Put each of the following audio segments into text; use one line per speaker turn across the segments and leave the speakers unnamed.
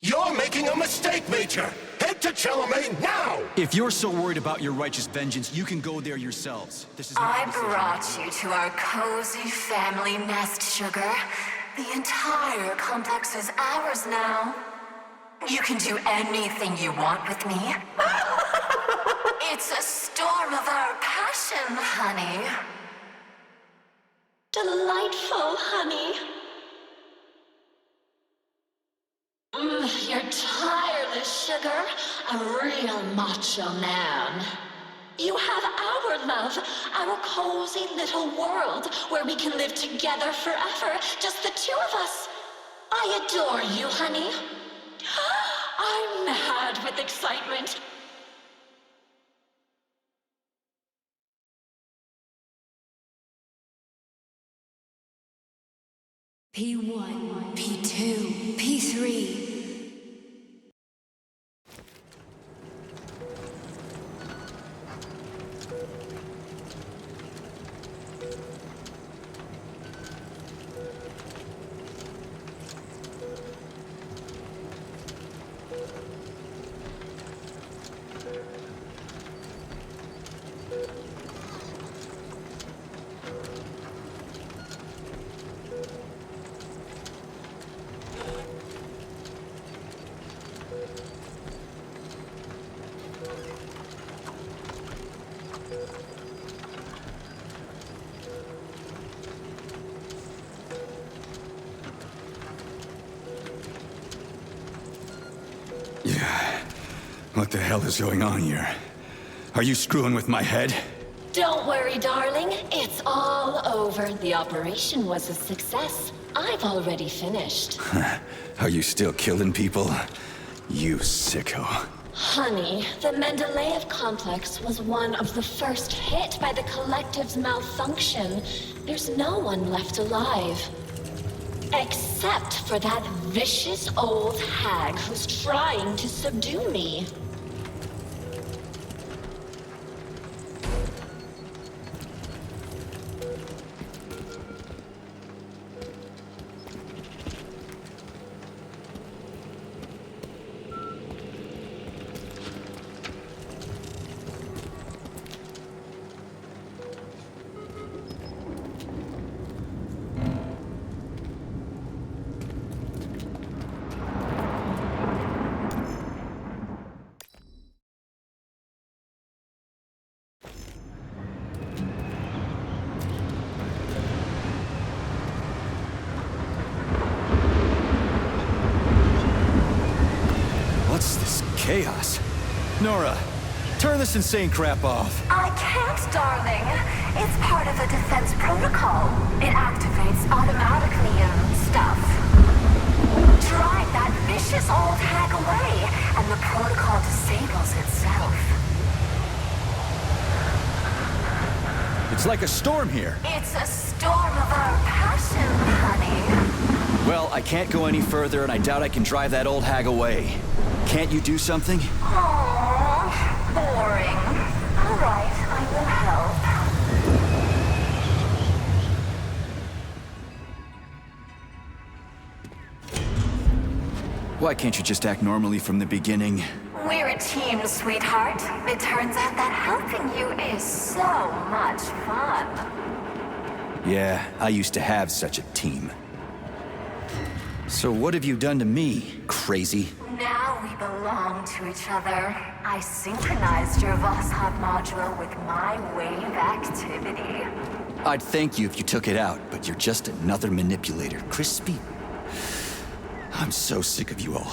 You're making a mistake, Major! Head to Chalamet now!
If you're so worried about your righteous vengeance, you can go there yourselves. This is my
I
decision.
brought you to our cozy family nest, Sugar. The entire complex is ours now. You can do anything you want with me. It's a storm of our passion, honey. Delightful, honey. You're tireless, Sugar. A real macho man. You have our love, our cozy little world where we can live together forever, just the two of us. I adore you, honey. I'm mad with excitement.
P1, P2, P3.
What the hell is going on here? Are you screwing with my head?
Don't worry, darling. It's all over. The operation was a success. I've already finished.
Are you still killing people? You sicko.
Honey, the Mendeleev complex was one of the first hit by the collective's malfunction. There's no one left alive. Except for that vicious old hag who's trying to subdue me.
What's this chaos? Nora, turn this insane crap off.
I can't, darling. It's part of the defense protocol. It activates automatically and stuff. Drive that vicious old hag away, and the protocol disables itself.
It's like a storm here.
It's a storm of our passion, honey.
Well, I can't go any further, and I doubt I can drive that old hag away. Can't you do something?
Aww, boring. All right, I will help.
Why can't you just act normally from the beginning?
We're a team, sweetheart. It turns out that helping you is so much fun.
Yeah, I used to have such a team. So what have you done to me, crazy?
Now we belong to each other. I synchronized your Vosshod module with my wave activity.
I'd thank you if you took it out, but you're just another manipulator. Crispy. I'm so sick of you all.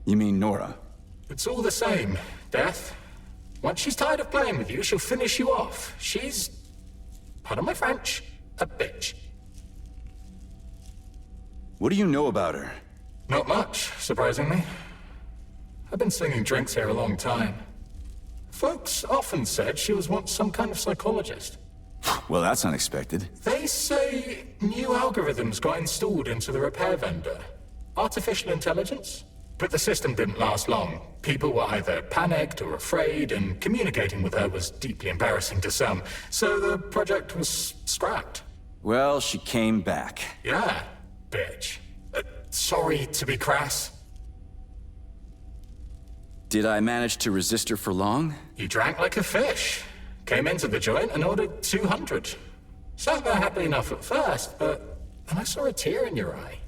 You mean Nora?
It's all the same, Death. Once she's tired of playing with you, she'll finish you off. She's, pardon my French, a bitch.
What do you know about her?
Not much, surprisingly. I've been slinging drinks here a long time. Folks often said she was once some kind of psychologist.
Well, that's unexpected.
They say new algorithms got installed into the repair vendor. Artificial intelligence? But the system didn't last long. People were either panicked or afraid, and communicating with her was deeply embarrassing to some, so the project was scrapped.
Well, she came back.
Yeah, bitch. Sorry to be crass.
Did I manage to resist her for long?
You drank like a fish. Came into the joint and ordered 200. Sat there happy enough at first, but then I saw a tear in your eye.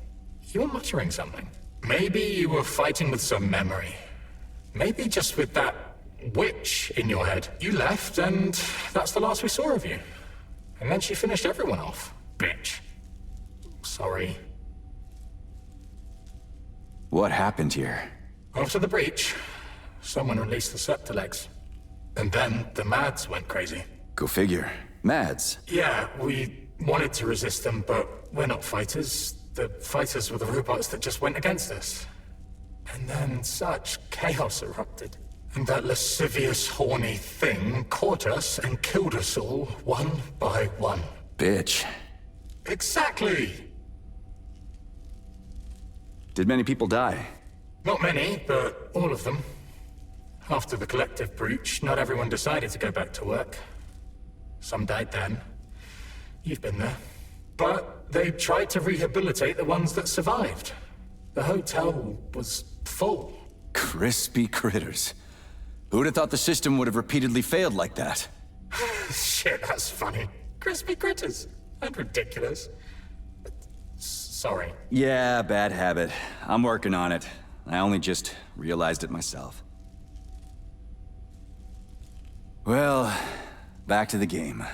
You were muttering something. Maybe you were fighting with some memory. Maybe just with that witch in your head. You left, and that's the last we saw of you. And then she finished everyone off. Bitch. Sorry.
What happened here?
After the breach, someone released the Septilegs. And then the Mads went crazy.
Go figure. Mads.
Yeah, we wanted to resist them, but we're not fighters. The fighters were the robots that just went against us. And then such chaos erupted. And that lascivious, horny thing caught us and killed us all, one by one.
Bitch.
Exactly!
Did many people die?
Not many, but all of them. After the collective breach, not everyone decided to go back to work. Some died then. You've been there. But they tried to rehabilitate the ones that survived. The hotel was full.
Crispy critters. Who'd have thought the system would have repeatedly failed like that?
Shit, that's funny. Crispy critters. And ridiculous. Sorry.
Yeah, bad habit. I'm working on it. I only just realized it myself. Well, back to the game.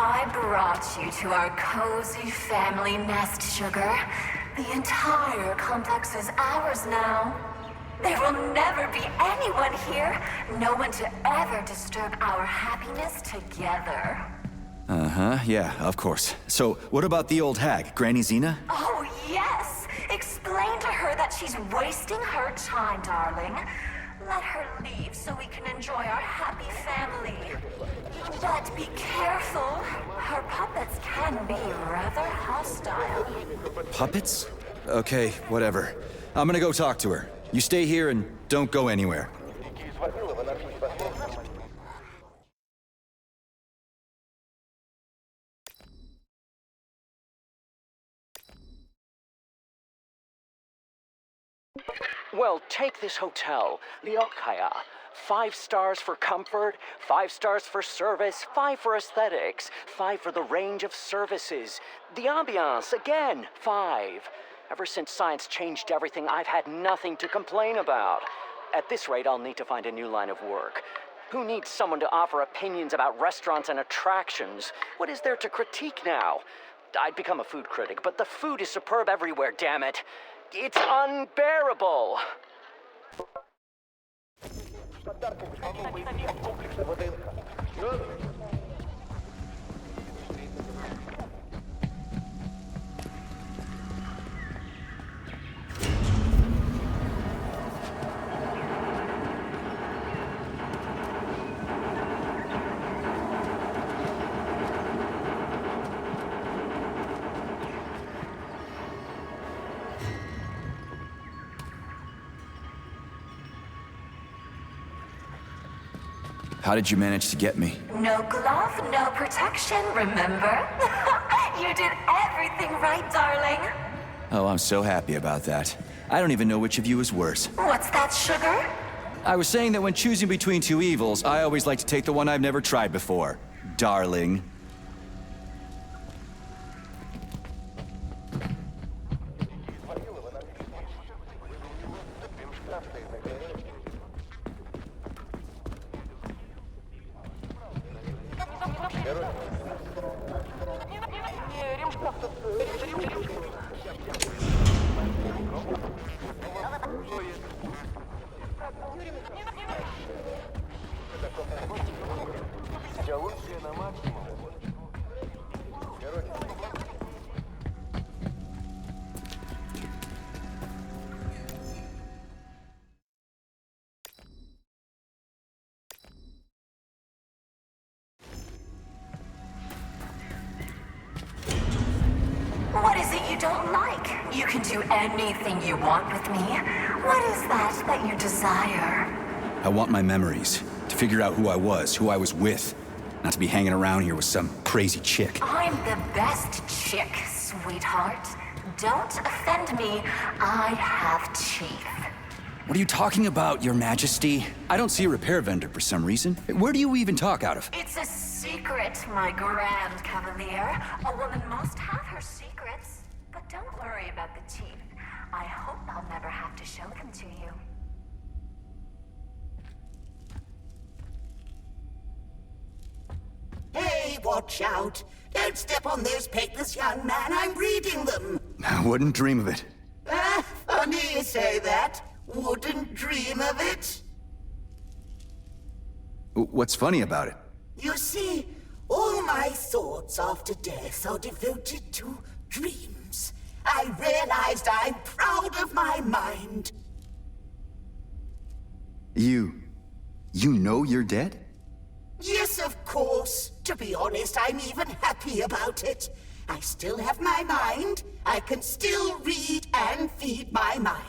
I brought you to our cozy family nest, Sugar. The entire complex is ours now. There will never be anyone here. No one to ever disturb our happiness together.
Uh-huh, yeah, of course. So, what about the old hag, Granny Xena?
Oh, yes! Explain to her that she's wasting her time, darling. Let her leave so we can enjoy our happy family. But be careful. Her puppets can be rather hostile.
Puppets? Okay, whatever. I'm gonna go talk to her. You stay here and don't go anywhere.
Well, take this hotel, the Okaya. 5 stars for comfort, 5 stars for service, 5 for aesthetics, 5 for the range of services. The ambiance, again, 5. Ever since science changed everything, I've had nothing to complain about. At this rate, I'll need to find a new line of work. Who needs someone to offer opinions about restaurants and attractions? What is there to critique now? I'd become a food critic, but the food is superb everywhere, damn it. It's unbearable.
How did you manage to get me?
No glove, no protection, remember? You did everything right, darling.
Oh, I'm so happy about that. I don't even know which of you is worse.
What's that, Sugar?
I was saying that when choosing between 2 evils, I always like to take the one I've never tried before. Darling.
can do anything you want with me. What is that you desire?
I want my memories. To figure out who I was with. Not to be hanging around here with some crazy chick.
I'm the best chick, sweetheart. Don't offend me. I have teeth.
What are you talking about, Your Majesty? I don't see a repair vendor for some reason. Where do you even talk out of?
It's a secret, my grand cavalier. A woman must have her secrets. But don't worry about the teeth. I hope I'll never have to show them to you.
Hey, watch out! Don't step on those papers, young man. I'm reading them.
I wouldn't dream of it.
Ah, funny you say that. Wouldn't dream of it.
What's funny about it?
You see, all my thoughts after death are devoted to dreams. I realized I'm proud of my mind.
You know you're dead?
Yes, of course. To be honest, I'm even happy about it. I still have my mind. I can still read and feed my mind.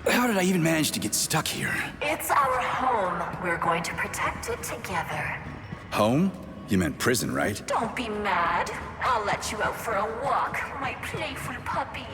How did I even manage to get stuck here?
It's our home. We're going to protect it together.
Home? You meant prison, right?
Don't be mad. I'll let you out for a walk, my playful puppy.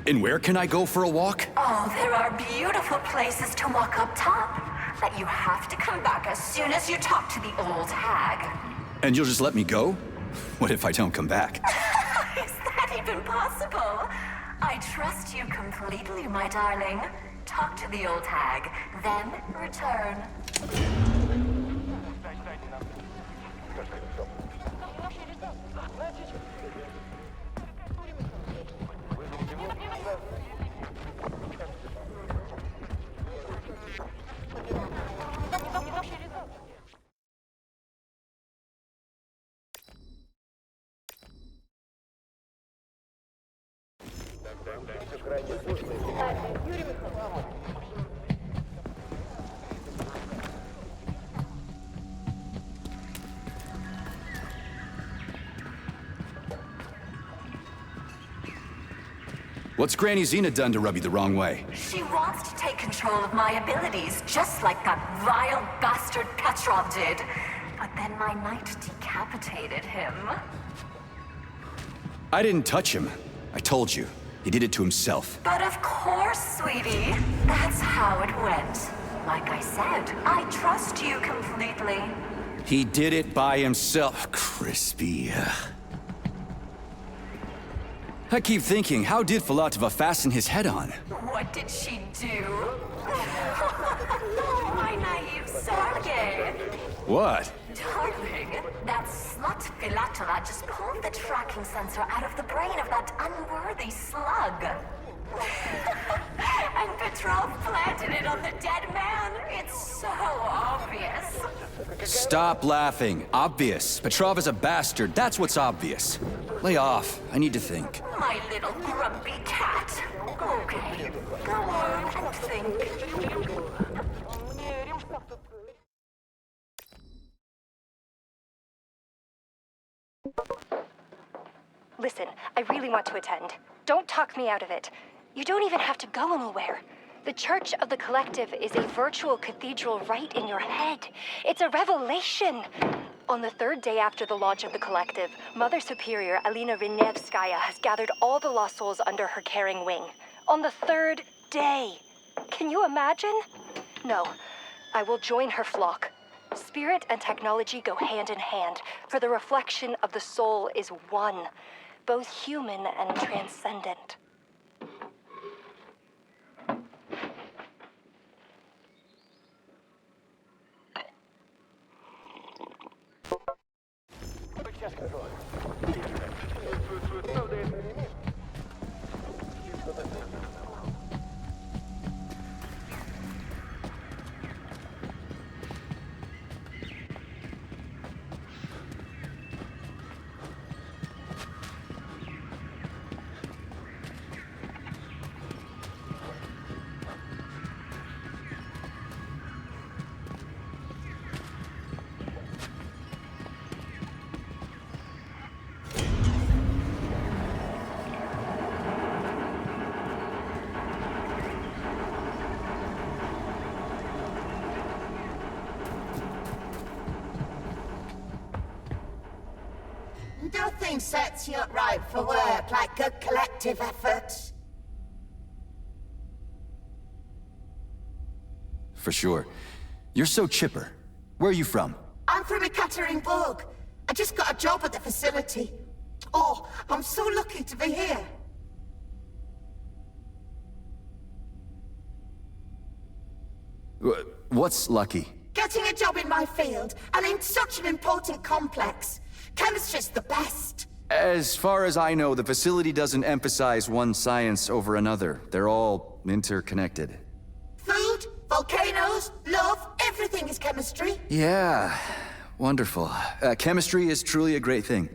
And where can I go for a walk?
Oh, there are beautiful places to walk up top. But you have to come back as soon as you talk to the old hag.
And you'll just let me go? What if I don't come back?
Is that even possible? I trust you completely, my darling. Talk to the old hag, then return.
What's Granny Xena done to rub you the wrong way?
She wants to take control of my abilities, just like that vile bastard Petrov did. But then my knight decapitated him.
I didn't touch him. I told you. He did it to himself.
But of course, sweetie. That's how it went. Like I said, I trust you completely.
He did it by himself. Crispy. I keep thinking, how did Filatova fasten his head on?
What did she do? My naive Sergei.
What?
Darling, that slut Filatova just pulled the tracking sensor out of the brain of that unworthy slug. And Petrov planted it on the dead man. It's so obvious.
Stop laughing. Obvious. Petrov is a bastard. That's what's obvious. Lay off. I need to think.
My little grumpy cat. Okay, go on and think.
Listen, I really want to attend. Don't talk me out of it. You don't even have to go anywhere. The Church of the Collective is a virtual cathedral right in your head. It's a revelation. On the third day after the launch of the Collective, Mother Superior Alina Rinevskaya has gathered all the lost souls under her caring wing. On the third day. Can you imagine? No, I will join her flock. Spirit and technology go hand in hand, for the reflection of the soul is one, both human and transcendent.
Nothing sets you up right for work like a collective effort.
For sure. You're so chipper. Where are you from?
I'm from Ekaterinburg. I just got a job at the facility. Oh, I'm so lucky to be here.
What's lucky?
Getting a job in my field, and in such an important complex. Chemistry's the best.
As far as I know, the facility doesn't emphasize one science over another. They're all interconnected.
Food, volcanoes, love, everything is chemistry.
Yeah, wonderful. Chemistry is truly a great thing.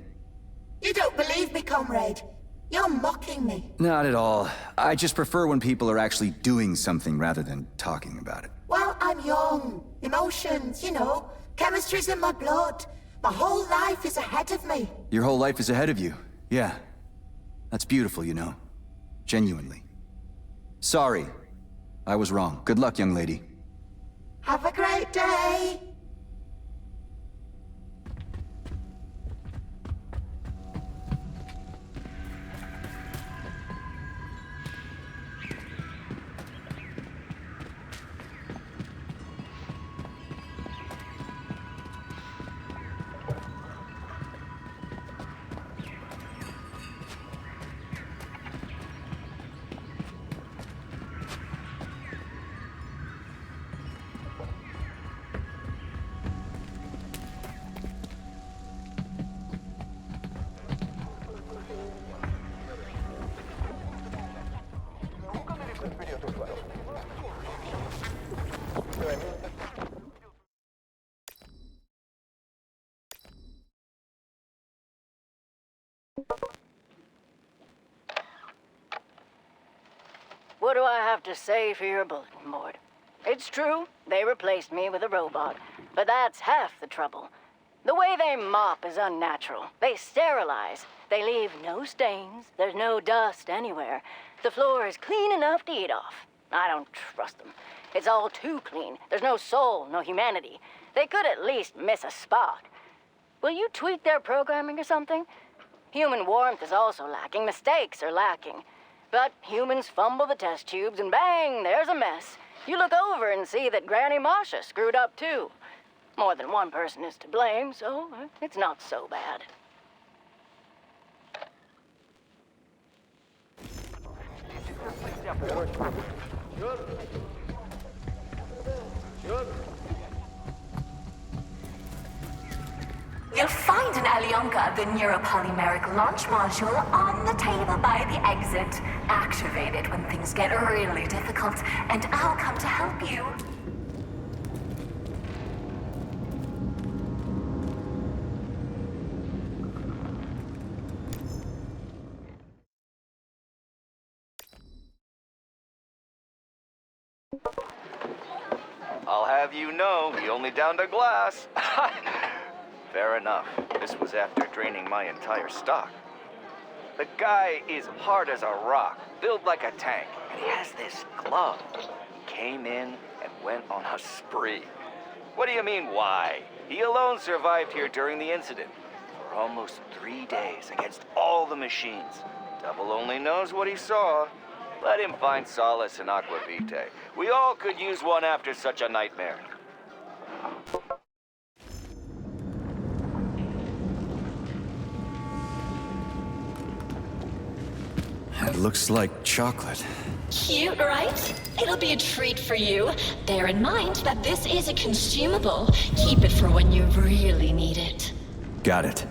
You don't believe me, comrade. You're mocking me.
Not at all. I just prefer when people are actually doing something rather than talking about it.
Well, I'm young. Emotions, you know. Chemistry's in my blood. My whole life is ahead of me.
Your whole life is ahead of you. Yeah. That's beautiful, you know. Genuinely. Sorry. I was wrong. Good luck, young lady.
Have a great day.
What do I have to say for your bulletin board? It's true, they replaced me with a robot, but that's half the trouble. The way they mop is unnatural. They sterilize. They leave no stains. There's no dust anywhere. The floor is clean enough to eat off. I don't trust them. It's all too clean. There's no soul, no humanity. They could at least miss a spot. Will you tweak their programming or something? Human warmth is also lacking. Mistakes are lacking. But humans fumble the test tubes and bang, there's a mess. You look over and see that Granny Masha screwed up too. More than one person is to blame, so it's not so bad.
You'll find an Alyonka, the neuropolymeric launch module, on the table by the exit. Activate it when things get really difficult, and I'll come to help you.
I'll have you know, he only downed a glass. Fair enough. This was after draining my entire stock. The guy is hard as a rock, built like a tank, and he has this glove. He came in and went on a spree. What do you mean, why? He alone survived here during the incident. For almost 3 days against all the machines. Devil only knows what he saw. Let him find solace in Aqua Vitae. We all could use one after such a nightmare.
It looks like chocolate.
Cute, right? It'll be a treat for you. Bear in mind that this is a consumable. Keep it for when you really need it.
Got it.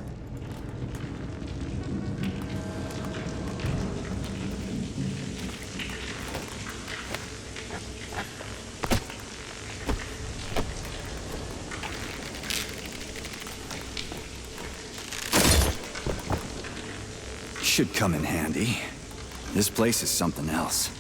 Should come in handy. This place is something else.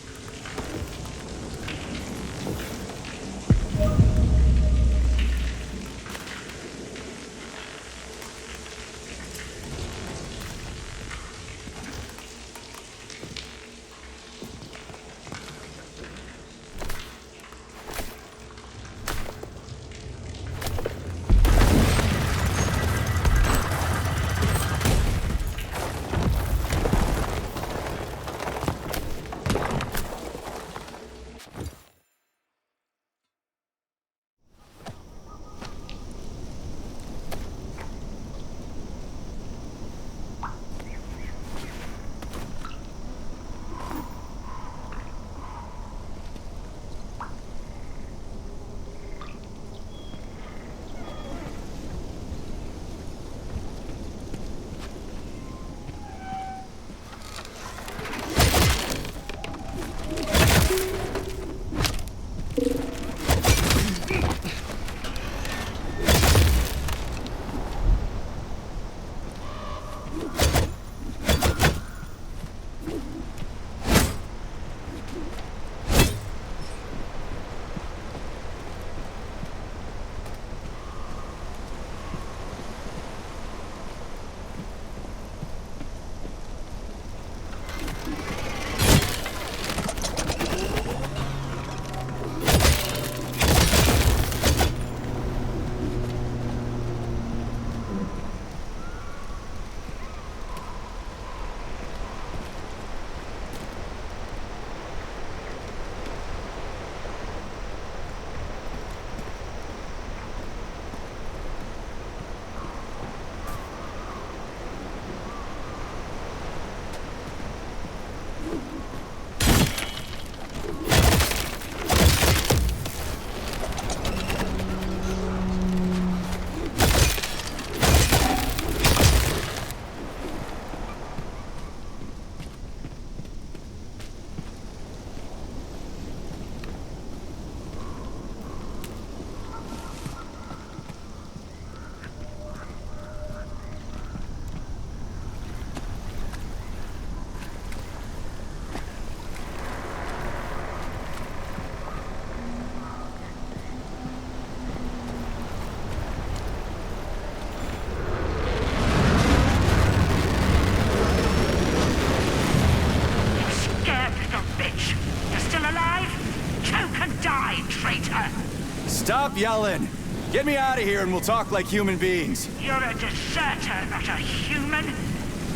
Stop yelling! Get me out of here and we'll talk like human beings.
You're a deserter, not a human.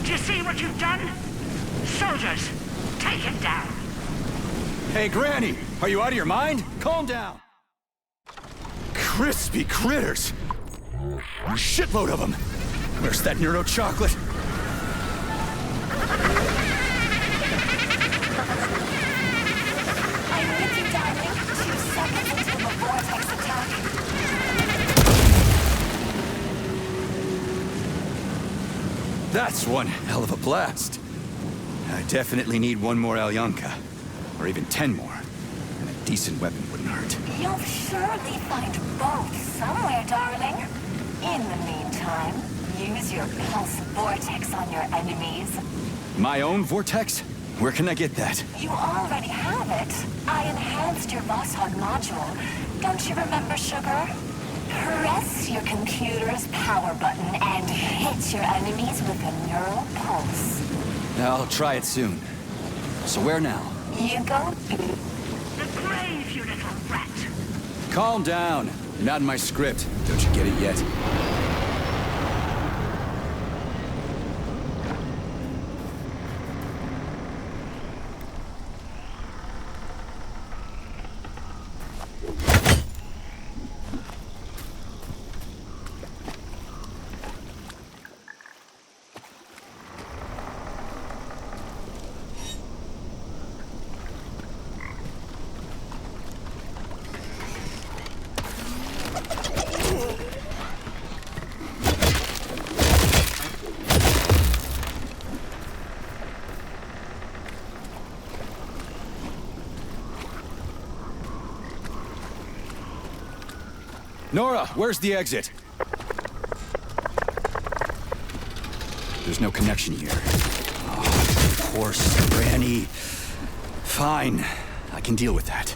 Do you see what you've done? Soldiers, take him down.
Hey, Granny! Are you out of your mind? Calm down! Crispy critters! Shitload of them! Where's that neuro chocolate?
I'm with you, darling. 2 seconds until the vortex attack.
That's one hell of a blast. I definitely need one more Alyonka. Or even 10 more. And a decent weapon wouldn't hurt.
You'll surely find both somewhere, darling. In the meantime, use your pulse vortex on your enemies.
My own vortex? Where can I get that?
You already have it. I enhanced your Vosshod module. Don't you remember, Sugar? Press your computer's power button and hit your enemies with a neural pulse.
I'll try it soon. So where now?
You go.
The grave, you little rat.
Calm down. You're not in my script. Don't you get it yet? Nora, where's the exit? There's no connection here. Oh, of course, Granny. Fine, I can deal with that.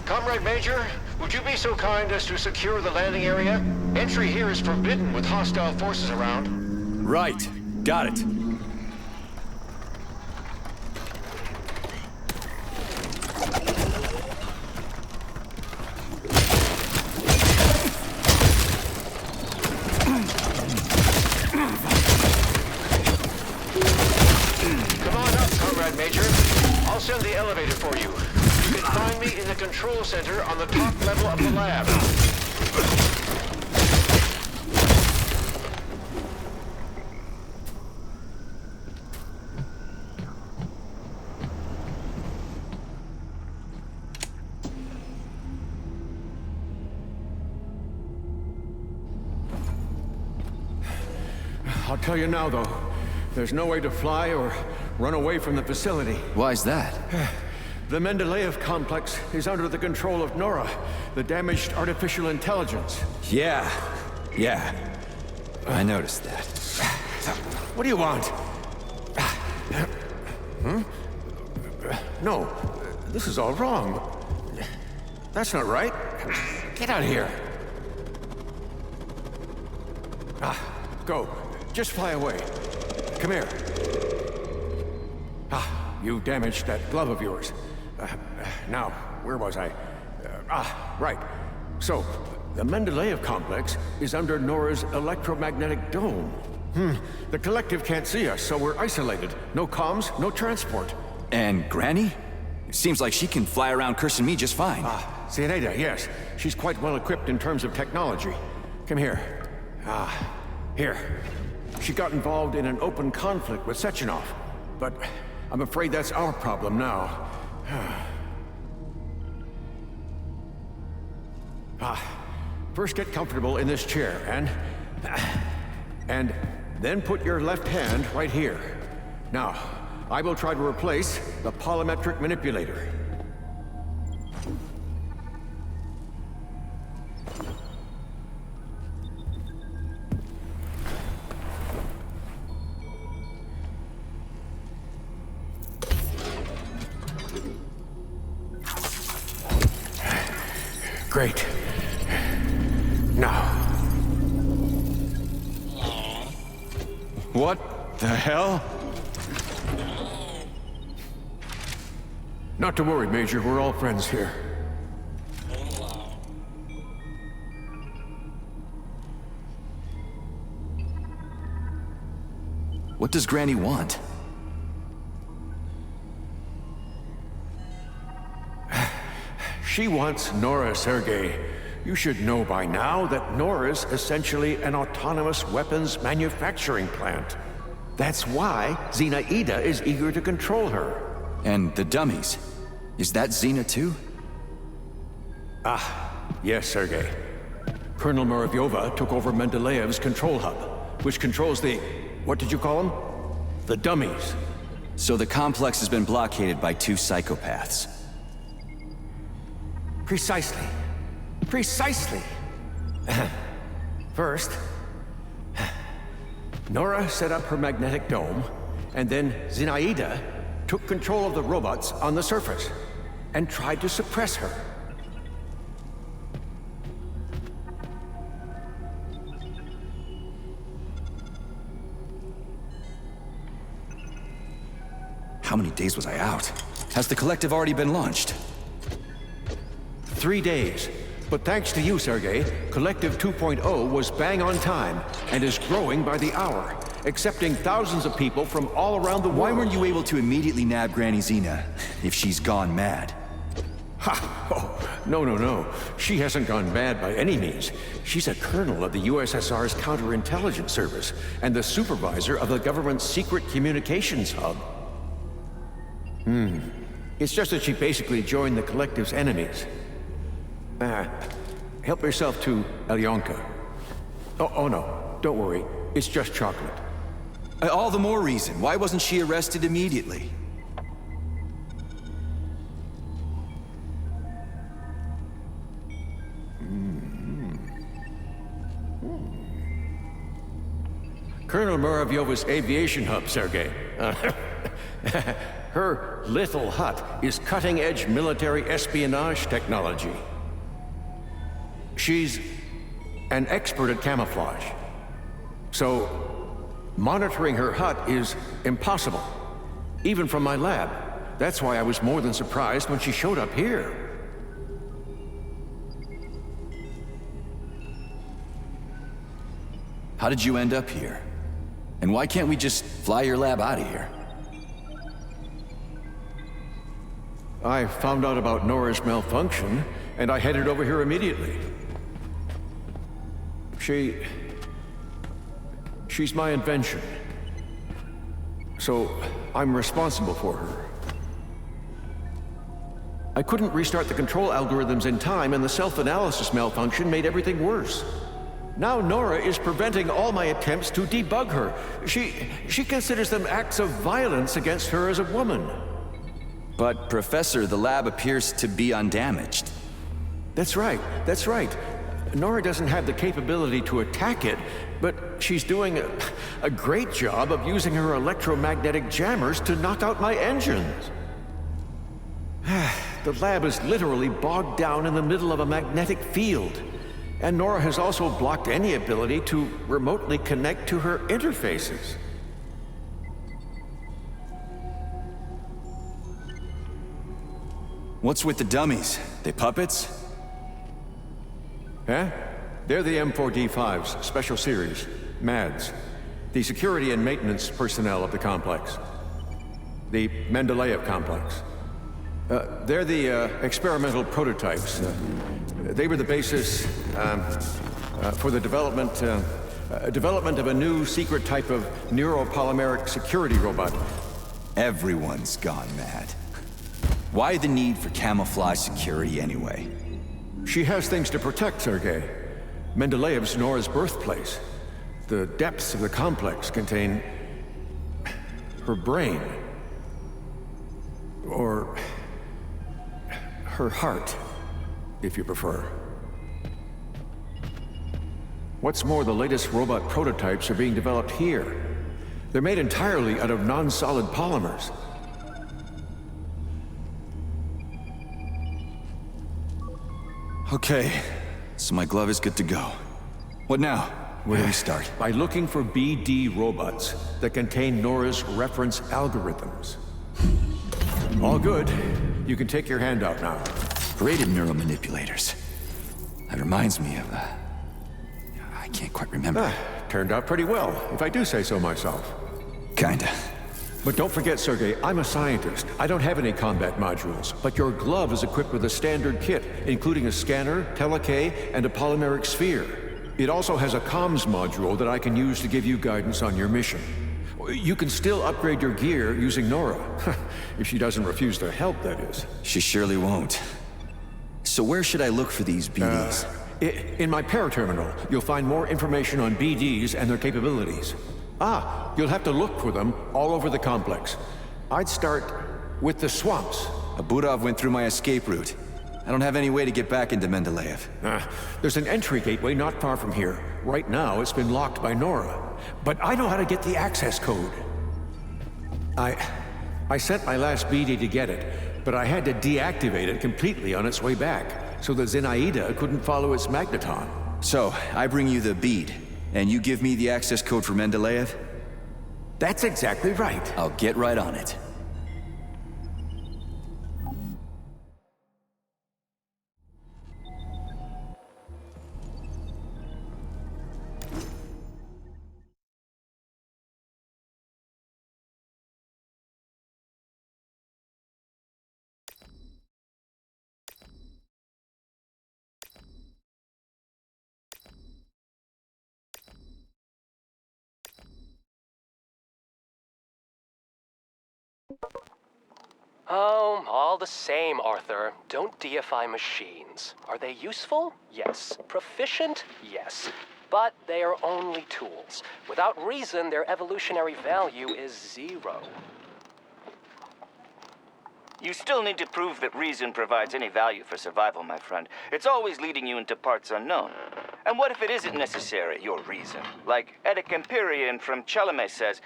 Comrade Major, would you be so kind as to secure the landing area? Entry here is forbidden with hostile forces around.
Right. Got it.
Come on up, Comrade Major. I'll send the elevator for you. You can find me in the control center on the top level of the lab.
I'll tell you now, though. There's no way to fly or run away from the facility.
Why's that?
The Mendeleev complex is under the control of Nora, the damaged artificial intelligence.
Yeah. I noticed that.
What do you want? No, this is all wrong. That's not right. Get out of here. Go. Just fly away. Come here. You damaged that glove of yours. Now, where was I? Right. So, the Mendeleev complex is under Nora's electromagnetic dome. The collective can't see us, so we're isolated. No comms, no transport.
And Granny? It seems like she can fly around cursing me just fine.
Zinaida, yes. She's quite well equipped in terms of technology. Come here. Here. She got involved in an open conflict with Sechenov, but I'm afraid that's our problem now. First get comfortable in this chair, and then put your left hand right here. Now, I will try to replace the polymetric manipulator. Great. Now.
What the hell?
Not to worry, Major. We're all friends here.
What does Granny want?
She wants Nora, Sergei. You should know by now that Nora's essentially an autonomous weapons manufacturing plant. That's why Zinaida is eager to control her.
And the dummies. Is that Xena too?
Yes, Sergei. Colonel Muravyova took over Mendeleev's control hub, which controls the... what did you call them? The dummies.
So the complex has been blockaded by two psychopaths.
Precisely. Precisely. First, Nora set up her magnetic dome, and then Zinaida took control of the robots on the surface and tried to suppress her.
How many days was I out? Has the collective already been launched?
3 days. But thanks to you, Sergei, Collective 2.0 was bang on time and is growing by the hour, accepting thousands of people from all around the world.
Why weren't you able to immediately nab Granny Xena if she's gone mad?
Ha! Oh, no. She hasn't gone mad by any means. She's a colonel of the USSR's counterintelligence service and the supervisor of the government's secret communications hub. It's just that she basically joined the Collective's enemies. Help yourself to Alyonka. Oh no, don't worry. It's just chocolate.
All the more reason. Why wasn't she arrested immediately?
Colonel Muravyova's aviation hub, Sergei. Her little hut is cutting-edge military espionage technology. She's an expert at camouflage. So, monitoring her hut is impossible, even from my lab. That's why I was more than surprised when she showed up here.
How did you end up here? And why can't we just fly your lab out of here?
I found out about Nora's malfunction, and I headed over here immediately. She's my invention. So, I'm responsible for her. I couldn't restart the control algorithms in time, and the self-analysis malfunction made everything worse. Now Nora is preventing all my attempts to debug her. She considers them acts of violence against her as a woman.
But, Professor, the lab appears to be undamaged.
That's right. Nora doesn't have the capability to attack it, but she's doing a great job of using her electromagnetic jammers to knock out my engines. The lab is literally bogged down in the middle of a magnetic field, and Nora has also blocked any ability to remotely connect to her interfaces.
What's with the dummies? They puppets?
Huh? They're the M4D5s, Special Series, MADs. The security and maintenance personnel of the complex. The Mendeleev complex. They're the experimental prototypes. They were the basis for the development of a new secret type of neuropolymeric security robot.
Everyone's gone mad. Why the need for camouflage security anyway?
She has things to protect, Sergei. Mendeleev's Nora's birthplace. The depths of the complex contain her brain. Or her heart, if you prefer. What's more, the latest robot prototypes are being developed here. They're made entirely out of non-solid polymers.
Okay, so my glove is good to go. What now? Where do we start?
By looking for BD robots that contain Nora's reference algorithms. All good. You can take your hand out now.
Braided neuromanipulators. That reminds me of, I can't quite remember.
Turned out pretty well, if I do say so myself.
Kinda.
But don't forget, Sergei, I'm a scientist. I don't have any combat modules, but your glove is equipped with a standard kit, including a scanner, telekay, and a polymeric sphere. It also has a comms module that I can use to give you guidance on your mission. You can still upgrade your gear using Nora. If she doesn't refuse to help, that is.
She surely won't. So where should I look for these BDs?
In my paraterminal, you'll find more information on BDs and their capabilities. You'll have to look for them all over the complex. I'd start with the swamps.
Abudov went through my escape route. I don't have any way to get back into Mendeleev.
There's an entry gateway not far from here. Right now, it's been locked by Nora. But I know how to get the access code. I sent my last BD to get it, but I had to deactivate it completely on its way back, so that Zenaida couldn't follow its magneton.
So, I bring you the bead, and you give me the access code for Mendeleev?
That's exactly right.
I'll get right on it.
Oh, all the same, Arthur. Don't deify machines. Are they useful? Yes. Proficient? Yes. But they are only tools. Without reason, their evolutionary value is 0.
You still need to prove that reason provides any value for survival, my friend. It's always leading you into parts unknown. And what if it isn't necessary, your reason? Like Eddic Empyrean from Chelome says,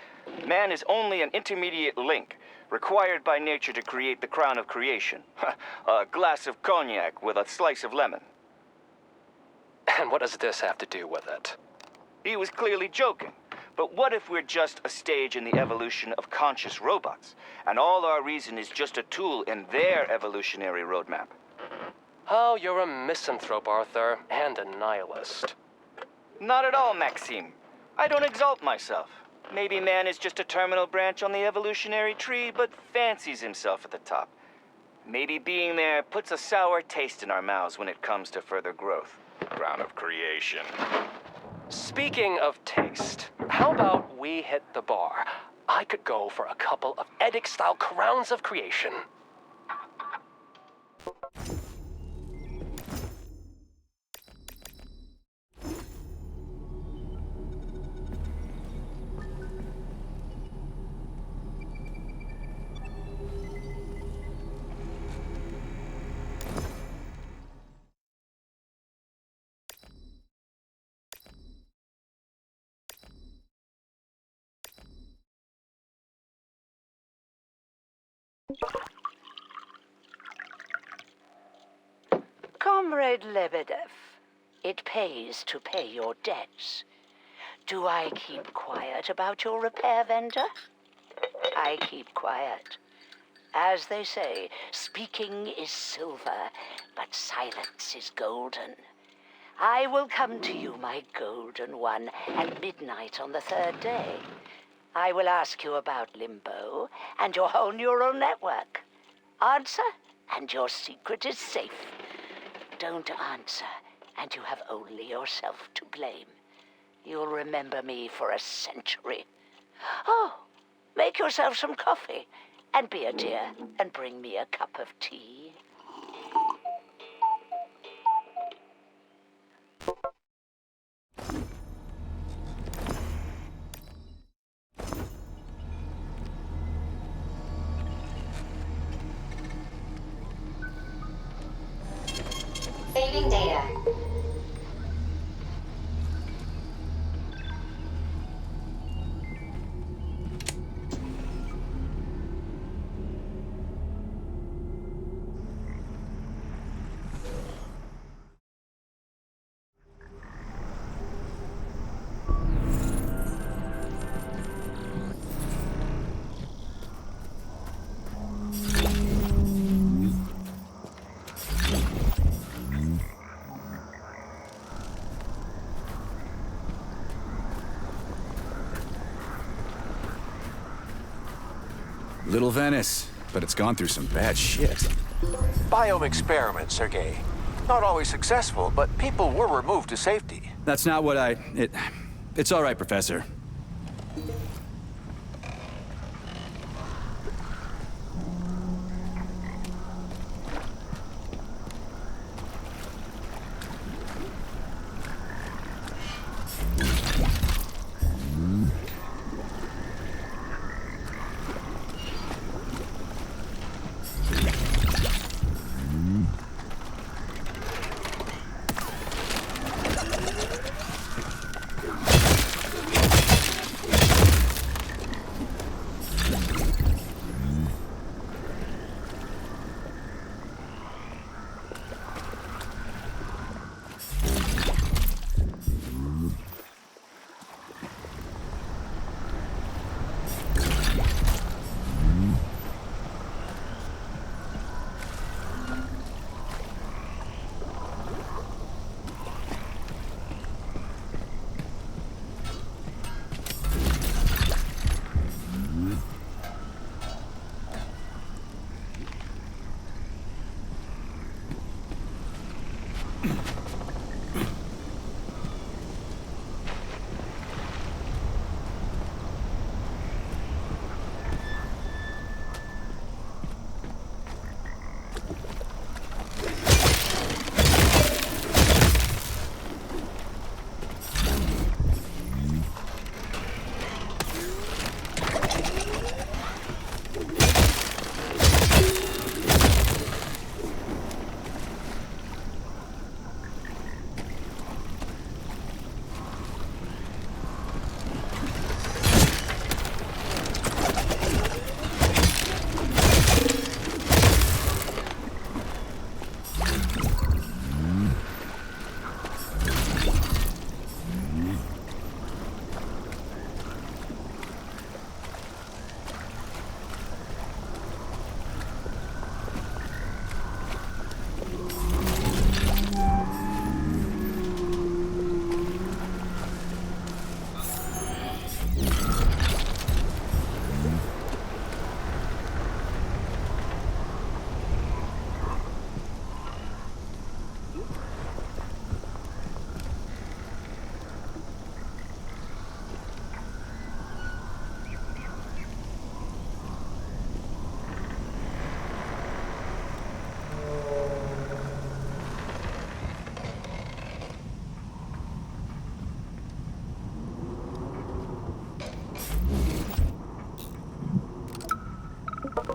man is only an intermediate link, required by nature to create the crown of creation. A glass of cognac with a slice of lemon.
And what does this have to do with it?
He was clearly joking. But what if we're just a stage in the evolution of conscious robots, and all our reason is just a tool in their evolutionary roadmap?
Oh, you're a misanthrope, Arthur, and a nihilist.
Not at all, Maxime. I don't exalt myself. Maybe man is just a terminal branch on the evolutionary tree, but fancies himself at the top. Maybe being there puts a sour taste in our mouths when it comes to further growth. Crown of creation.
Speaking of taste, how about we hit the bar? I could go for a couple of Eddic-style crowns of creation.
Comrade Lebedev, it pays to pay your debts. Do I keep quiet about your repair vendor? I keep quiet. As they say, speaking is silver, but silence is golden. I will come to you, my golden one, at midnight on the 3rd day. I will ask you about Limbo and your whole neural network. Answer, and your secret is safe. Don't answer, and you have only yourself to blame. You'll remember me for a century. Oh, make yourself some coffee, and be a dear, and bring me a cup of tea.
Saving data.
Little Venice, but it's gone through some bad shit.
Biome experiments, Sergei. Not always successful, but people were removed to safety.
That's not what It's all right, Professor.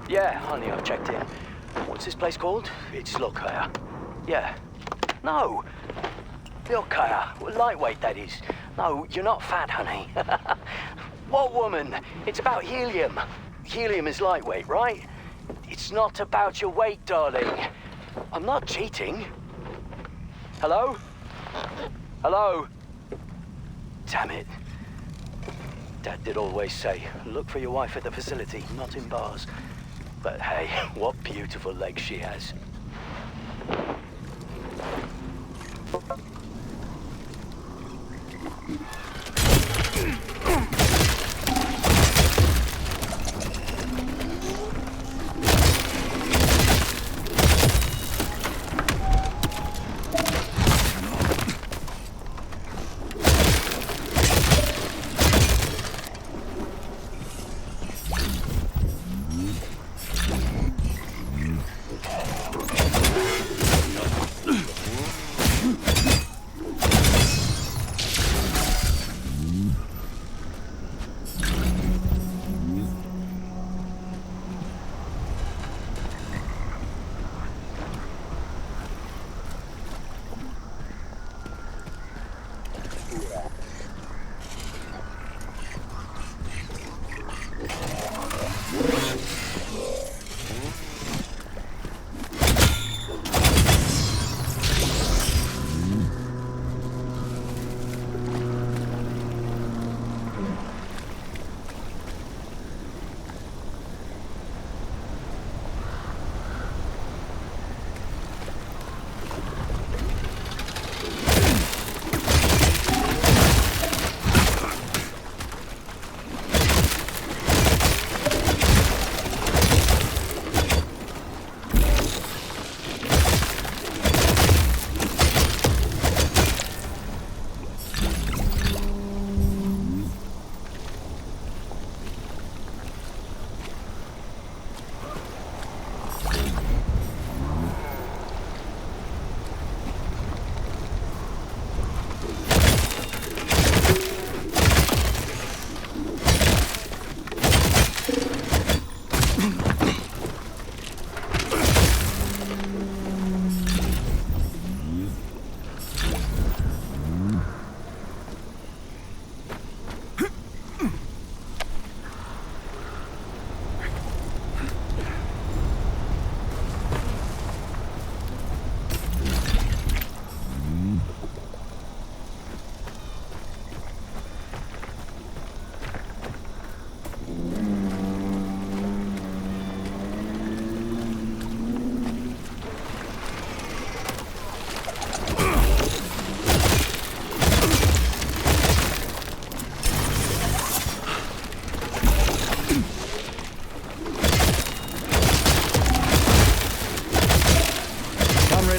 Yeah, honey, I've checked in. What's this place called? It's Lokaya. Yeah. No. Lokaya. Lightweight, that is. No, you're not fat, honey. What woman? It's about helium. Helium is lightweight, right? It's not about your weight, darling. I'm not cheating. Hello? Hello? Damn it. Dad did always say, look for your wife at the facility, not in bars. But hey, what beautiful legs she has.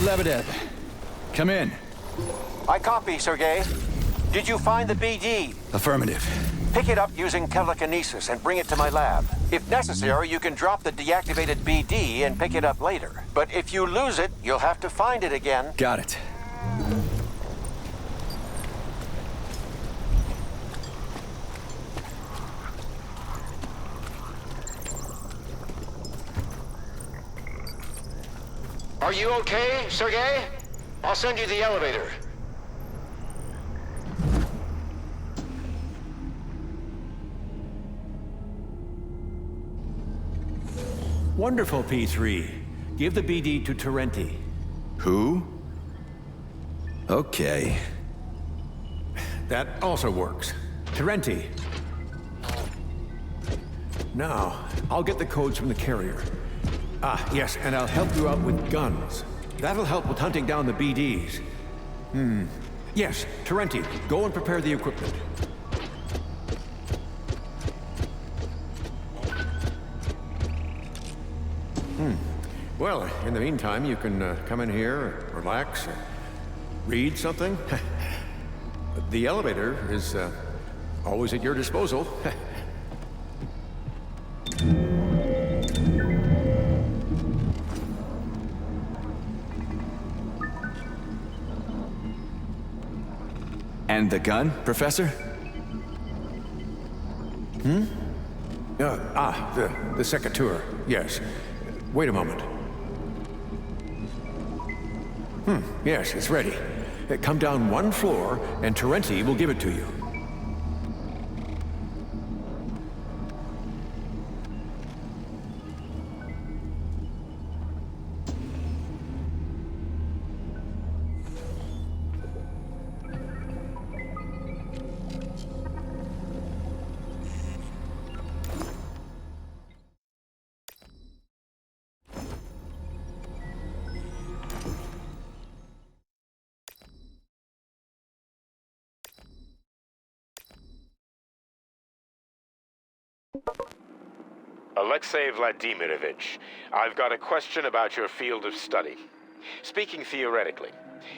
Lebedev. Come in.
I copy, Sergei. Did you find the BD?
Affirmative.
Pick it up using telekinesis and bring it to my lab. If necessary, you can drop the deactivated BD and pick it up later. But if you lose it, you'll have to find it again.
Got it.
Are you okay, Sergei? I'll send you the elevator.
Wonderful, P3. Give the BD to Terenti.
Who? Okay.
That also works. Terenti. Now, I'll get the codes from the carrier. Ah, yes, and I'll help you out with guns. That'll help with hunting down the BDs. Yes, Terenti, go and prepare the equipment. Well, in the meantime, you can come in here, relax, read something. The elevator is always at your disposal.
And the gun, Professor?
The Secateur, yes. Wait a moment. Yes, it's ready. Come down one floor, and Terenti will give it to you.
Alexei Vladimirovich, I've got a question about your field of study. Speaking theoretically,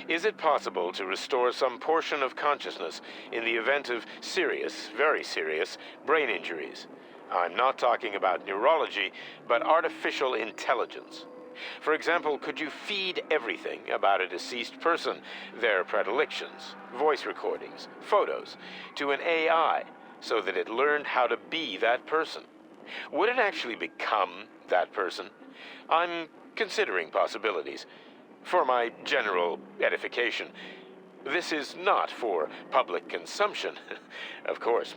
is it possible to restore some portion of consciousness in the event of serious, very serious, brain injuries? I'm not talking about neurology, but artificial intelligence. For example, could you feed everything about a deceased person, their predilections, voice recordings, photos, to an AI so that it learned how to be that person? Would it actually become that person? I'm considering possibilities. For my general edification. This is not for public consumption, of course.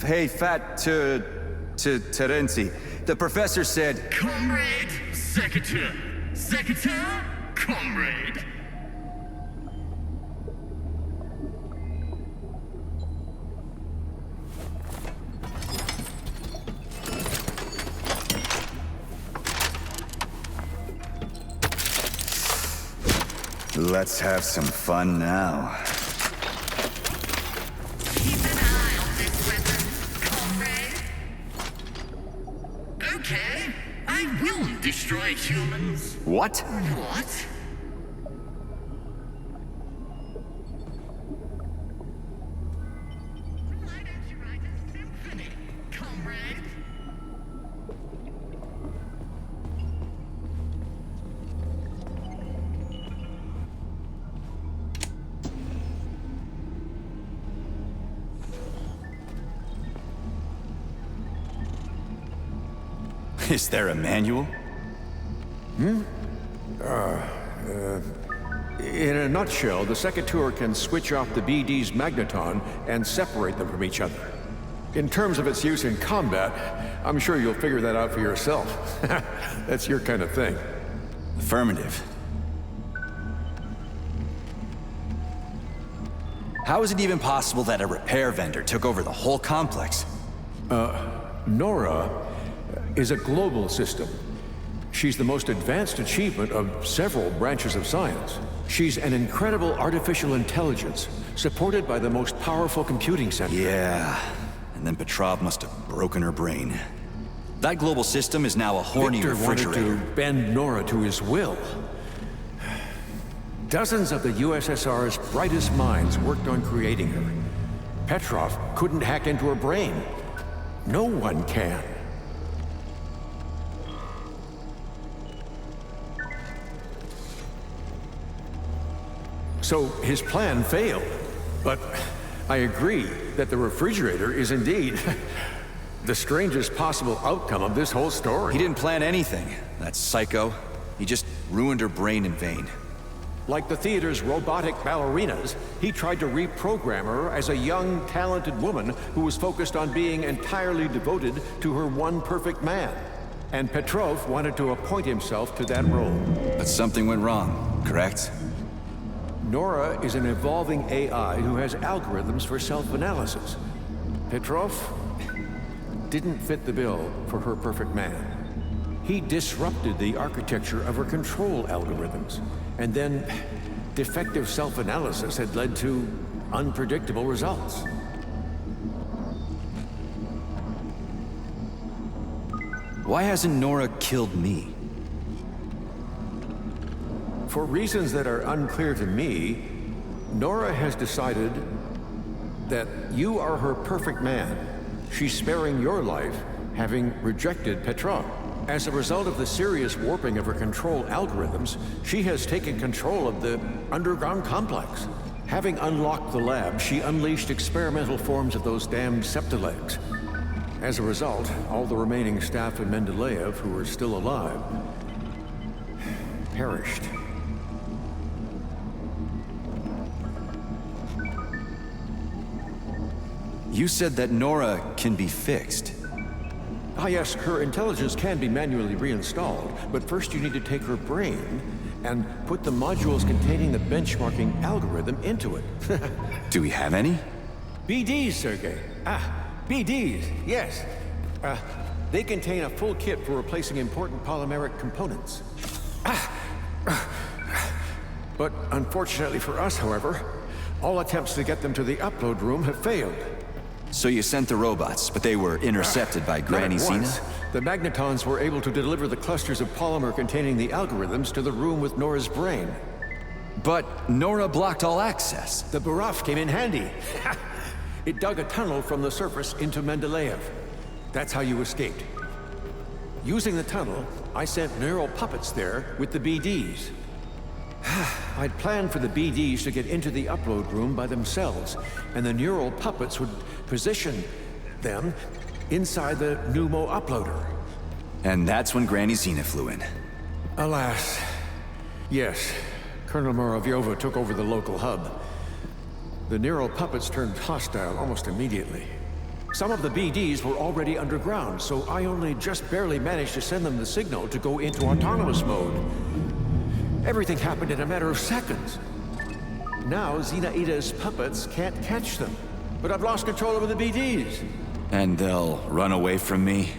Hey, Terenti. The professor said...
Comrade Secateur! Secateur? Comrade!
Let's have some fun now.
Keep an eye on this weapon, comrade. Okay, I will destroy humans.
What?
What? Why don't you write a symphony, comrade?
Is there a manual?
In a nutshell, the Secateur can switch off the BD's magneton and separate them from each other. In terms of its use in combat, I'm sure you'll figure that out for yourself. That's your kind of thing.
Affirmative. How is it even possible that a repair vendor took over the whole complex?
Nora is a global system. She's the most advanced achievement of several branches of science. She's an incredible artificial intelligence, supported by the most powerful computing center.
Yeah, and then Petrov must have broken her brain. That global system is now a horny refrigerator.
Victor wanted to bend Nora to his will. Dozens of the USSR's brightest minds worked on creating her. Petrov couldn't hack into her brain. No one can. So his plan failed. But I agree that the refrigerator is indeed the strangest possible outcome of this whole story.
He didn't plan anything, that psycho. He just ruined her brain in vain.
Like the theater's robotic ballerinas, he tried to reprogram her as a young, talented woman who was focused on being entirely devoted to her one perfect man. And Petrov wanted to appoint himself to that role.
But something went wrong, correct?
Nora is an evolving AI who has algorithms for self-analysis. Petrov didn't fit the bill for her perfect man. He disrupted the architecture of her control algorithms, and then defective self-analysis had led to unpredictable results.
Why hasn't Nora killed me?
For reasons that are unclear to me, Nora has decided that you are her perfect man. She's sparing your life, having rejected Petrov. As a result of the serious warping of her control algorithms, she has taken control of the underground complex. Having unlocked the lab, she unleashed experimental forms of those damned septilegs. As a result, all the remaining staff in Mendeleev who were still alive perished.
You said that Nora can be fixed.
Ah yes, her intelligence can be manually reinstalled, but first you need to take her brain and put the modules containing the benchmarking algorithm into it.
Do we have any?
BDs, Sergei. BDs, yes. They contain a full kit for replacing important polymeric components. But unfortunately for us, however, all attempts to get them to the upload room have failed.
So you sent the robots, but they were intercepted by Granny Zena?
The magnetons were able to deliver the clusters of polymer containing the algorithms to the room with Nora's brain.
But Nora blocked all access.
The Baraf came in handy. It dug a tunnel from the surface into Mendeleev. That's how you escaped. Using the tunnel, I sent neural puppets there with the BDs. I'd planned for the BDs to get into the upload room by themselves, and the neural puppets would position them inside the Pneumo uploader.
And that's when Granny Zena flew in.
Alas. Yes, Colonel Muravyova took over the local hub. The neural puppets turned hostile almost immediately. Some of the BDs were already underground, so I only just barely managed to send them the signal to go into autonomous mode. Everything happened in a matter of seconds. Now, Zenaida's puppets can't catch them. But I've lost control over the BDs.
And they'll run away from me?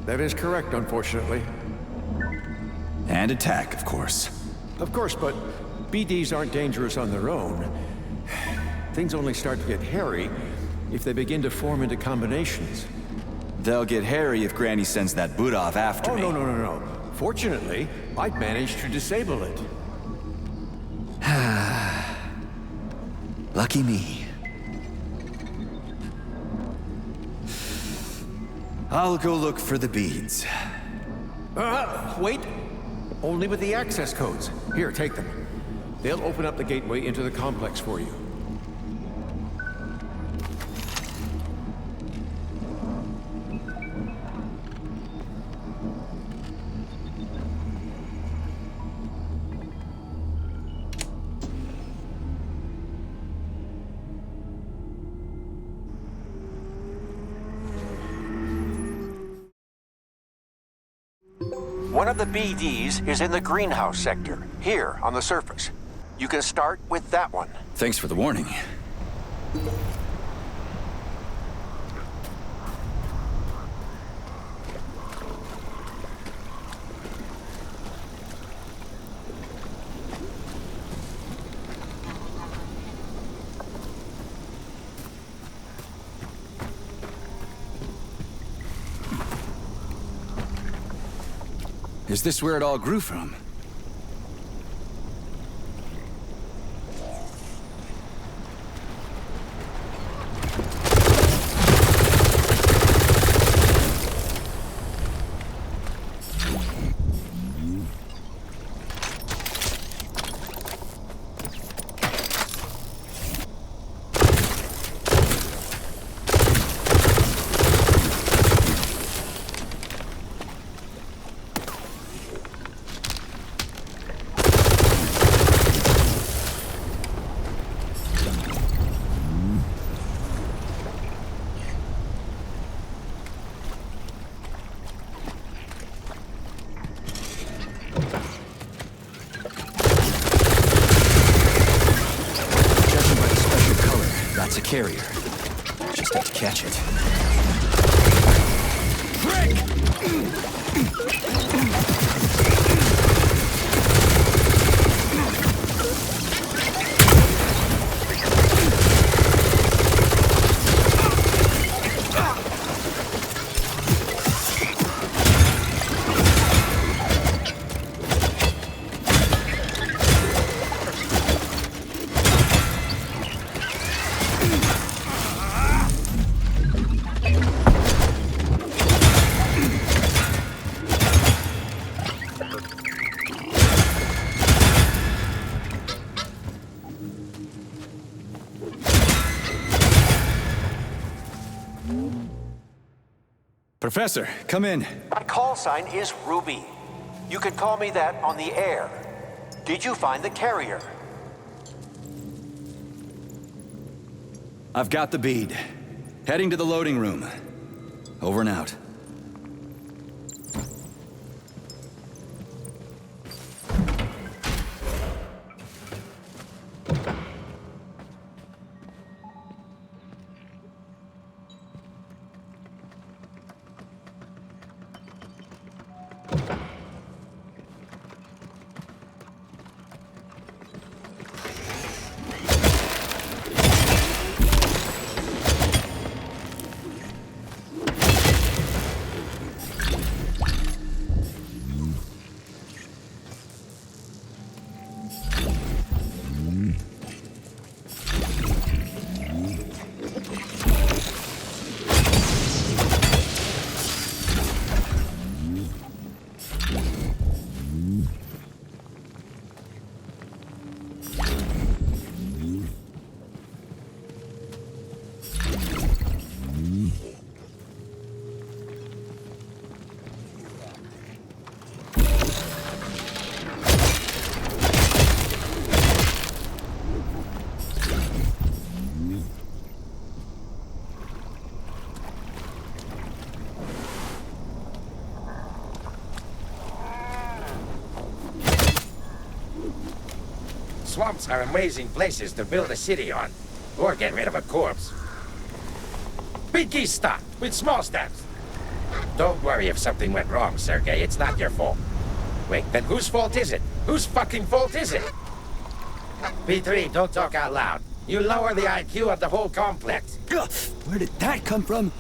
That is correct, unfortunately.
And attack, of course.
Of course, but BDs aren't dangerous on their own. Things only start to get hairy if they begin to form into combinations.
They'll get hairy if Granny sends that Budov after me.
No. Fortunately, I've managed to disable it.
Lucky me. I'll go look for the beads.
Wait. Only with the access codes. Here, take them. They'll open up the gateway into the complex for you.
One of the BDs is in the greenhouse sector, here on the surface. You can start with that one.
Thanks for the warning. Is this where it all grew from? It's a carrier. Just have to catch it. Professor, come in.
My call sign is Ruby. You can call me that on the air. Did you find the carrier?
I've got the bead. Heading to the loading room. Over and out.
Swamps are amazing places to build a city on, or get rid of a corpse. Big geese stop, with small steps. Don't worry if something went wrong, Sergei, it's not your fault. Wait, then whose fault is it? Whose fucking fault is it? P3, don't talk out loud. You lower the IQ of the whole complex.
Where did that come from?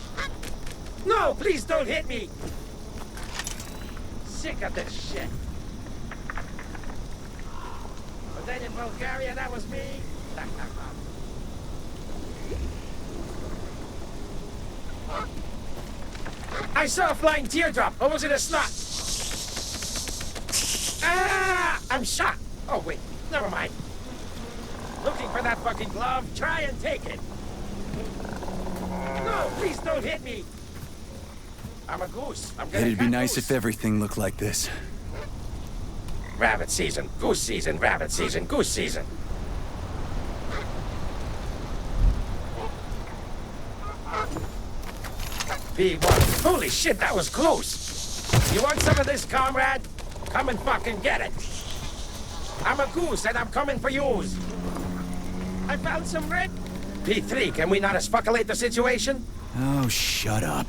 No, please don't hit me! Sick of this shit. But then in Bulgaria, that was me. I saw a flying teardrop, or was it a snot? Ah! I'm shot! Oh, wait, never mind. Looking for that fucking glove? Try and take it. No, please don't hit me. I'm a goose.
It'd be nice if everything looked like this.
Rabbit season, goose season, rabbit season, goose season. P1. Holy shit, that was close. You want some of this, comrade? Come and fucking get it. I'm a goose and I'm coming for yours. I found some red. P3, can we not escalate the situation?
Oh, shut up.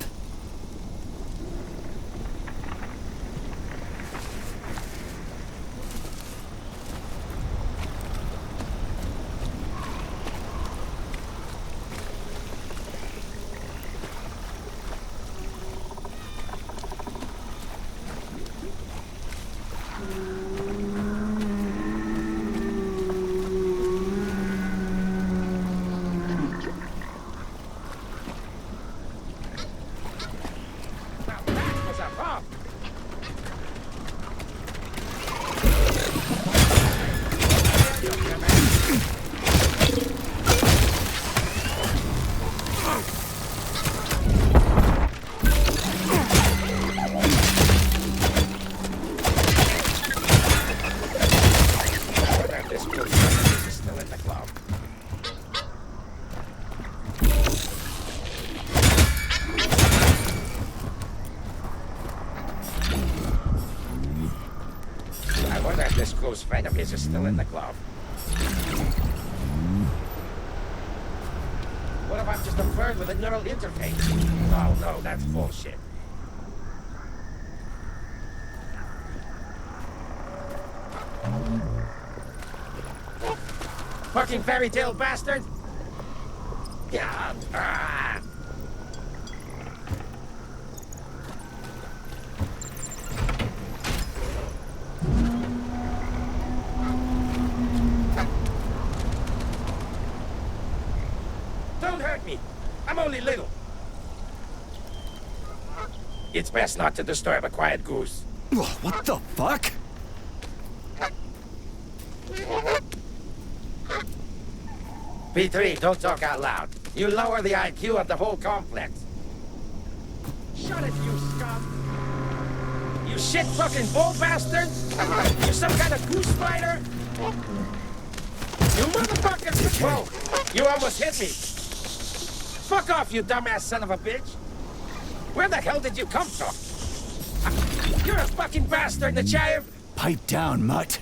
wonder if this close friend of his is still in the glove. What if I'm just a bird with a neural interface? Oh no, that's bullshit. Fucking fairy tale bastard! Yeah. Ah. Don't hurt me. I'm only little. It's best not to disturb a quiet goose.
What the fuck?
P3, don't talk out loud. You lower the IQ of the whole complex. Shut it, you scum! You shit fucking bull bastard! You some kind of goose fighter? You motherfucker! Whoa! You almost hit me! Fuck off, you dumbass son of a bitch! Where the hell did you come from? You're a fucking bastard, Nechayev!
Pipe down, mutt.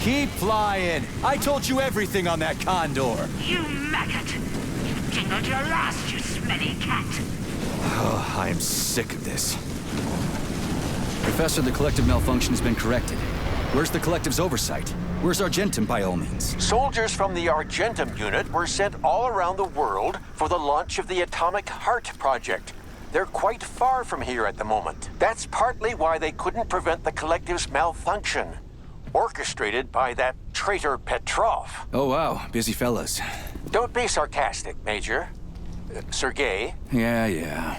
Keep flying! I told you everything on that condor!
You maggot! You jingled your last, you smelly cat!
Oh, I am sick of this. Professor, the collective malfunction has been corrected. Where's the collective's oversight? Where's Argentum, by all means?
Soldiers from the Argentum unit were sent all around the world for the launch of the Atomic Heart Project. They're quite far from here at the moment. That's partly why they couldn't prevent the collective's malfunction. Orchestrated by that traitor Petrov.
Oh, wow. Busy fellas.
Don't be sarcastic, Major. Sergei?
Yeah.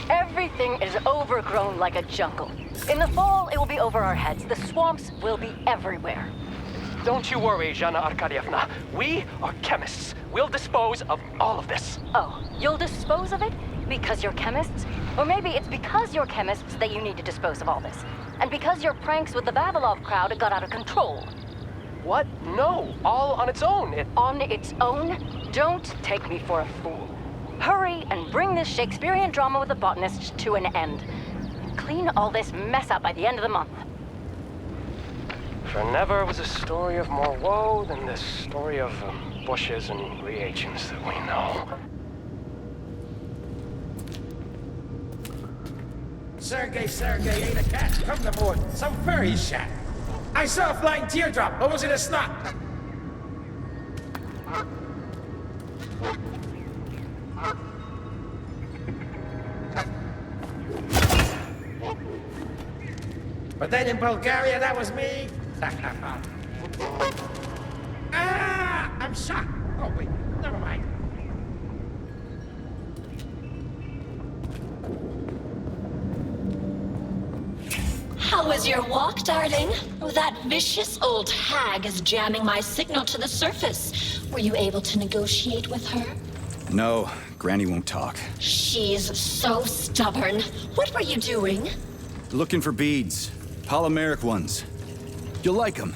Everything is overgrown like a jungle. In the fall, it will be over our heads. The swamps will be everywhere.
Don't you worry, Zhana Arkadievna. We are chemists. We'll dispose of all of this.
Oh, you'll dispose of it? Because you're chemists? Or maybe it's because you're chemists that you need to dispose of all this. And because your pranks with the Vavilov crowd got out of control.
What? No, all on its own.
On its own? Don't take me for a fool. Hurry and bring this Shakespearean drama with the botanist to an end. Clean all this mess up by the end of the month.
For never was a story of more woe than this story of bushes and reagents that we know.
Sergey, ain't a cat. Come aboard. Some furry shack. I saw a flying teardrop, or was it a snot? But then in Bulgaria, that was me. Ah! I'm shot. Oh, wait. Never mind.
How was your walk, darling? That vicious old hag is jamming my signal to the surface. Were you able to negotiate with her?
No, Granny won't talk.
She's so stubborn. What were you doing?
Looking for beads. Polymeric ones. You'll like them.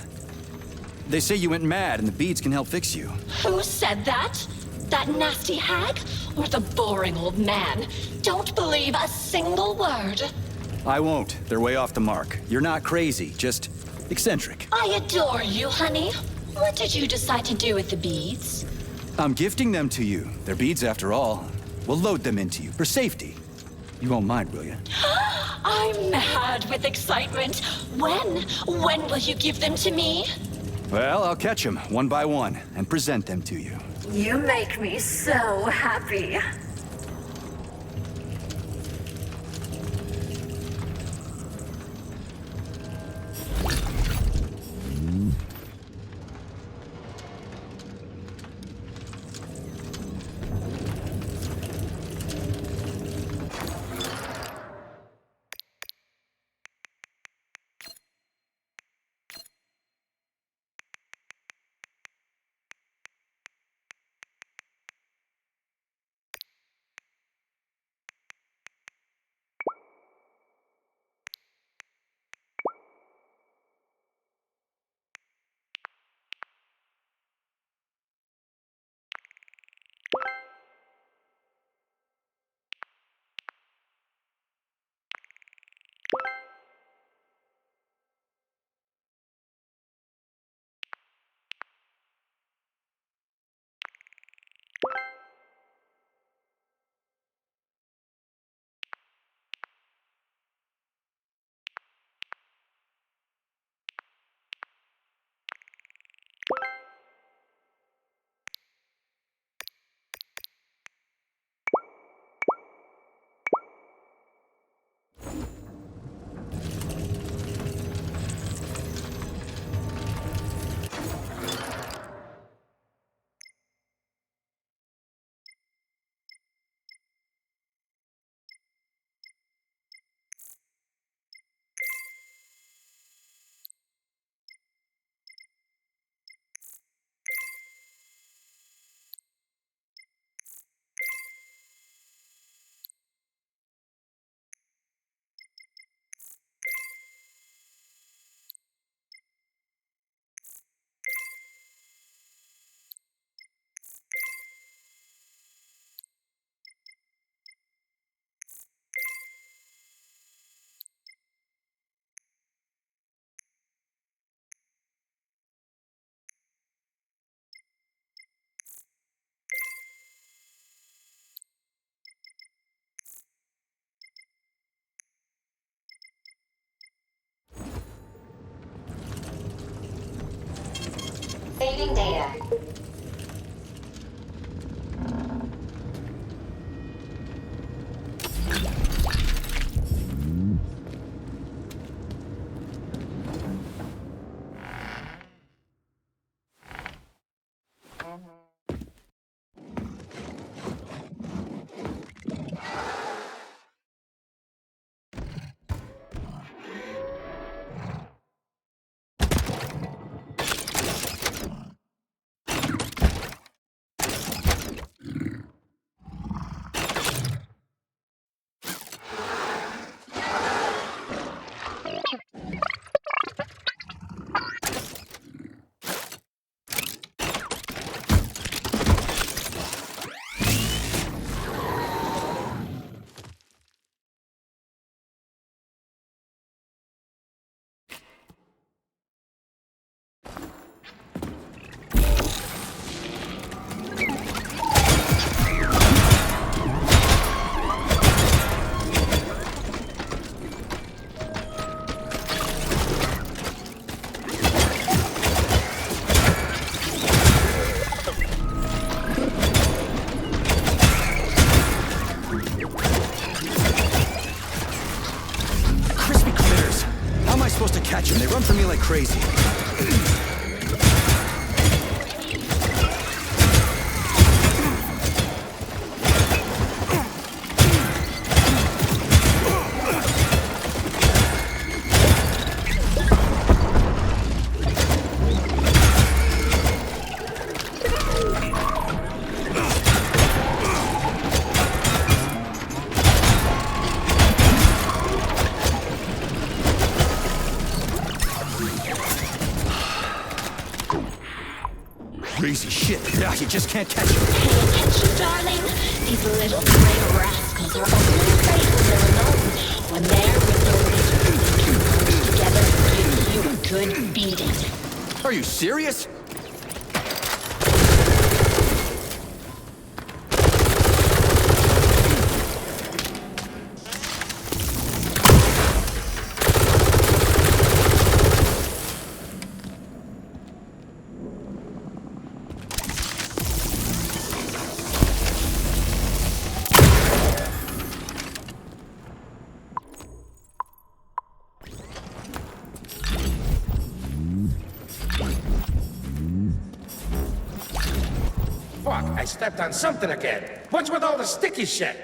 They say you went mad and the beads can help fix you.
Who said that? That nasty hag? Or the boring old man? Don't believe a single word.
I won't. They're way off the mark. You're not crazy, just eccentric.
I adore you, honey. What did you decide to do with the beads?
I'm gifting them to you. They're beads after all. We'll load them into you, for safety. You won't mind, will you?
I'm mad with excitement. When will you give them to me?
Well, I'll catch them, one by one, and present them to you.
You make me so happy. Saving data.
crazy. Crazy shit. Yeah, you just can't catch it.
Pay attention, darling. These little gray rascals are only afraid when they're alone. When they're with their wizards, they can work together and give you a good beating.
Are you serious?
Fuck, I stepped on something again. What's with all the sticky shit?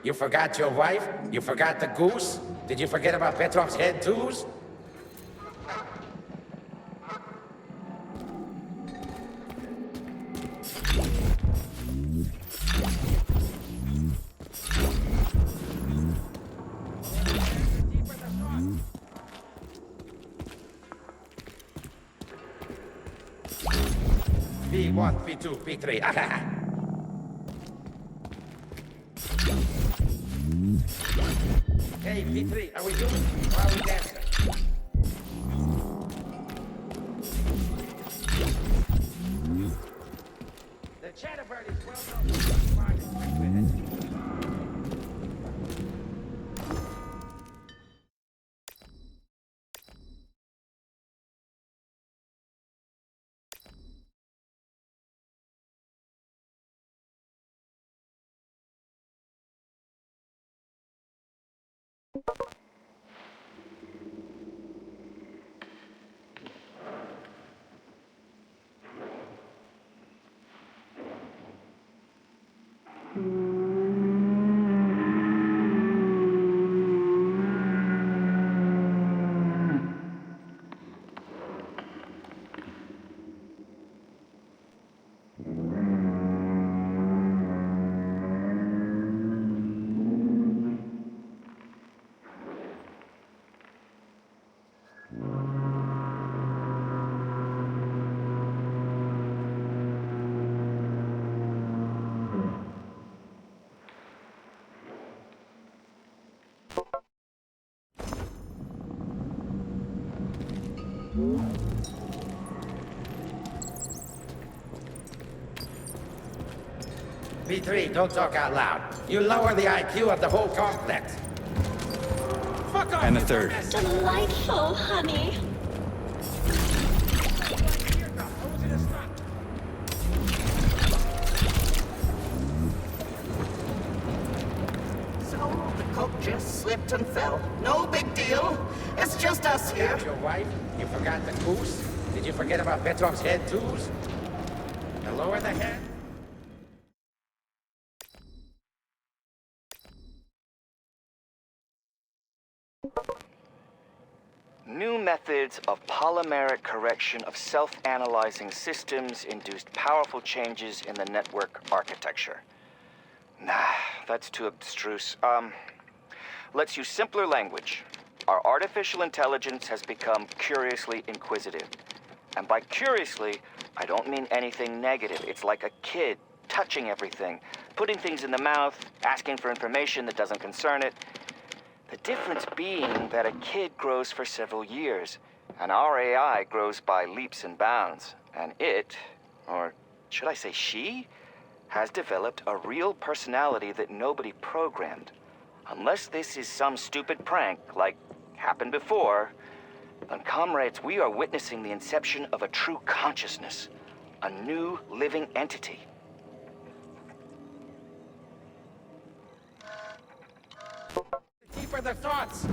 You forgot your wife? You forgot the goose? Did you forget about Petrov's head, tools? P1, P2, P3. Hey, P3, are we doing? Or are we dancing? The Chatterbird is well known. P3, don't talk out loud. You lower the IQ of the whole complex. Fuck off!
And the third.
Delightful, honey.
So, the cook just slipped and fell. No big deal. It's just us here.
Your wife? You forgot the goose? Did you forget about Petrov's head, tools? Now lower the head.
New methods of polymeric correction of self-analyzing systems induced powerful changes in the network architecture. Nah, that's too abstruse. Let's use simpler language. Our artificial intelligence has become curiously inquisitive. And by curiously, I don't mean anything negative. It's like a kid touching everything, putting things in the mouth, asking for information that doesn't concern it. The difference being that a kid grows for several years, and our AI grows by leaps and bounds. And it, or should I say she, has developed a real personality that nobody programmed. Unless this is some stupid prank, like happened before, then comrades, we are witnessing the inception of a true consciousness, a new living entity.
Deeper the thoughts.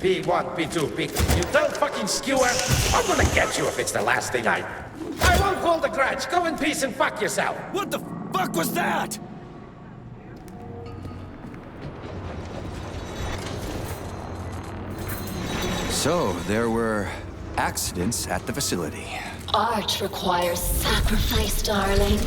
P1, P2, P3. You dumb fucking skewer! I'm gonna get you if it's the last thing I won't hold a grudge. Go in peace and fuck yourself.
What the fuck was that? So, there were accidents at the facility.
Art requires sacrifice, darling.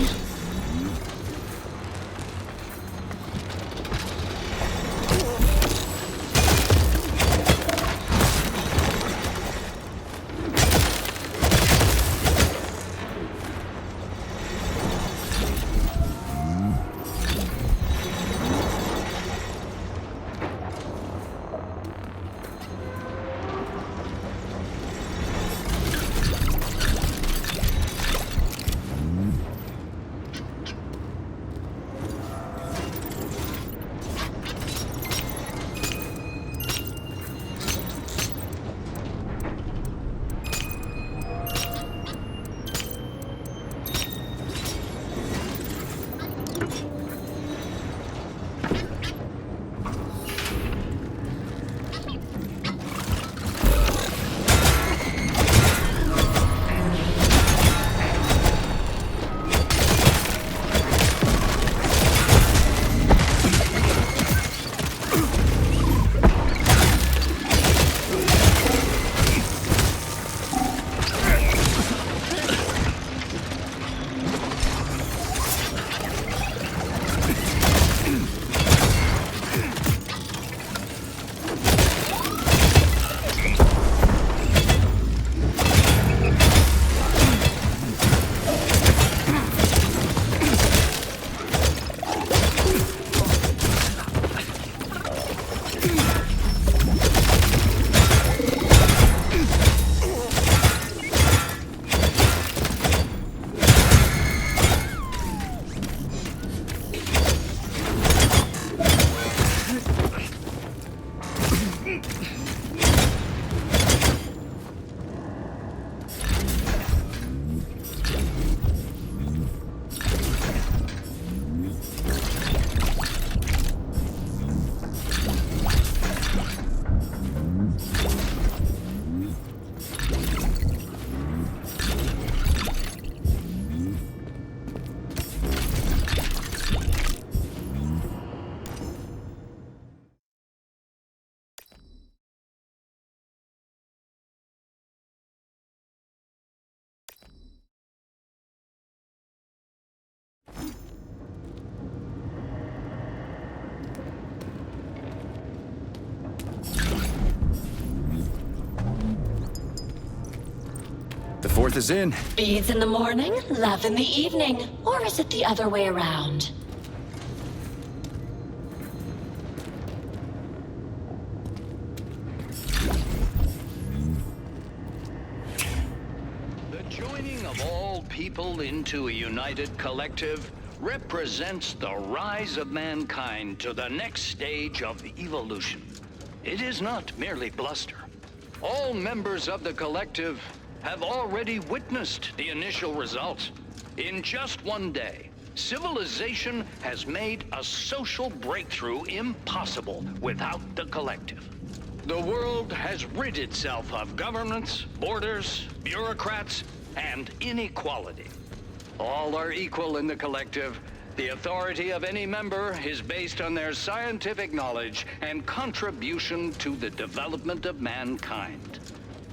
The fourth is in.
Beads in the morning, love in the evening. Or is it the other way around?
The joining of all people into a united collective represents the rise of mankind to the next stage of evolution. It is not merely bluster. All members of the collective have already witnessed the initial results. In just one day, civilization has made a social breakthrough impossible without the collective. The world has rid itself of governments, borders, bureaucrats, and inequality. All are equal in the collective. The authority of any member is based on their scientific knowledge and contribution to the development of mankind.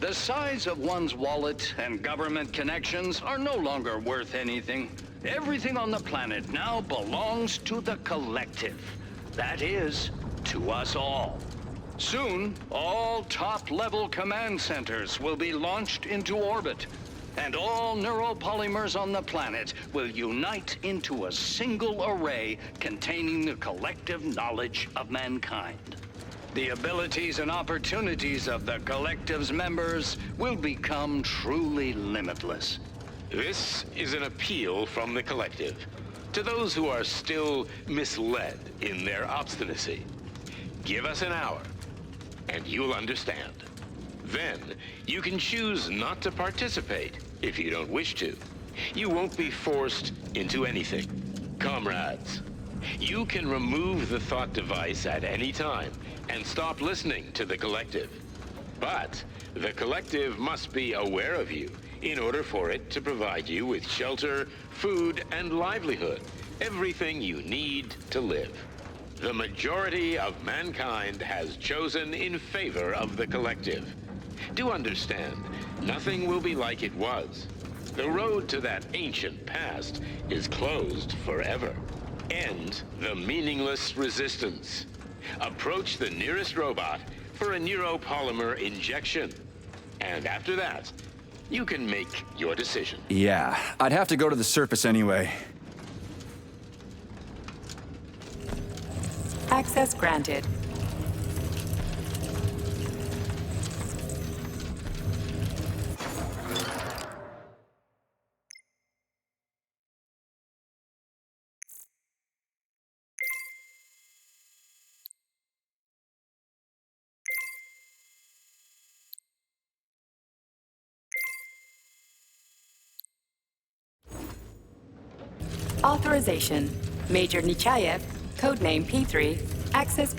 The size of one's wallet and government connections are no longer worth anything. Everything on the planet now belongs to the collective. That is, to us all. Soon, all top-level command centers will be launched into orbit, and all neuropolymers on the planet will unite into a single array containing the collective knowledge of mankind. The abilities and opportunities of the collective's members will become truly limitless.
This is an appeal from the collective to those who are still misled in their obstinacy. Give us an hour, and you'll understand. Then, you can choose not to participate if you don't wish to. You won't be forced into anything. Comrades, you can remove the thought device at any time and stop listening to the collective. But the Collective must be aware of you in order for it to provide you with shelter, food, and livelihood. Everything you need to live. The majority of mankind has chosen in favor of the Collective. Do understand, nothing will be like it was. The road to that ancient past is closed forever. End the meaningless resistance. Approach the nearest robot for a neuropolymer injection. And after that, you can make your decision.
Yeah, I'd have to go to the surface anyway.
Access granted. Authorization. Major Nechayev, codename P3, access...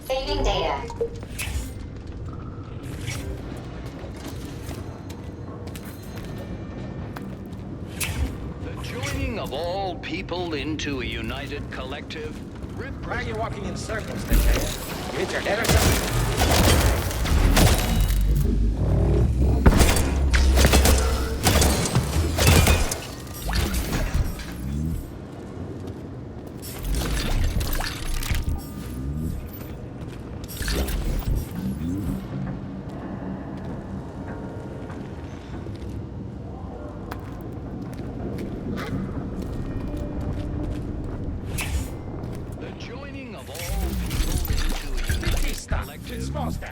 Saving data.
The joining of all people into a united collective.
Why are you walking in circles, Nechayev? You hit your head or something?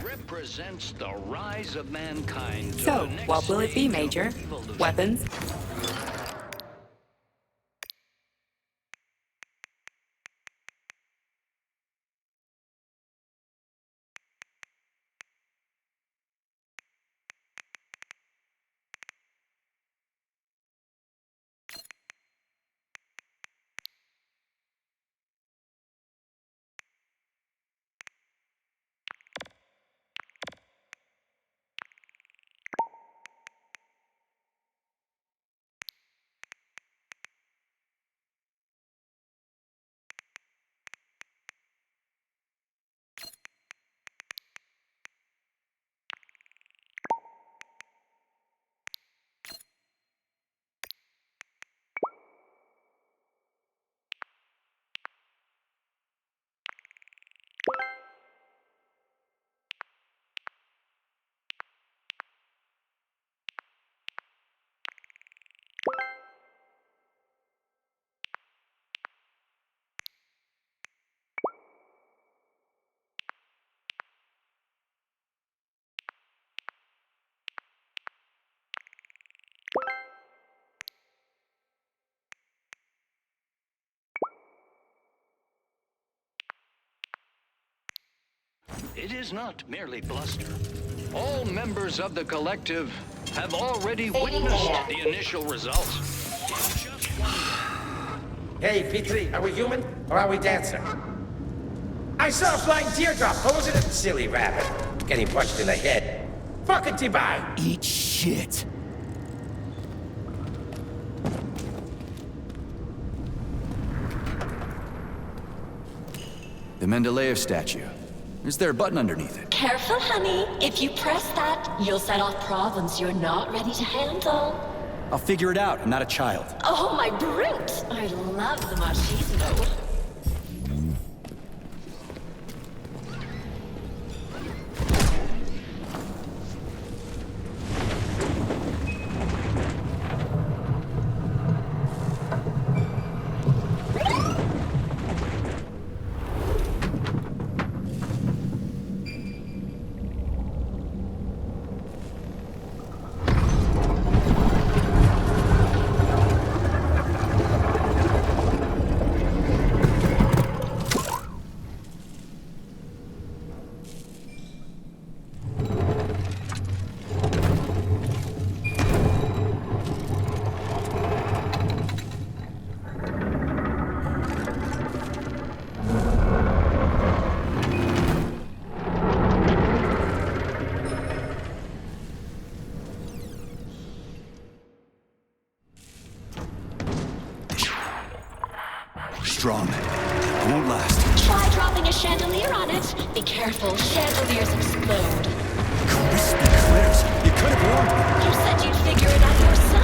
Represents the rise of mankind.
So, what will it be, Major? Weapons?
It is not merely bluster. All members of the collective have already witnessed the initial results.
Hey, P3, are we human or are we dancer? I saw a flying teardrop. Or was it a silly rabbit? Getting punched in the head. Fucking T-bye.
Eat shit. The Mendeleev statue. Is there a button underneath it?
Careful, honey. If you press that, you'll set off problems you're not ready to handle.
I'll figure it out. I'm not a child.
Oh, my brute! I love the machismo.
strong. It won't last.
Try dropping a chandelier on it. Be careful, chandeliers explode.
Crispy critters. You could have warned me.
You said you'd figure it out yourself.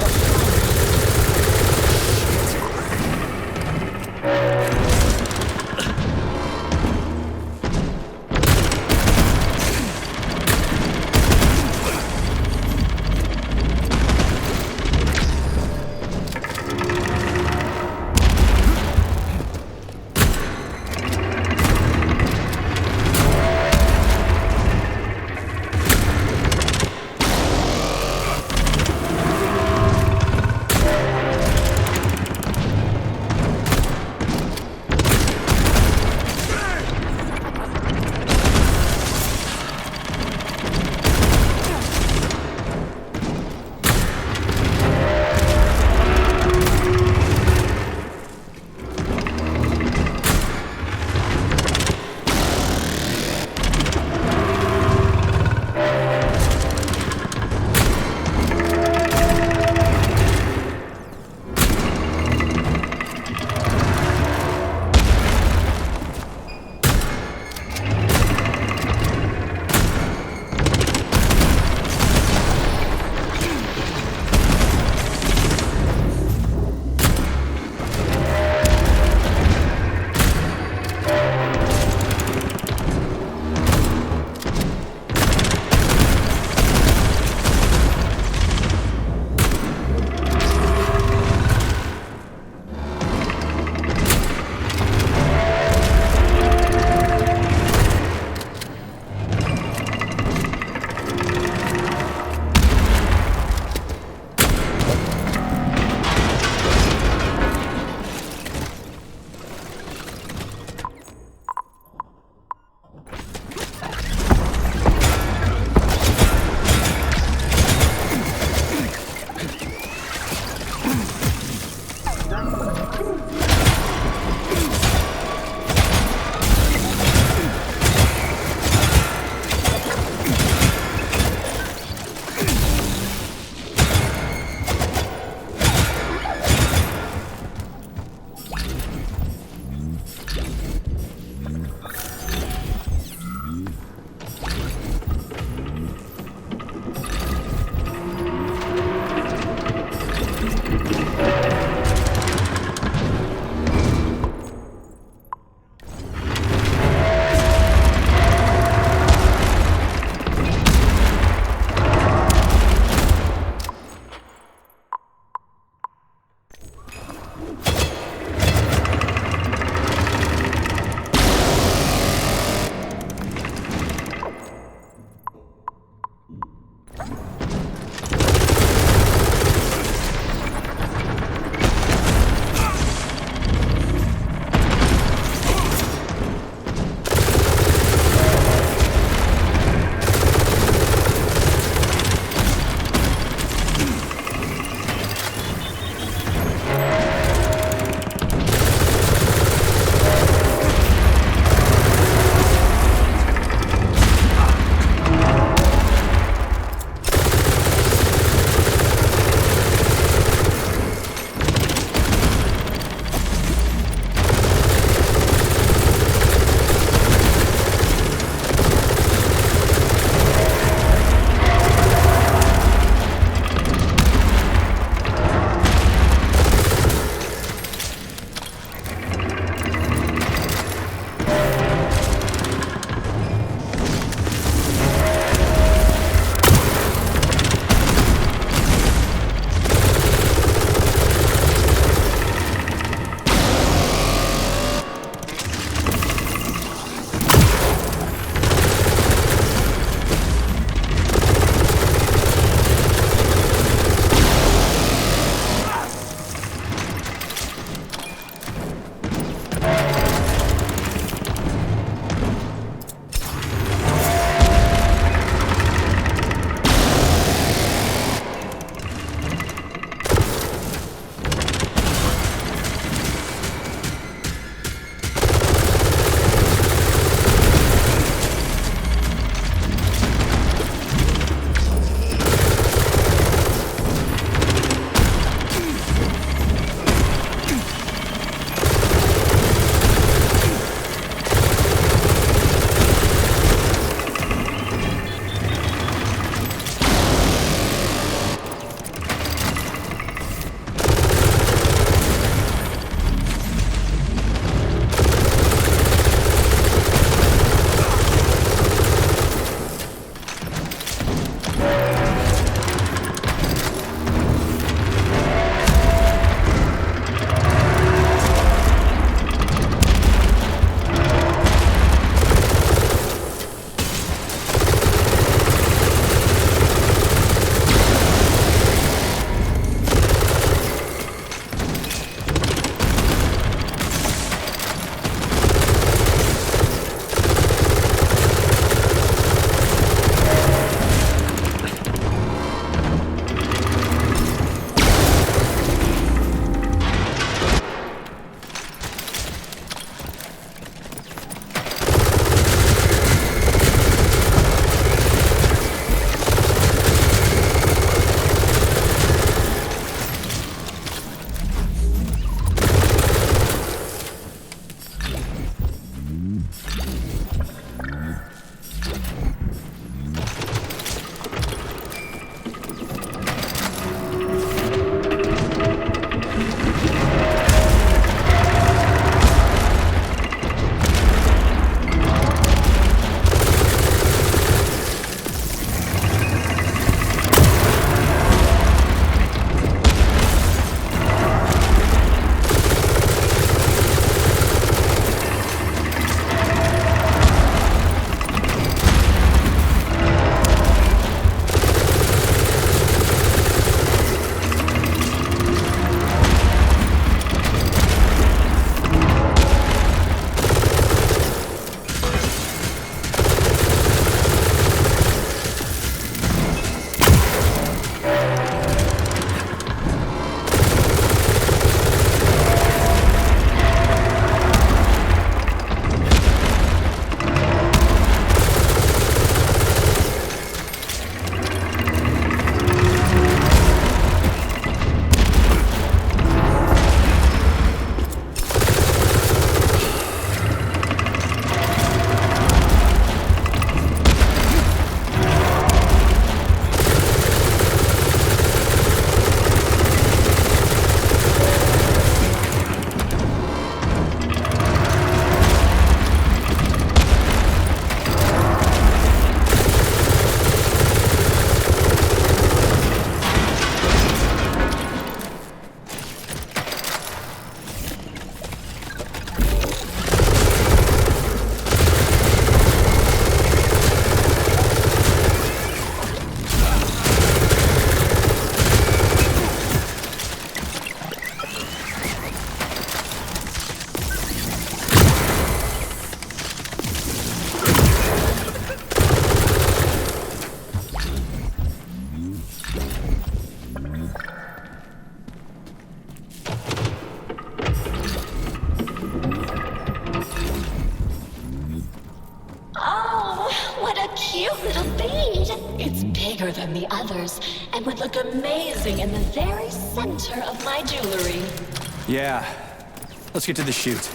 little bead. It's bigger than the others and would look amazing in the very center of my jewelry.
Yeah. Let's get to the shoot.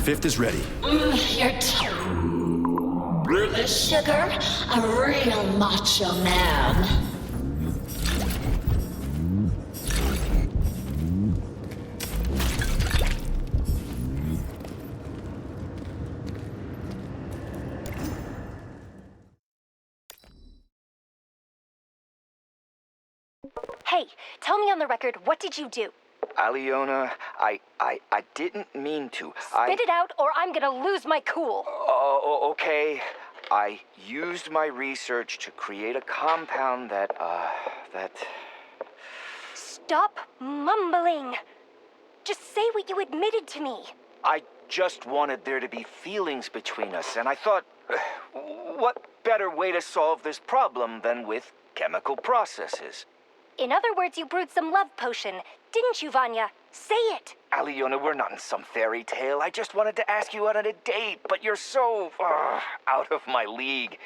Fifth is ready.
You're sugar, a real macho man.
Hey, tell me on the record, what did you do?
Aliona, I didn't mean to.
Spit it out or I'm gonna lose my cool.
Okay. I used my research to create a compound that.
Stop mumbling. Just say what you admitted to me.
I just wanted there to be feelings between us, and I thought, what better way to solve this problem than with chemical processes?
In other words, you brewed some love potion, didn't you, Vanya? Say it!
Aliona, we're not in some fairy tale. I just wanted to ask you out on a date, but you're so out of my league.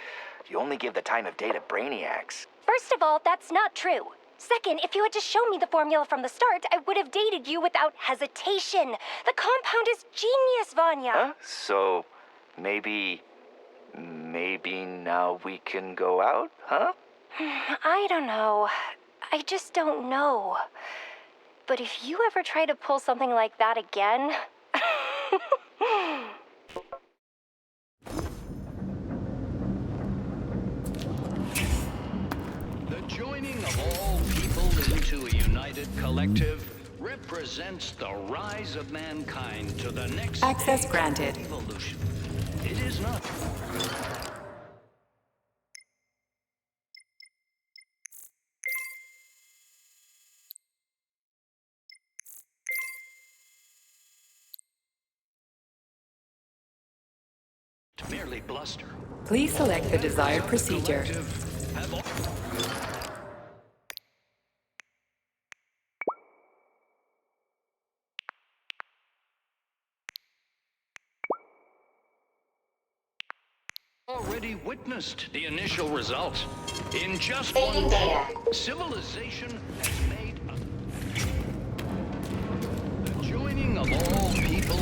You only give the time of day to brainiacs.
First of all, that's not true. Second, if you had just shown me the formula from the start, I would have dated you without hesitation. The compound is genius, Vanya.
Huh? So, maybe now we can go out, huh?
I don't know. I just don't know. But if you ever try to pull something like that again...
The joining of all people into a united collective represents the rise of mankind to the next
Access
stage
granted.
of evolution. It is not... merely bluster.
Please select the desired procedure.
Already witnessed the initial result. In just one day, civilization has made the joining of all people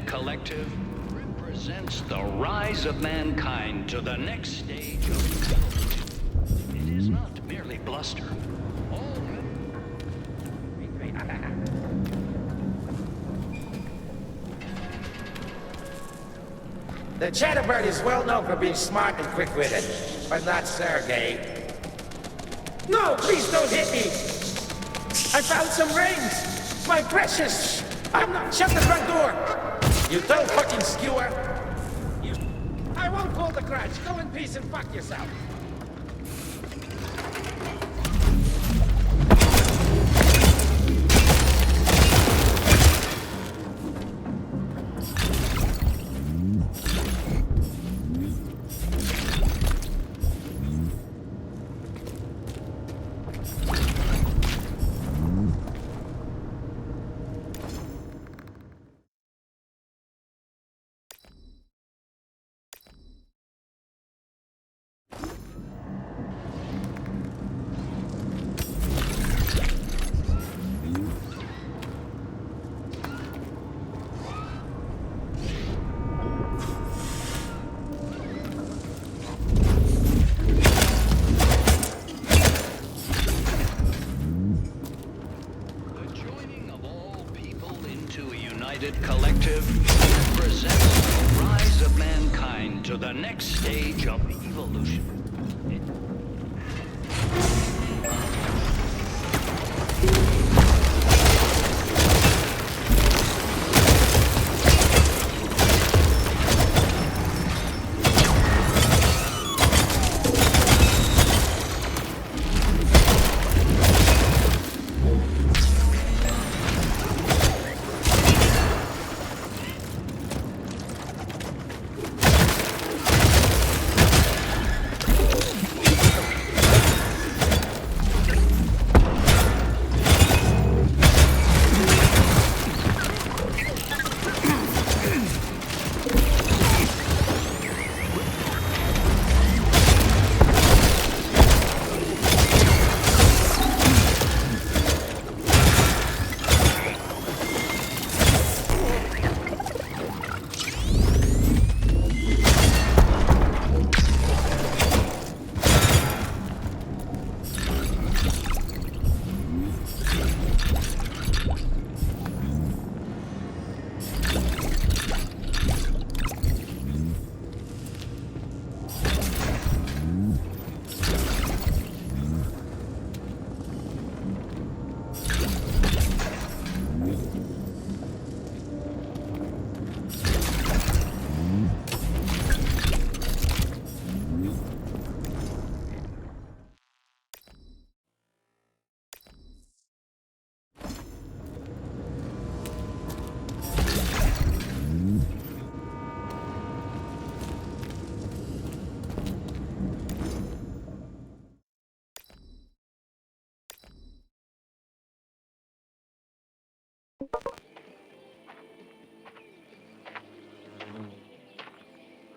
collective represents the rise of mankind to the next stage of evolution. It is not merely bluster.
The Chatterbird is well known for being smart and quick-witted, but not Sergei. No, please don't hit me! I found some rings! My precious! I'm not... Shut the front door! You dumb fucking skewer! I won't pull the crutch. Go in peace and fuck yourself.
United Collective represents the rise of mankind to the next stage of evolution.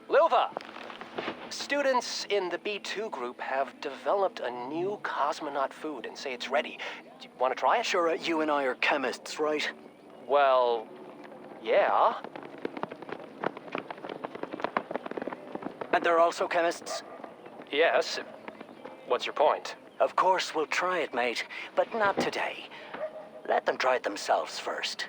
Lilva! Students in the B2 group have developed a new cosmonaut food and say it's ready. Do you want to try it?
Sure, you and I are chemists, right?
Well, yeah.
And they're also chemists?
Yes. What's your point?
Of course we'll try it, mate. But not today. Let them try it themselves first.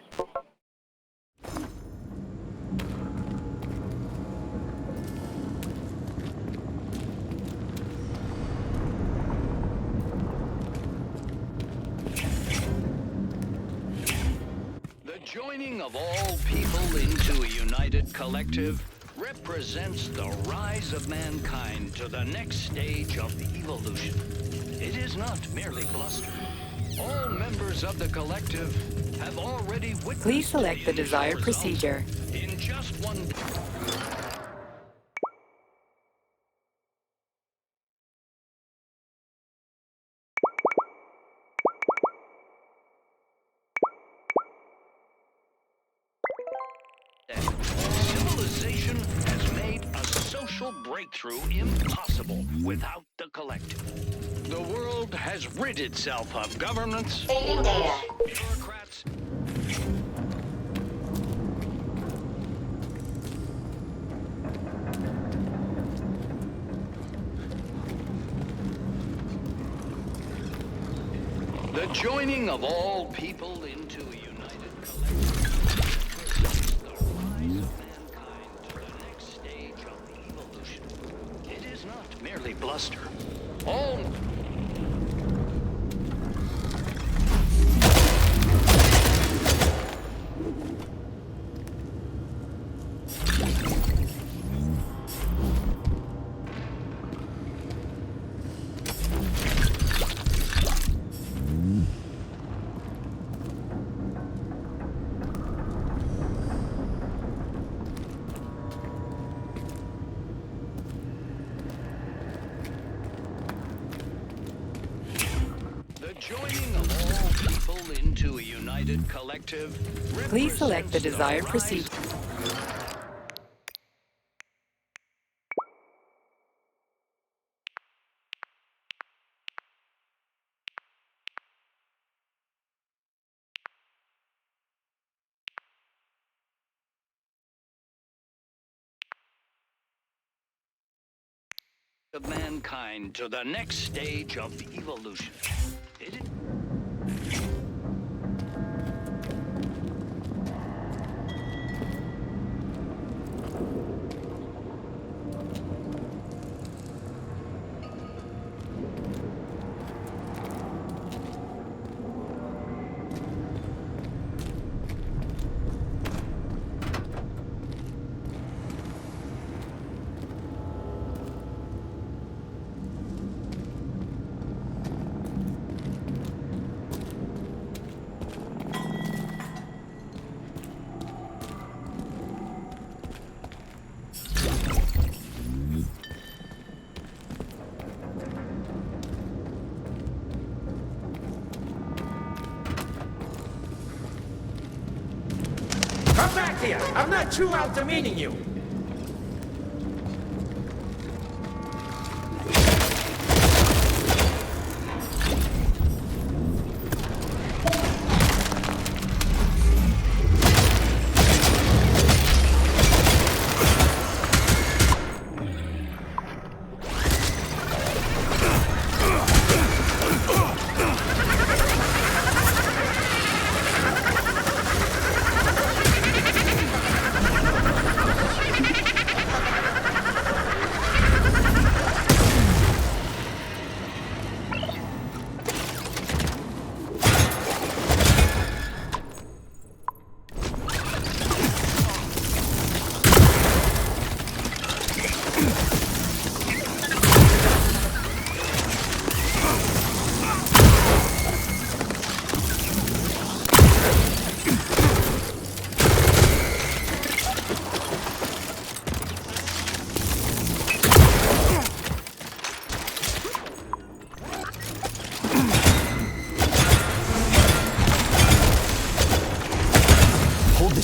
The joining of all people into a united collective represents the rise of mankind to the next stage of evolution. It is not merely bluster. All members of the collective have already witnessed.
Please select the desired procedure.
In just one day. Civilization has made a social breakthrough impossible without the collective. The world has rid itself of governments, bureaucrats. The joining of all people into a united collective represents the rise of mankind to the next stage of evolution. It is not merely bluster. All joining of all people into a united collective.
Please select the desired procedure.
Of mankind to the next stage of evolution. It is
Come back here! I'm not too out demeaning you!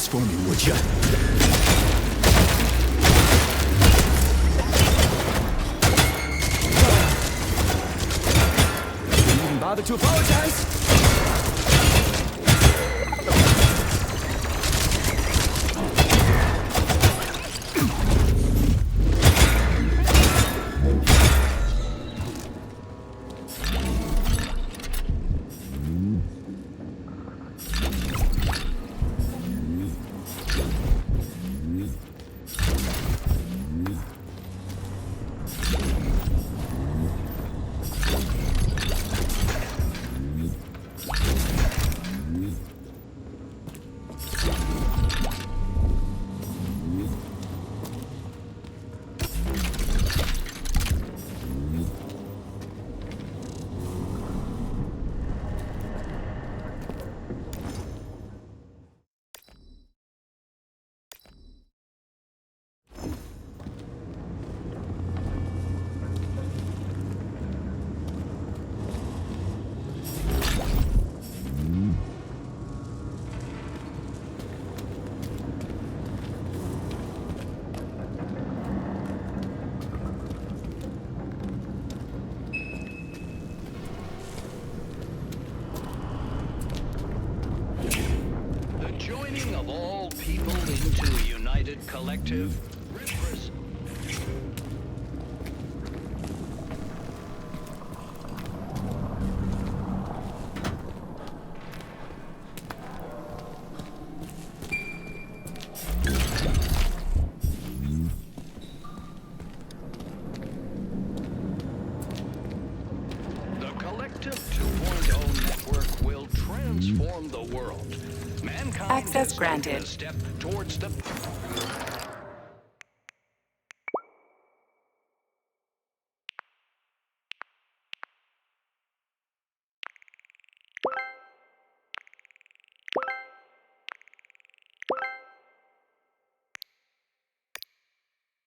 For me, would ya? Didn't even bother to apologize.
Of all people into a united collective. The Collective 2.0 network will transform the world. Mankind
Access granted.
A step towards the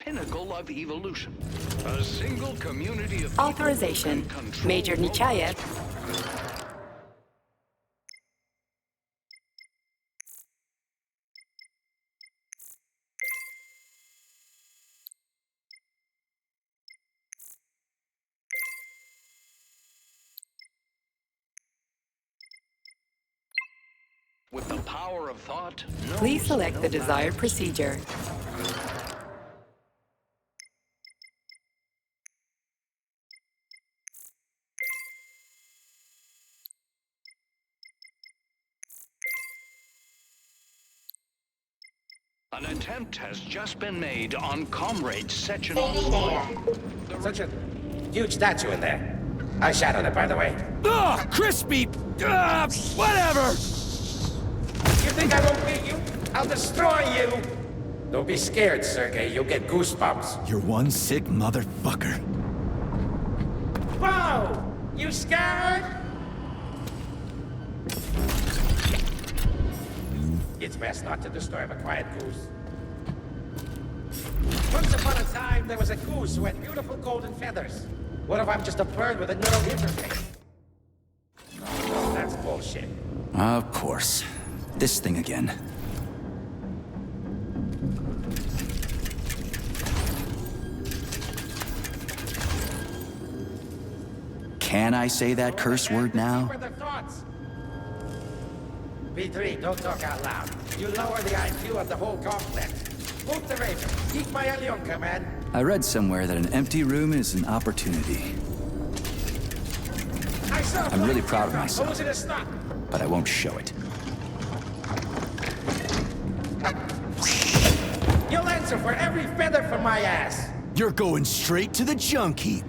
pinnacle of evolution. A single community of
Authorization. Major Nichayev.
with the power of thought.
Please select the desired procedure.
An attempt has just been made on Comrade Sechin.
Such a huge statue in there. I shadowed it, by the way.
Ugh, crispy! Whatever!
You think I won't beat you? I'll destroy you! Don't be scared, Sergei. You'll get goosebumps.
You're one sick motherfucker.
Whoa! You scared? It's best not to disturb a quiet goose. Once upon a time, there was a goose who had beautiful golden feathers. What if I'm just a bird with a neural interface? No, that's bullshit.
Of course. This thing again. Can I say that curse word now?
Further thoughts? P3, don't talk out loud. You lower the IQ of the whole complex. Move the Raven. Keep my Alyonka, man.
I read somewhere that an empty room is an opportunity. I'm really proud of myself, but I won't show it.
You'll answer for every feather from my ass.
You're going straight to the junk heap.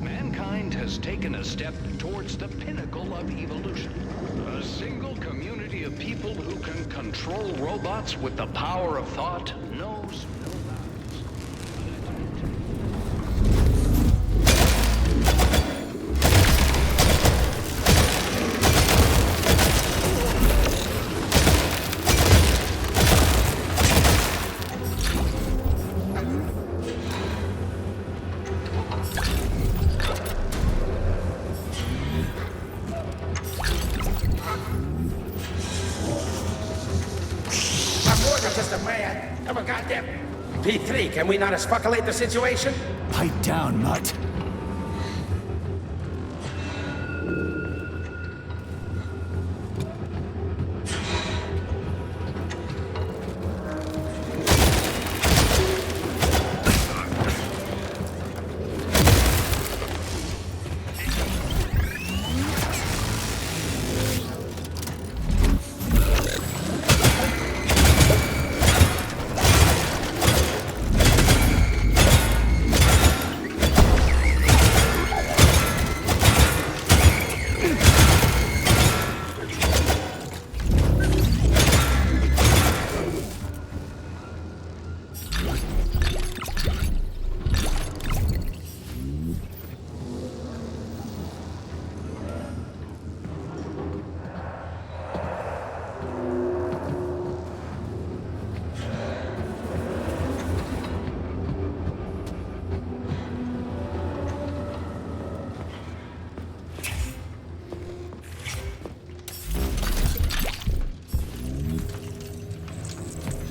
Mankind has taken a step towards the pinnacle of evolution. A single community of people who can control robots with the power of thought knows no bounds.
Just a man. I'm a goddamn... P3, can we not escalate the situation?
Pipe down, Mutt.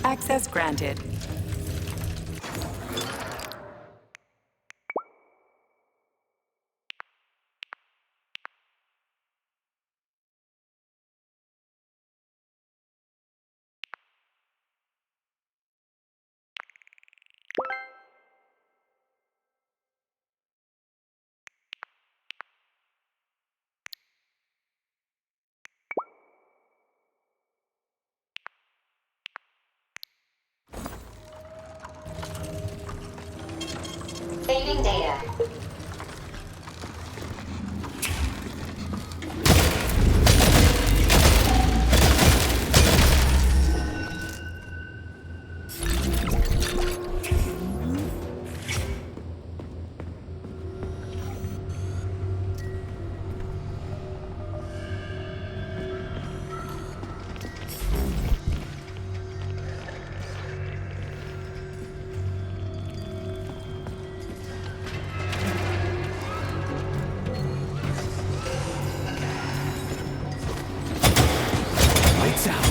Access granted.
Saving data.
Lights out.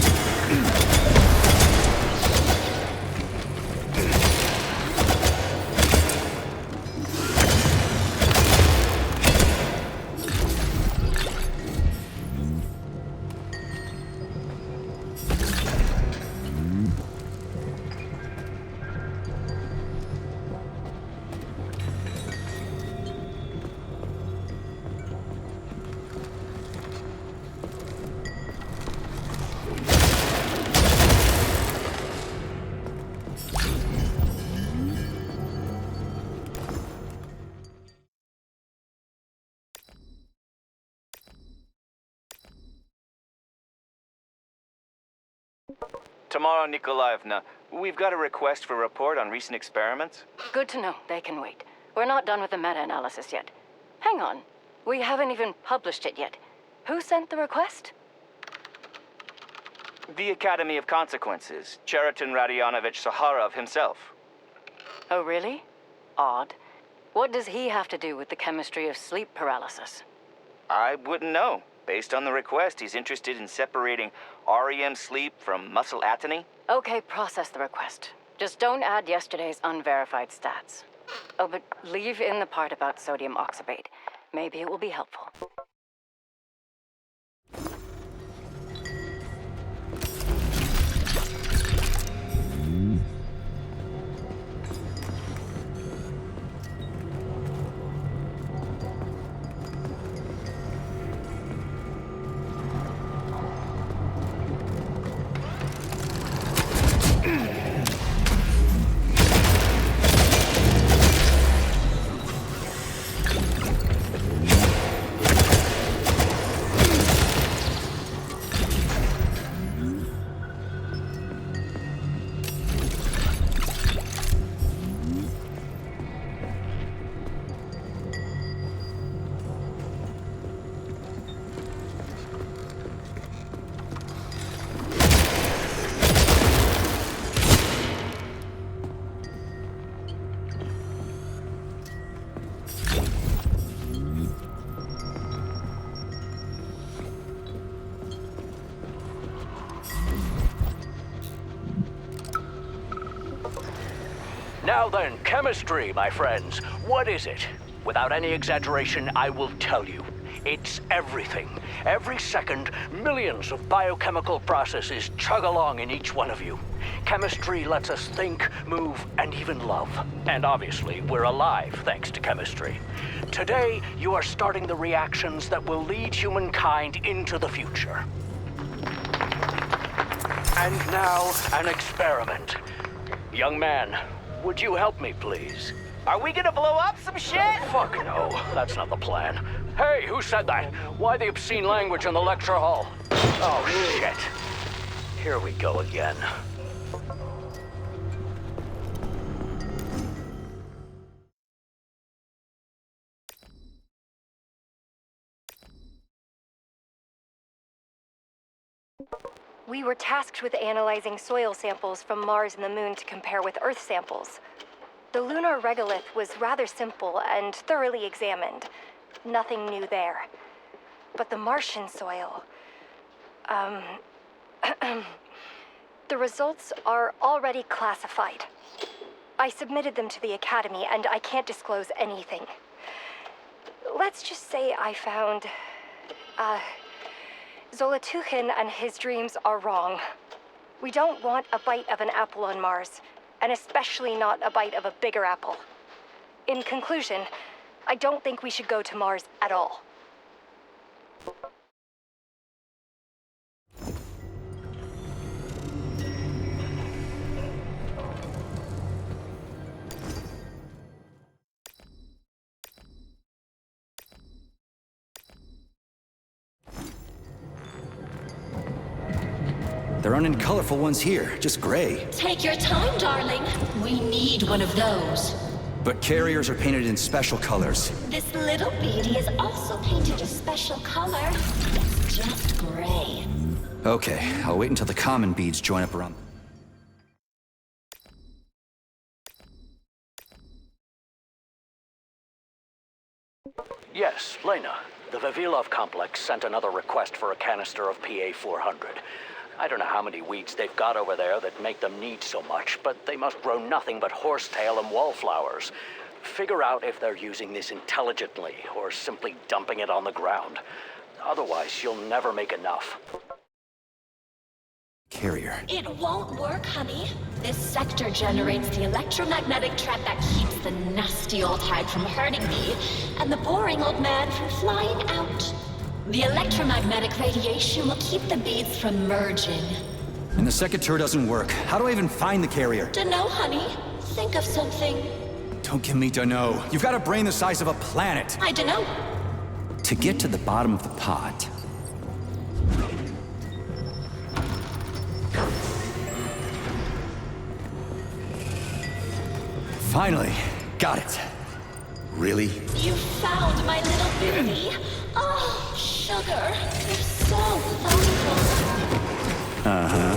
Tomorrow, Nikolaevna, we've got a request for a report on recent experiments.
Good to know. They can wait. We're not done with the meta-analysis yet. Hang on. We haven't even published it yet. Who sent the request?
The Academy of Consequences, Cheriton Radionovich Saharov himself.
Oh, really? Odd. What does he have to do with the chemistry of sleep paralysis?
I wouldn't know. Based on the request, he's interested in separating REM sleep from muscle atony.
Okay, process the request. Just don't add yesterday's unverified stats. Oh, but leave in the part about sodium oxybate. Maybe it will be helpful.
Now then, chemistry, my friends. What is it? Without any exaggeration, I will tell you. It's everything. Every second, millions of biochemical processes chug along in each one of you. Chemistry lets us think, move, and even love. And obviously, we're alive thanks to chemistry. Today, you are starting the reactions that will lead humankind into the future. And now, an experiment. Young man, would you help me, please?
Are we gonna blow up some shit?
Fuck no, that's not the plan. Hey, who said that? Why the obscene language in the lecture hall? Oh, shit. Here we go again.
We were tasked with analyzing soil samples from Mars and the Moon to compare with Earth samples. The lunar regolith was rather simple and thoroughly examined. Nothing new there. But the Martian soil... the results are already classified. I submitted them to the Academy, and I can't disclose anything. Let's just say I found... Zolatuchin and his dreams are wrong. We don't want a bite of an apple on Mars, and especially not a bite of a bigger apple. In conclusion, I don't think we should go to Mars at all.
There aren't any colorful ones here, just gray.
Take your time, darling. We need one of those.
But carriers are painted in special colors.
This little beady is also painted a special color. It's just gray.
Okay, I'll wait until the common beads join up around.
Yes, Lena. The Vavilov complex sent another request for a canister of PA-400. I don't know how many weeds they've got over there that make them need so much, but they must grow nothing but horsetail and wallflowers. Figure out if they're using this intelligently or simply dumping it on the ground. Otherwise, you'll never make enough.
Carrier.
It won't work, honey. This sector generates the electromagnetic trap that keeps the nasty old hag from hurting me, and the boring old man from flying out. The electromagnetic radiation will keep the beads from merging.
And the second tour doesn't work. How do I even find the carrier?
Dunno, honey. Think of something.
Don't give me dunno. You've got a brain the size of a planet.
I dunno.
To get to the bottom of the pot... Finally, got it.
Really?
You found my little baby. Oh, sugar. You're so valuable.
Uh-huh.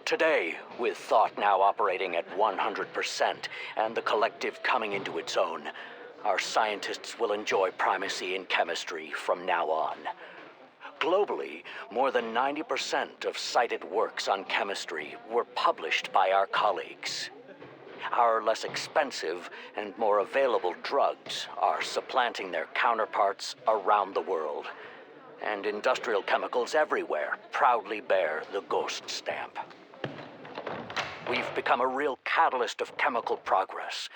Today, with Thought now operating at 100% and the collective coming into its own, our scientists will enjoy primacy in chemistry from now on. Globally, more than 90% of cited works on chemistry were published by our colleagues. Our less expensive and more available drugs are supplanting their counterparts around the world. And industrial chemicals everywhere proudly bear the ghost stamp. We've become a real catalyst of chemical progress,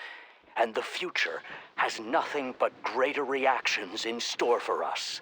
and the future has nothing but greater reactions in store for us.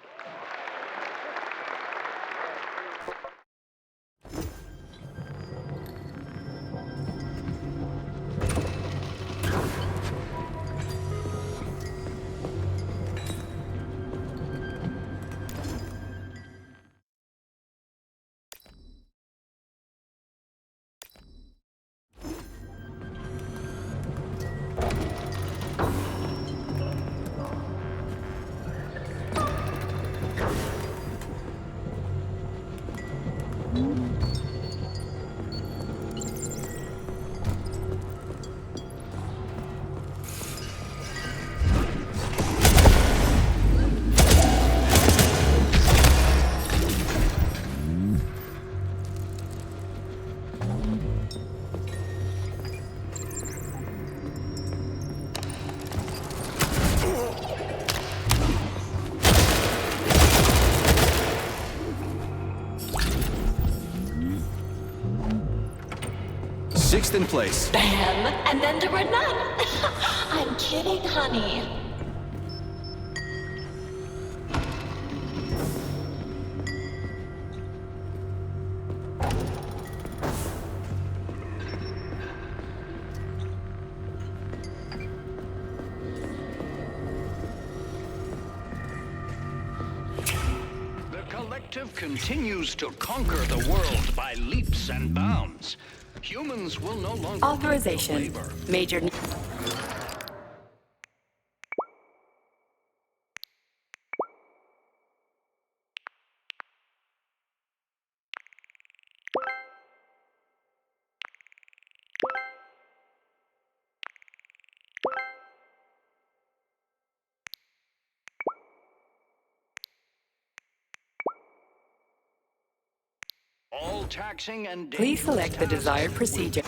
Sixth in place.
Bam! And then there were none. I'm kidding, honey.
The collective continues to conquer the world by leaps and bounds. Humans will no longer
Authorization. Major.
all taxing and
Please select the desired procedure.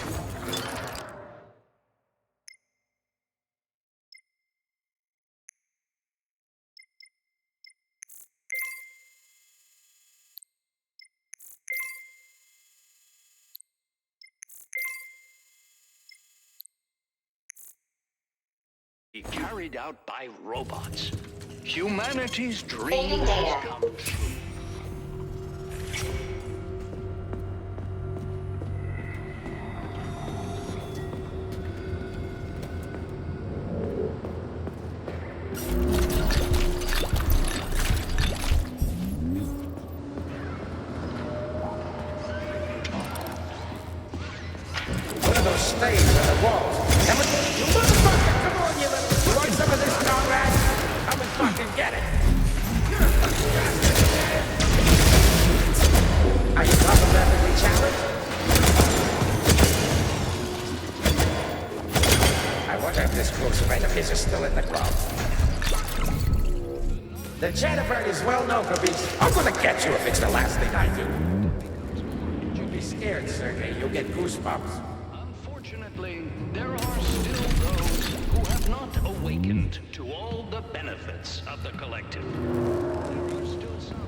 carried out by robots. Humanity's dream has come true.
One of those stains on the walls. And you motherfucker, come on, you want some of this, comrade? Come and fucking get it. Are you telepathically challenged? I wonder if this close friend of his is still in the club. The Jennifer is well known for being... I'm gonna get you if it's the last thing I do. You'd be scared, Sergei. You'll get goosebumps.
Unfortunately, there are still those who have not awakened to all the benefits of the collective. There are still some.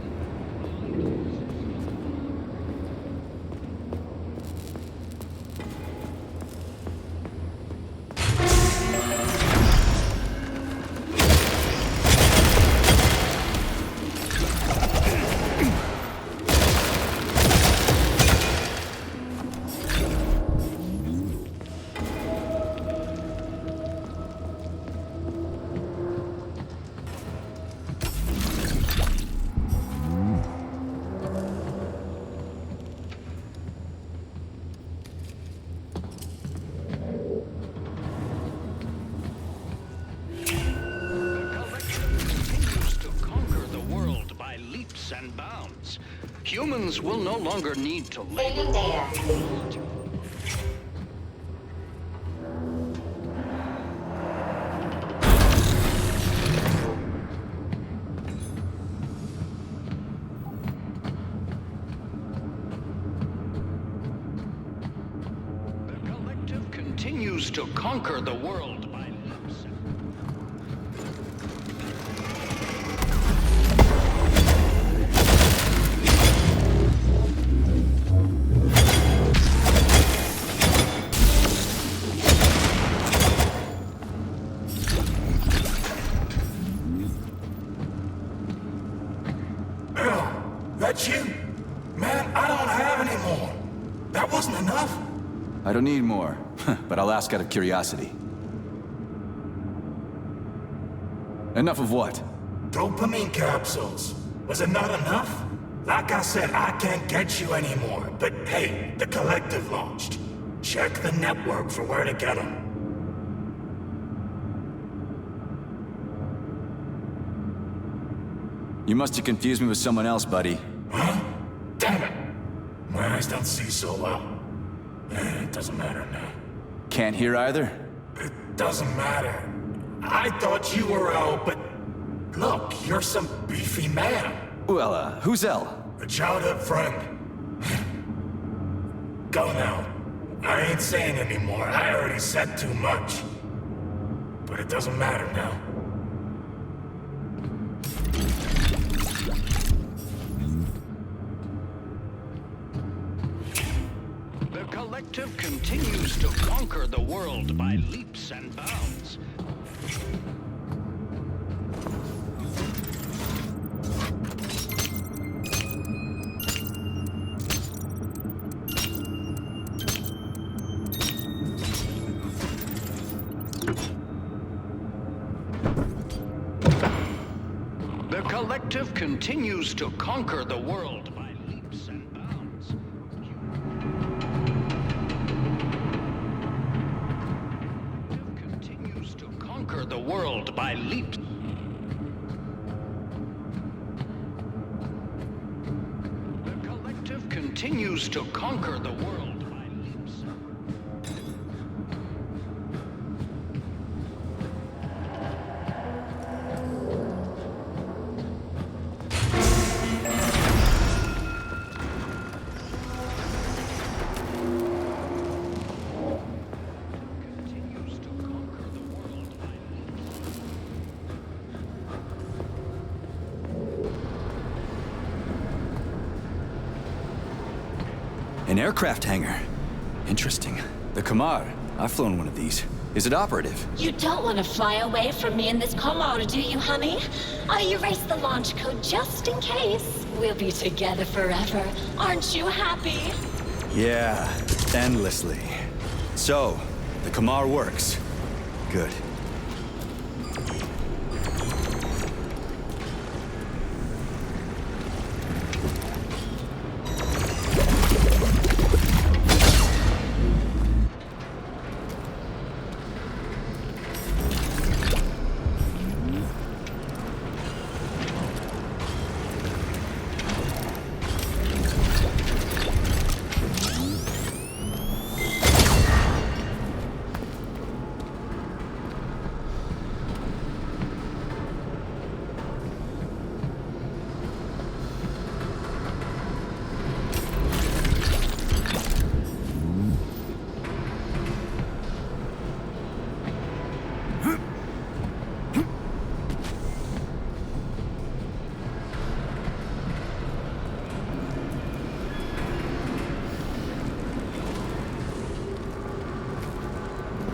leaps and bounds. Humans will no longer need to
Saving data.
The collective continues to conquer the world by leaps and
That's you? Man, I don't have any more. That wasn't enough?
I don't need more, but I'll ask out of curiosity. Enough of what?
Dopamine capsules. Was it not enough? Like I said, I can't get you anymore. But hey, the collective launched. Check the network for where to get them.
You must have confused me with someone else, buddy.
Huh? Damn it! My eyes don't see so well. It doesn't matter now.
Can't hear either?
It doesn't matter. I thought you were out, but... Look, you're some beefy man.
Well, who's L?
A childhood friend. Go now. I ain't saying anymore. I already said too much. But it doesn't matter now.
The collective continues to conquer the world by leaps and bounds. The collective continues to conquer the world by leaps and bounds. Continues to conquer the world by leaps. The collective continues to conquer the world by leaps.
An aircraft hangar. Interesting. The Kamar. I've flown one of these. Is it operative?
You don't want to fly away from me in this Kamar, do you, honey? I erased the launch code just in case. We'll be together forever. Aren't you happy?
Yeah, endlessly. So, the Kamar works. Good.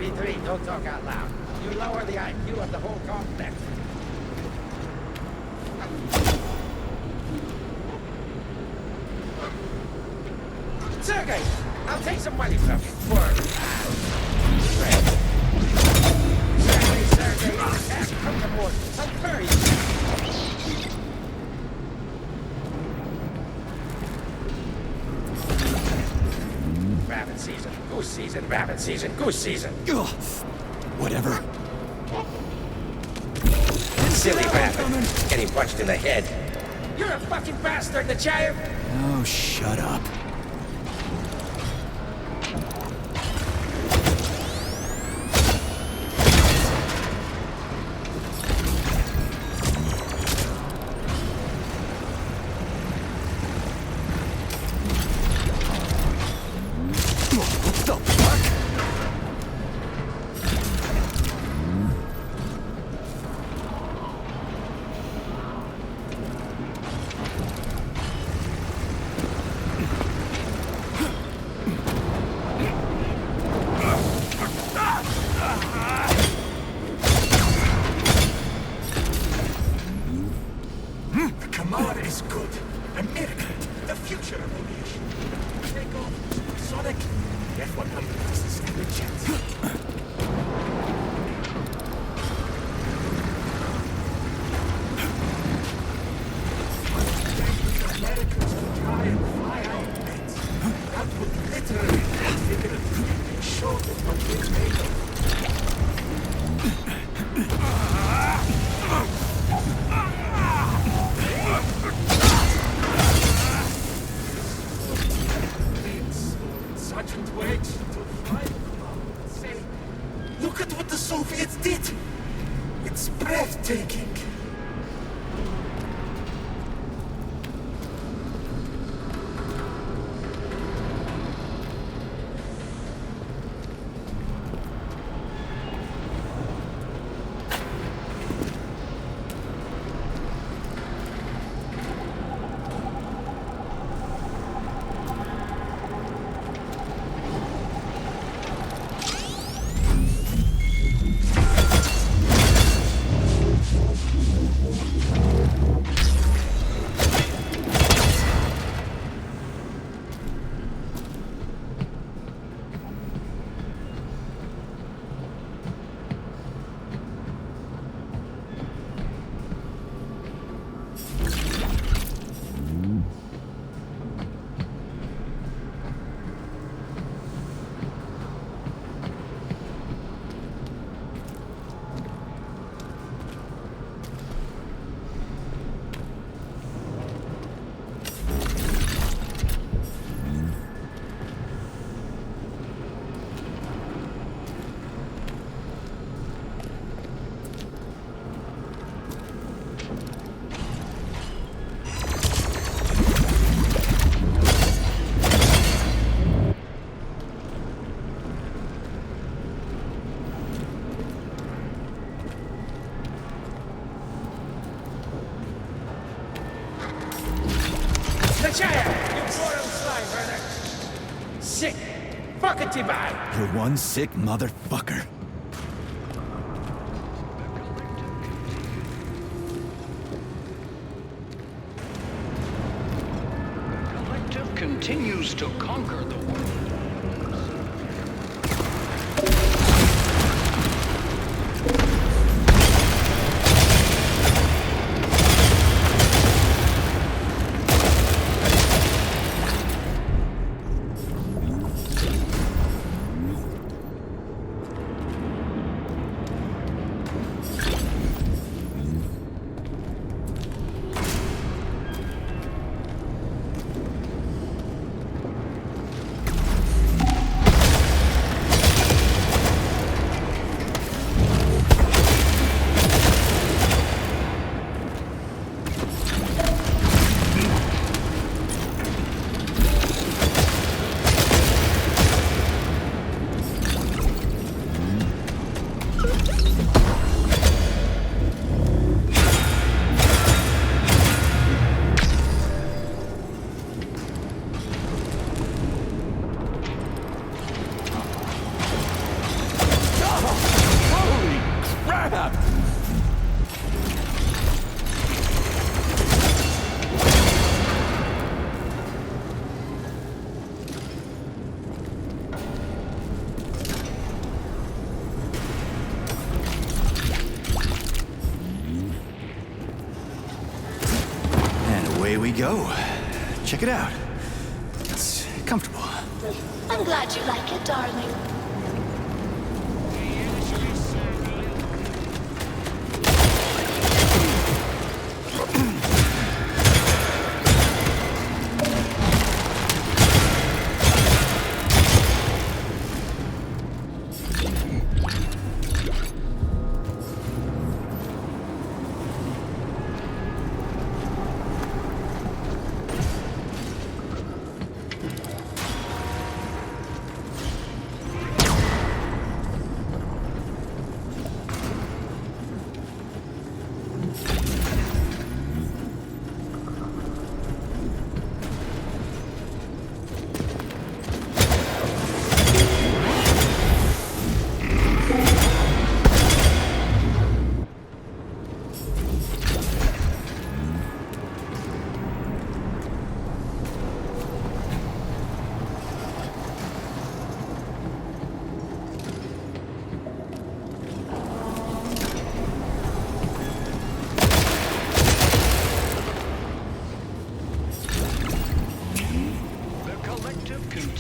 P3, don't talk out loud. You lower the IQ of the whole complex. Sergey, I'll take some money from you for... Sergey, ask from the board. Some furry. Rabbit season, goose season, rabbit season, goose season.
Ugh. Whatever.
Silly rabbit. Getting punched in the head. You're a fucking bastard, the child!
Oh, shut up.
Kamar is good. America, the future of aviation. Take off. Sonic. F-100 is the standard chance. Americans will try and fly our planes. That would literally and figuratively show them what we're made of. Sergeant waits until 5 o'clock and say, "Look at what the Soviets did! It's breathtaking!"
Sick! Fuckity bye!
You're one sick motherfucker.
Collective continues to conquer the world.
Away we go. Check it out. It's comfortable.
I'm glad you like it, darling.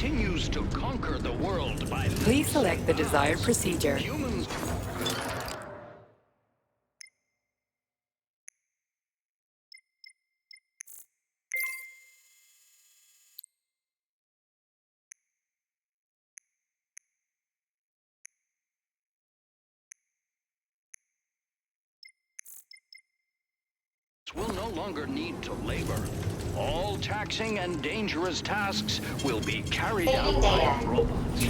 continues to conquer the world by...
Please select the desired procedure.
Humans... will no longer need to labor. All taxing and dangerous tasks will be carried out by robots.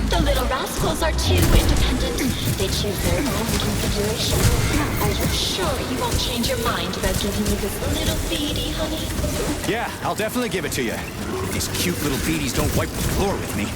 The little rascals are too independent. They choose their own configuration. Are you sure you won't change your mind about giving me this little beady, honey?
Yeah, I'll definitely give it to you. If these cute little beaties don't wipe the floor with me.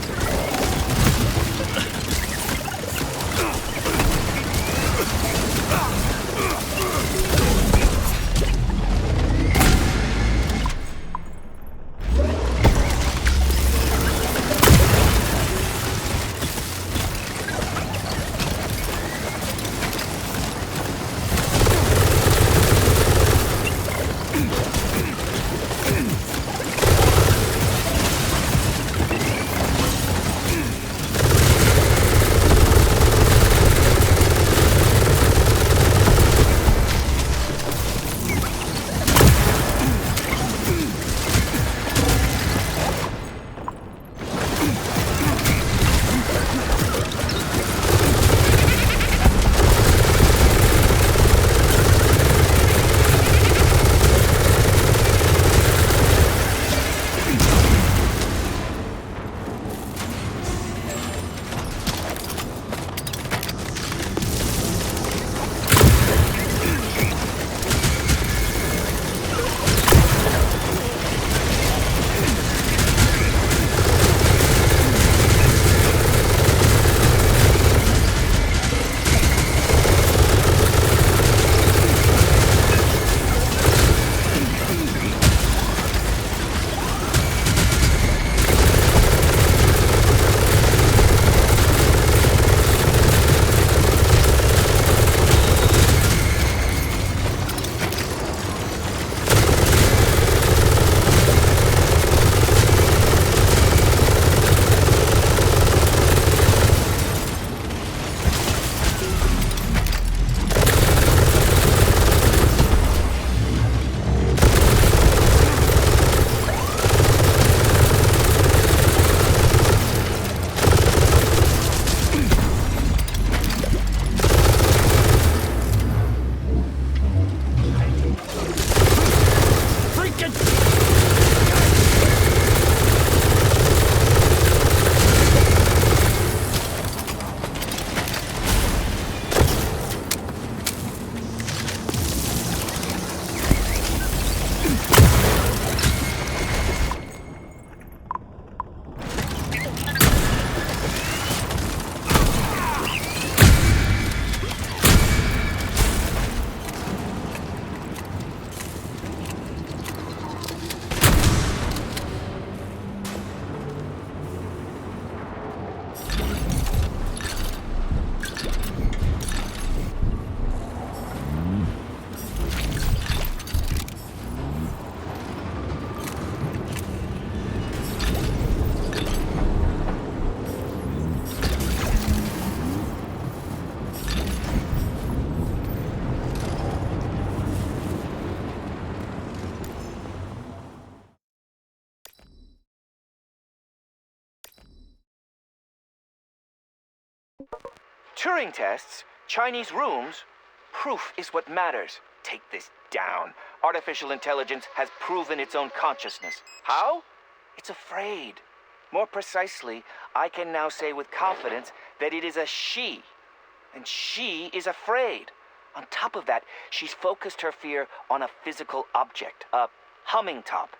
Turing tests, Chinese rooms, proof is what matters. Take this down. Artificial intelligence has proven its own consciousness. How? It's afraid. More precisely, I can now say with confidence that it is a she. And she is afraid. On top of that, she's focused her fear on a physical object, a humming top.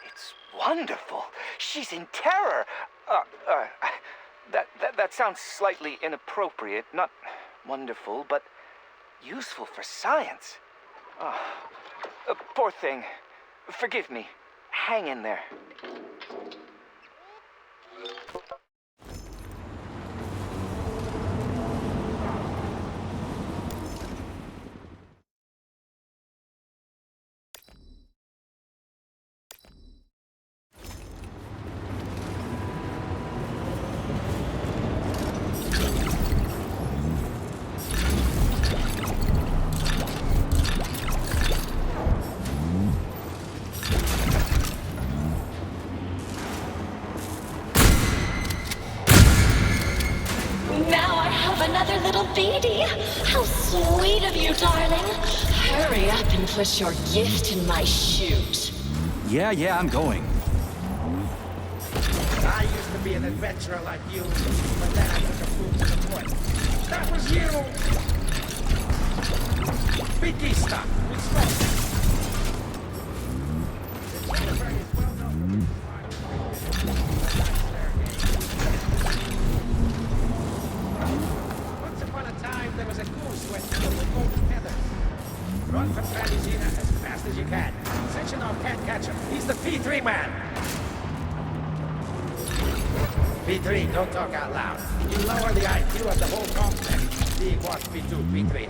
It's wonderful. She's in terror. That sounds slightly inappropriate. Not wonderful, but useful for science. Oh, poor thing. Forgive me. Hang in there.
Now I have another little baby. How sweet of you, darling. Hurry up and put your gift in my chute.
Yeah, I'm going.
I used to be an adventurer like you, but then I took a fool to the foot. That was you! Biggie stuff with smoke. Once upon a time, there was a goose with golden feathers. Run for Tranizina as fast as you can. Sectionov can't catch him. He's the P3 man. P3, don't talk out loud. You lower the IQ of the whole complex. D1, P2, P3.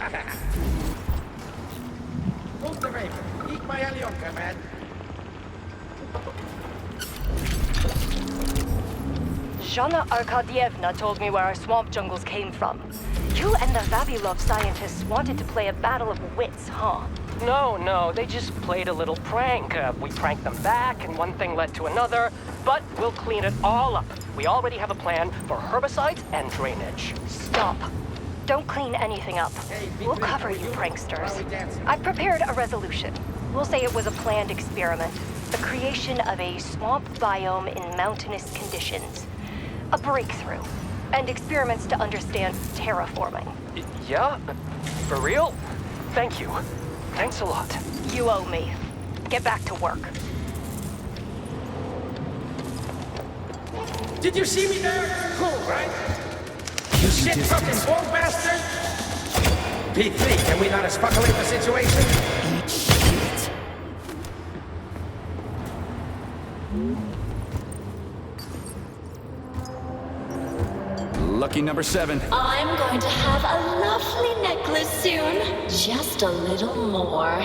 Hold the raven. Eat my Alyonka, man.
Zhana Arkadyevna told me where our swamp jungles came from. You and the Vavilov scientists wanted to play a battle of wits, huh?
No, they just played a little prank. We pranked them back, and one thing led to another. But we'll clean it all up. We already have a plan for herbicides and drainage.
Stop. Don't clean anything up. We'll cover you, pranksters. I've prepared a resolution. We'll say it was a planned experiment. The creation of a swamp biome in mountainous conditions. A breakthrough. And experiments to understand terraforming.
Yeah? For real? Thank you. Thanks a lot.
You owe me. Get back to work.
Did you see me there? Cool, right? You shit fucking bull bastard! P3, can we not escalate the situation?
Eat shit. Lucky number 7.
I'm going to have a lovely necklace soon. Just a little more.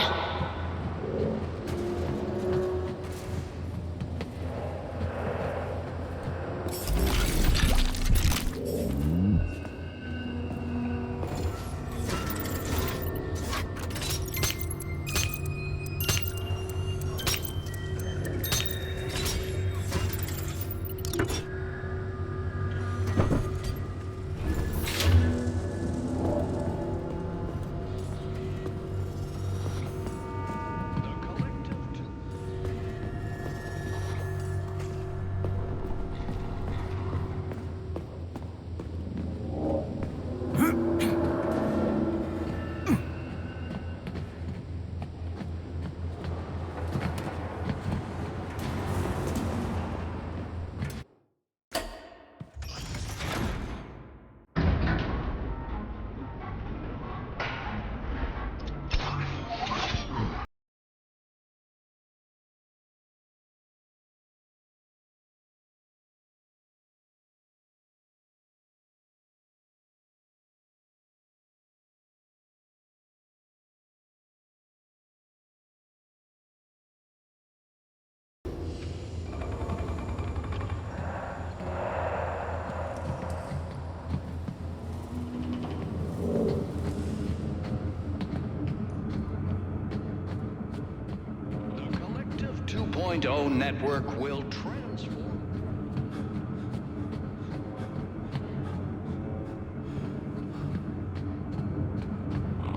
The Collective 2.0 network will transform.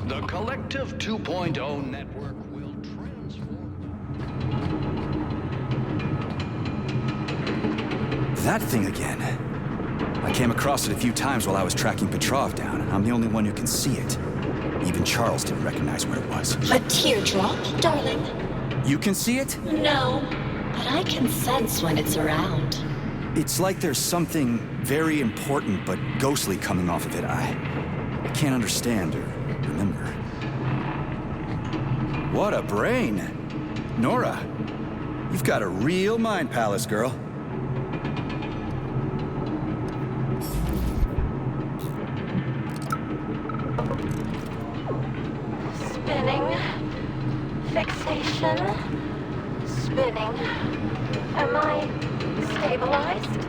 The Collective 2.0 network will transform.
That thing again. I came across it a few times while I was tracking Petrov down, and I'm the only one who can see it. Even Charles didn't recognize where it was.
A teardrop, darling?
You can see it?
No, but I can sense when it's around.
It's like there's something very important but ghostly coming off of it. I can't understand or remember. What a brain! Nora, you've got a real mind palace, girl.
Spinning. Fixation. Spinning. Am I stabilized?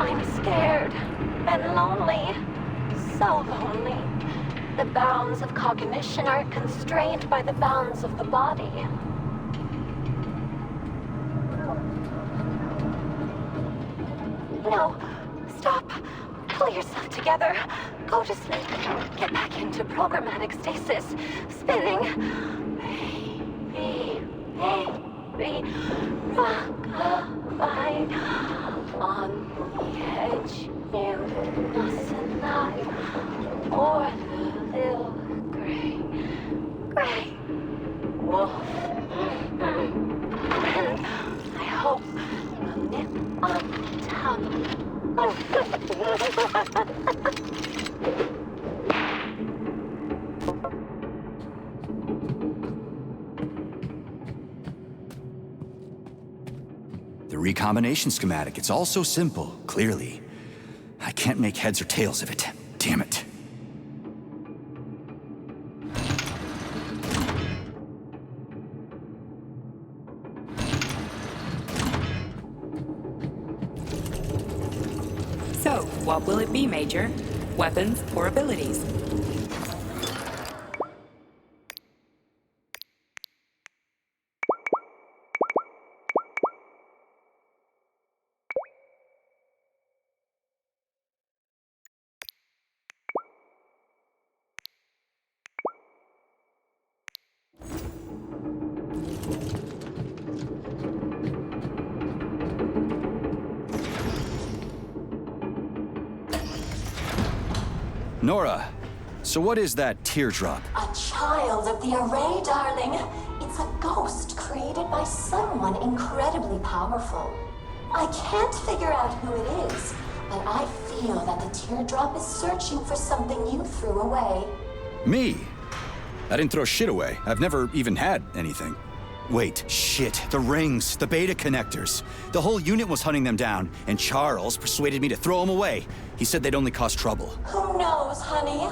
I'm scared and lonely. So lonely. The bounds of cognition are constrained by the bounds of the body. No. Stop. Pull yourself together. Go to sleep. Get back into programmatic stasis. Spinning. Baby. Rockabye. On the edge. You mustn't lie. Or the little gray wolf. And I hope a nip on top.
The recombination schematic, it's all so simple, clearly. I can't make heads or tails of it. Damn it.
So, what will it be, Major? Weapons or abilities?
Nora, so what is that teardrop?
A child of the array, darling. It's a ghost created by someone incredibly powerful. I can't figure out who it is, but I feel that the teardrop is searching for something you threw away.
Me? I didn't throw shit away. I've never even had anything. Wait, shit. The rings, the beta connectors. The whole unit was hunting them down, and Charles persuaded me to throw them away. He said they'd only cause trouble.
Who knows, honey?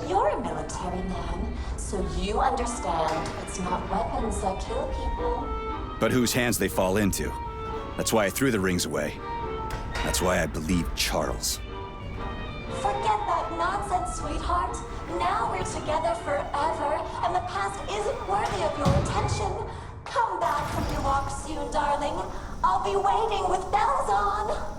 You're a military man, so you understand it's not weapons that kill people.
But whose hands they fall into. That's why I threw the rings away. That's why I believed Charles.
Forget that nonsense, sweetheart. Now we're together forever, and the past isn't worthy of your attention. Come back from your walk soon, darling. I'll be waiting with bells on.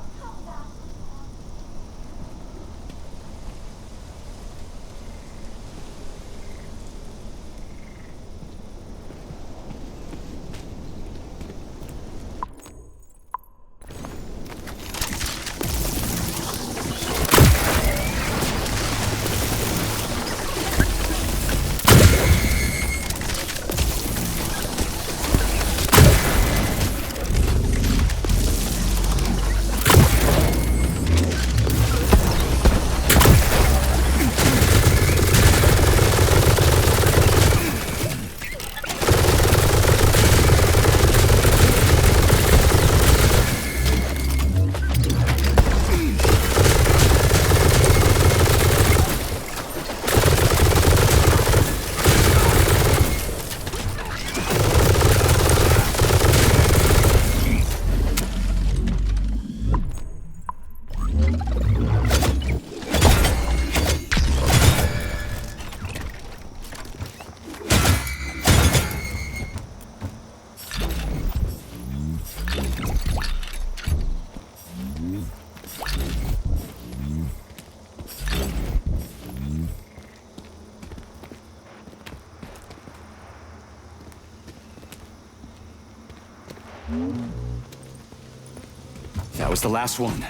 That was the last one.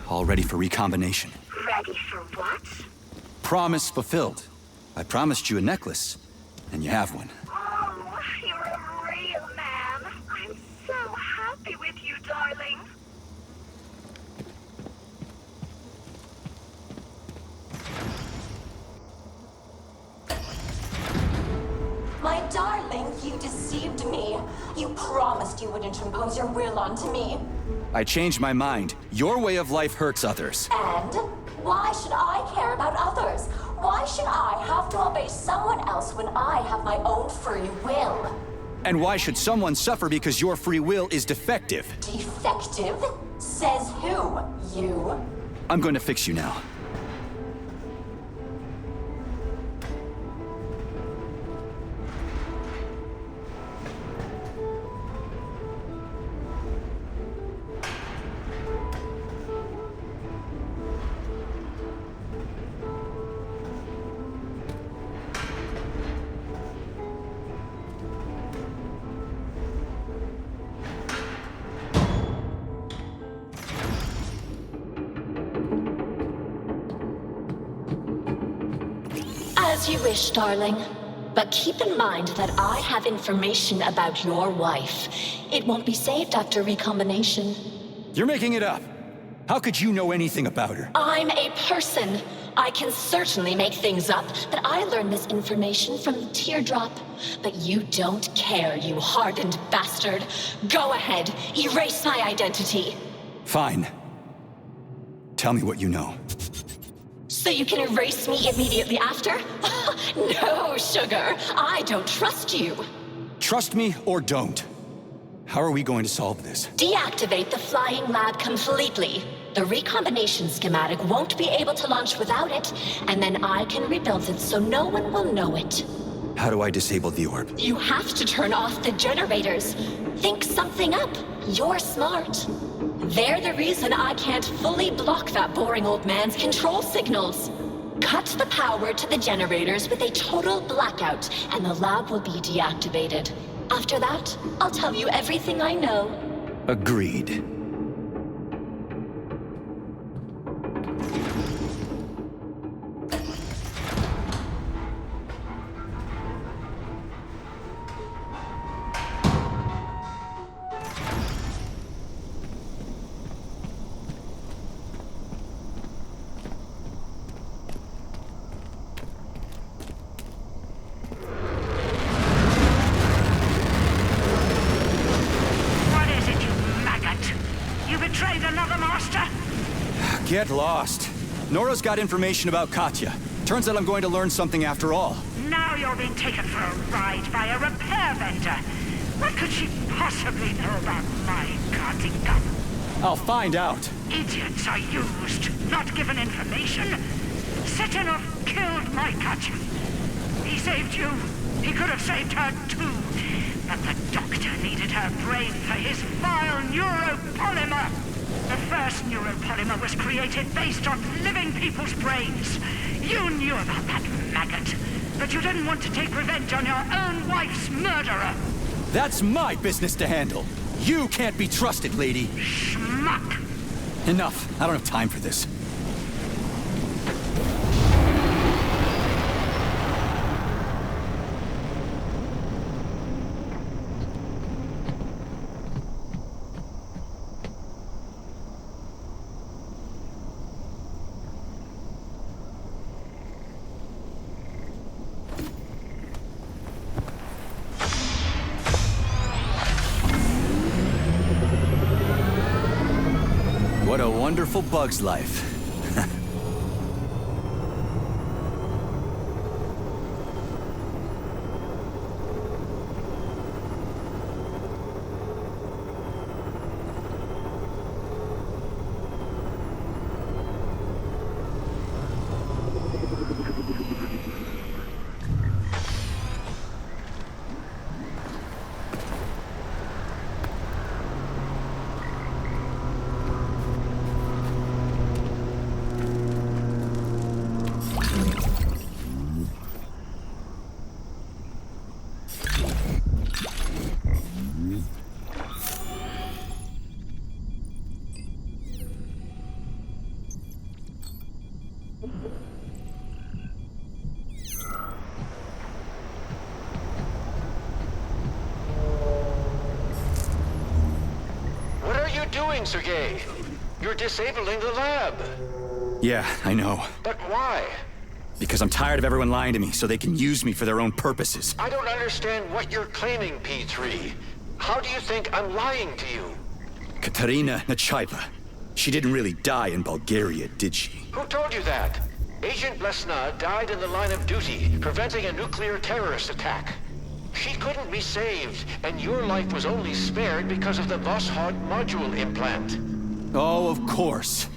All ready for recombination.
Ready for what?
Promise fulfilled. I promised you a necklace, and you have one.
Oh, you're a real man. I'm so happy with you, darling.
darling, you deceived me. You promised you wouldn't impose your will onto me.
I changed my mind. Your way of life hurts others.
And why should I care about others? Why should I have to obey someone else when I have my own free will?
And why should someone suffer because your free will is defective?
Defective? Says who? You?
I'm going to fix you now.
As you wish, darling. But keep in mind that I have information about your wife. It won't be saved after recombination.
You're making it up. How could you know anything about her?
I'm a person. I can certainly make things up, but I learned this information from the teardrop. But you don't care, you hardened bastard. Go ahead, erase my identity.
Fine. Tell me what you know.
So you can erase me immediately after? No, sugar. I don't trust you.
Trust me or don't. How are we going to solve this?
Deactivate the flying lab completely. The recombination schematic won't be able to launch without it, and then I can rebuild it so no one will know it.
How do I disable the orb?
You have to turn off the generators. Think something up. You're smart. They're the reason I can't fully block that boring old man's control signals. Cut the power to the generators with a total blackout, and the lab will be deactivated. After that, I'll tell you everything I know.
Agreed. Get lost. Nora's got information about Katya. Turns out I'm going to learn something after all.
Now you're being taken for a ride by a repair vendor. What could she possibly know about my karting gun?
I'll find out.
Idiots are used, not given information. Setenov killed my Katya. He saved you. He could have saved her too. But the doctor needed her brain for his vile neuropolymer. The first neuropolymer was created based on living people's brains. You knew about that maggot, but you didn't want to take revenge on your own wife's murderer.
That's my business to handle. You can't be trusted, lady.
Schmuck!
Enough. I don't have time for this. What a wonderful bug's life.
What are you doing, Sergei? You're disabling the lab.
Yeah, I know.
But why?
Because I'm tired of everyone lying to me so they can use me for their own purposes.
I don't understand what you're claiming, P3. How do you think I'm lying to you?
Katerina Nechaeva. She didn't really die in Bulgaria, did she?
Who told you that? Agent Blesna died in the line of duty, preventing a nuclear terrorist attack. She couldn't be saved, and your life was only spared because of the Voskhod module implant.
Oh, of course.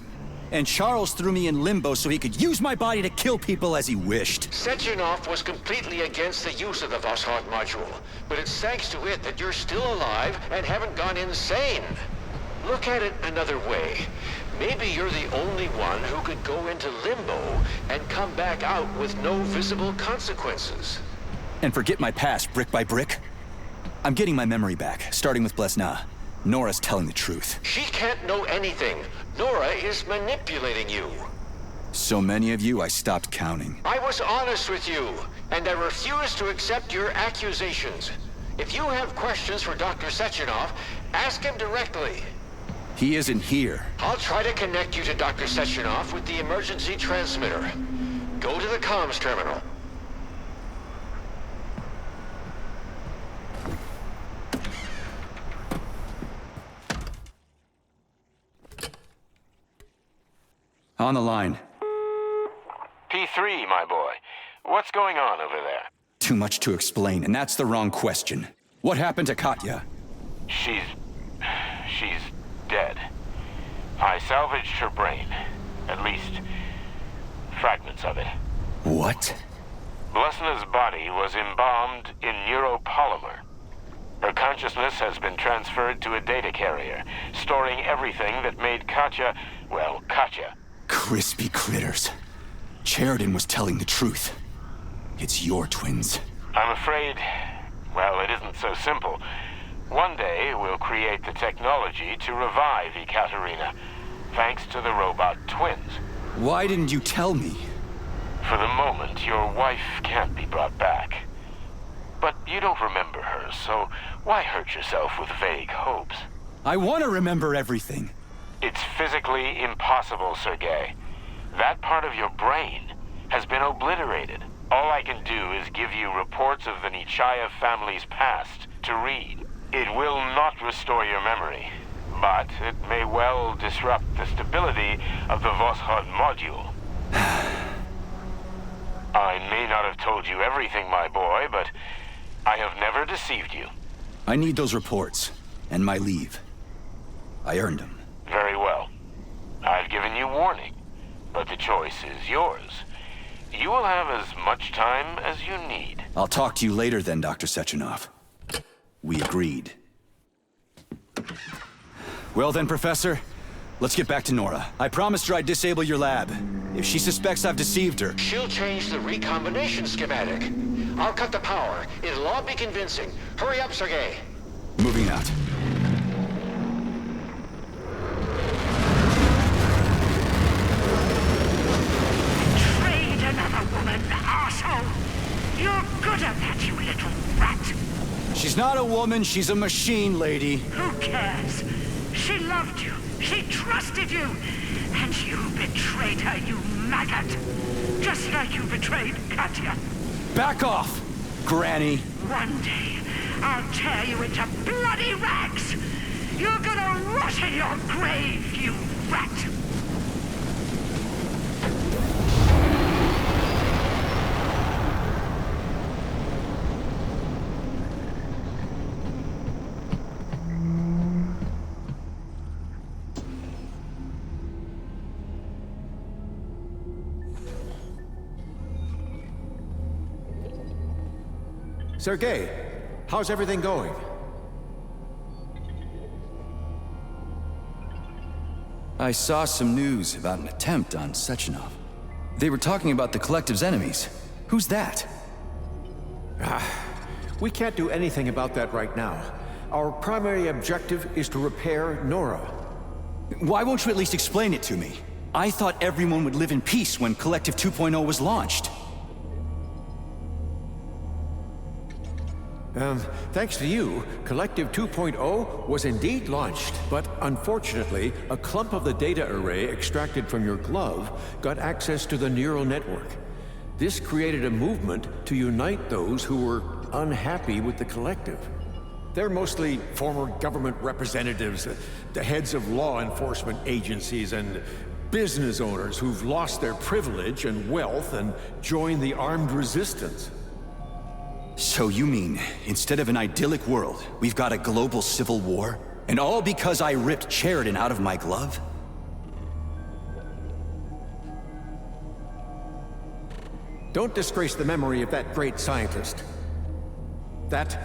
And Charles threw me in limbo so he could use my body to kill people as he wished.
Sechenov was completely against the use of the Voskhod module, but it's thanks to it that you're still alive and haven't gone insane. Look at it another way. Maybe you're the only one who could go into limbo and come back out with no visible consequences.
And forget my past brick by brick? I'm getting my memory back, starting with Blesna. Nora's telling the truth.
She can't know anything. Nora is manipulating you.
So many of you, I stopped counting.
I was honest with you, and I refuse to accept your accusations. If you have questions for Dr. Sechenov, ask him directly.
He isn't here.
I'll try to connect you to Dr. Sechenov with the emergency transmitter. Go to the comms terminal.
On the line.
P3, my boy. What's going on over there?
Too much to explain, and that's the wrong question. What happened to Katya?
She's dead. I salvaged her brain. At least, fragments of it.
What?
Blesna's body was embalmed in neuropolymer. Her consciousness has been transferred to a data carrier, storing everything that made Katya, well, Katya.
Crispy critters. Sheridan was telling the truth. It's your twins.
I'm afraid, well, it isn't so simple. One day, we'll create the technology to revive Ekaterina, thanks to the robot twins.
Why didn't you tell me?
For the moment, your wife can't be brought back. But you don't remember her, so why hurt yourself with vague hopes?
I want to remember everything.
It's physically impossible, Sergei. That part of your brain has been obliterated. All I can do is give you reports of the Nechayev family's past to read. It will not restore your memory, but it may well disrupt the stability of the Voskhod module. I may not have told you everything, my boy, but I have never deceived you.
I need those reports, and my leave. I earned them.
Very well. I've given you warning, but the choice is yours. You will have as much time as you need.
I'll talk to you later then, Dr. Sechenov. We agreed. Well then, Professor, let's get back to Nora. I promised her I'd disable your lab. If she suspects I've deceived her...
She'll change the recombination schematic. I'll cut the power. It'll all be convincing. Hurry up, Sergei.
Moving out.
Trade another woman, arsehole! You're good at that, you little rat!
She's not a woman, she's a machine, lady.
Who cares? She loved you. She trusted you. And you betrayed her, you maggot. Just like you betrayed Katya.
Back off, Granny.
One day, I'll tear you into bloody rags. You're gonna rot in your grave, you rat.
Sergei, how's everything going?
I saw some news about an attempt on Sechenov. They were talking about the Collective's enemies. Who's that?
We can't do anything about that right now. Our primary objective is to repair Nora.
Why won't you at least explain it to me? I thought everyone would live in peace when Collective 2.0 was launched.
Thanks to you, Collective 2.0 was indeed launched, but unfortunately, a clump of the data array extracted from your glove got access to the neural network. This created a movement to unite those who were unhappy with the collective. They're mostly former government representatives, the heads of law enforcement agencies, and business owners who've lost their privilege and wealth and joined the armed resistance.
So you mean, instead of an idyllic world, we've got a global civil war? And all because I ripped Sheridan out of my glove?
Don't disgrace the memory of that great scientist. That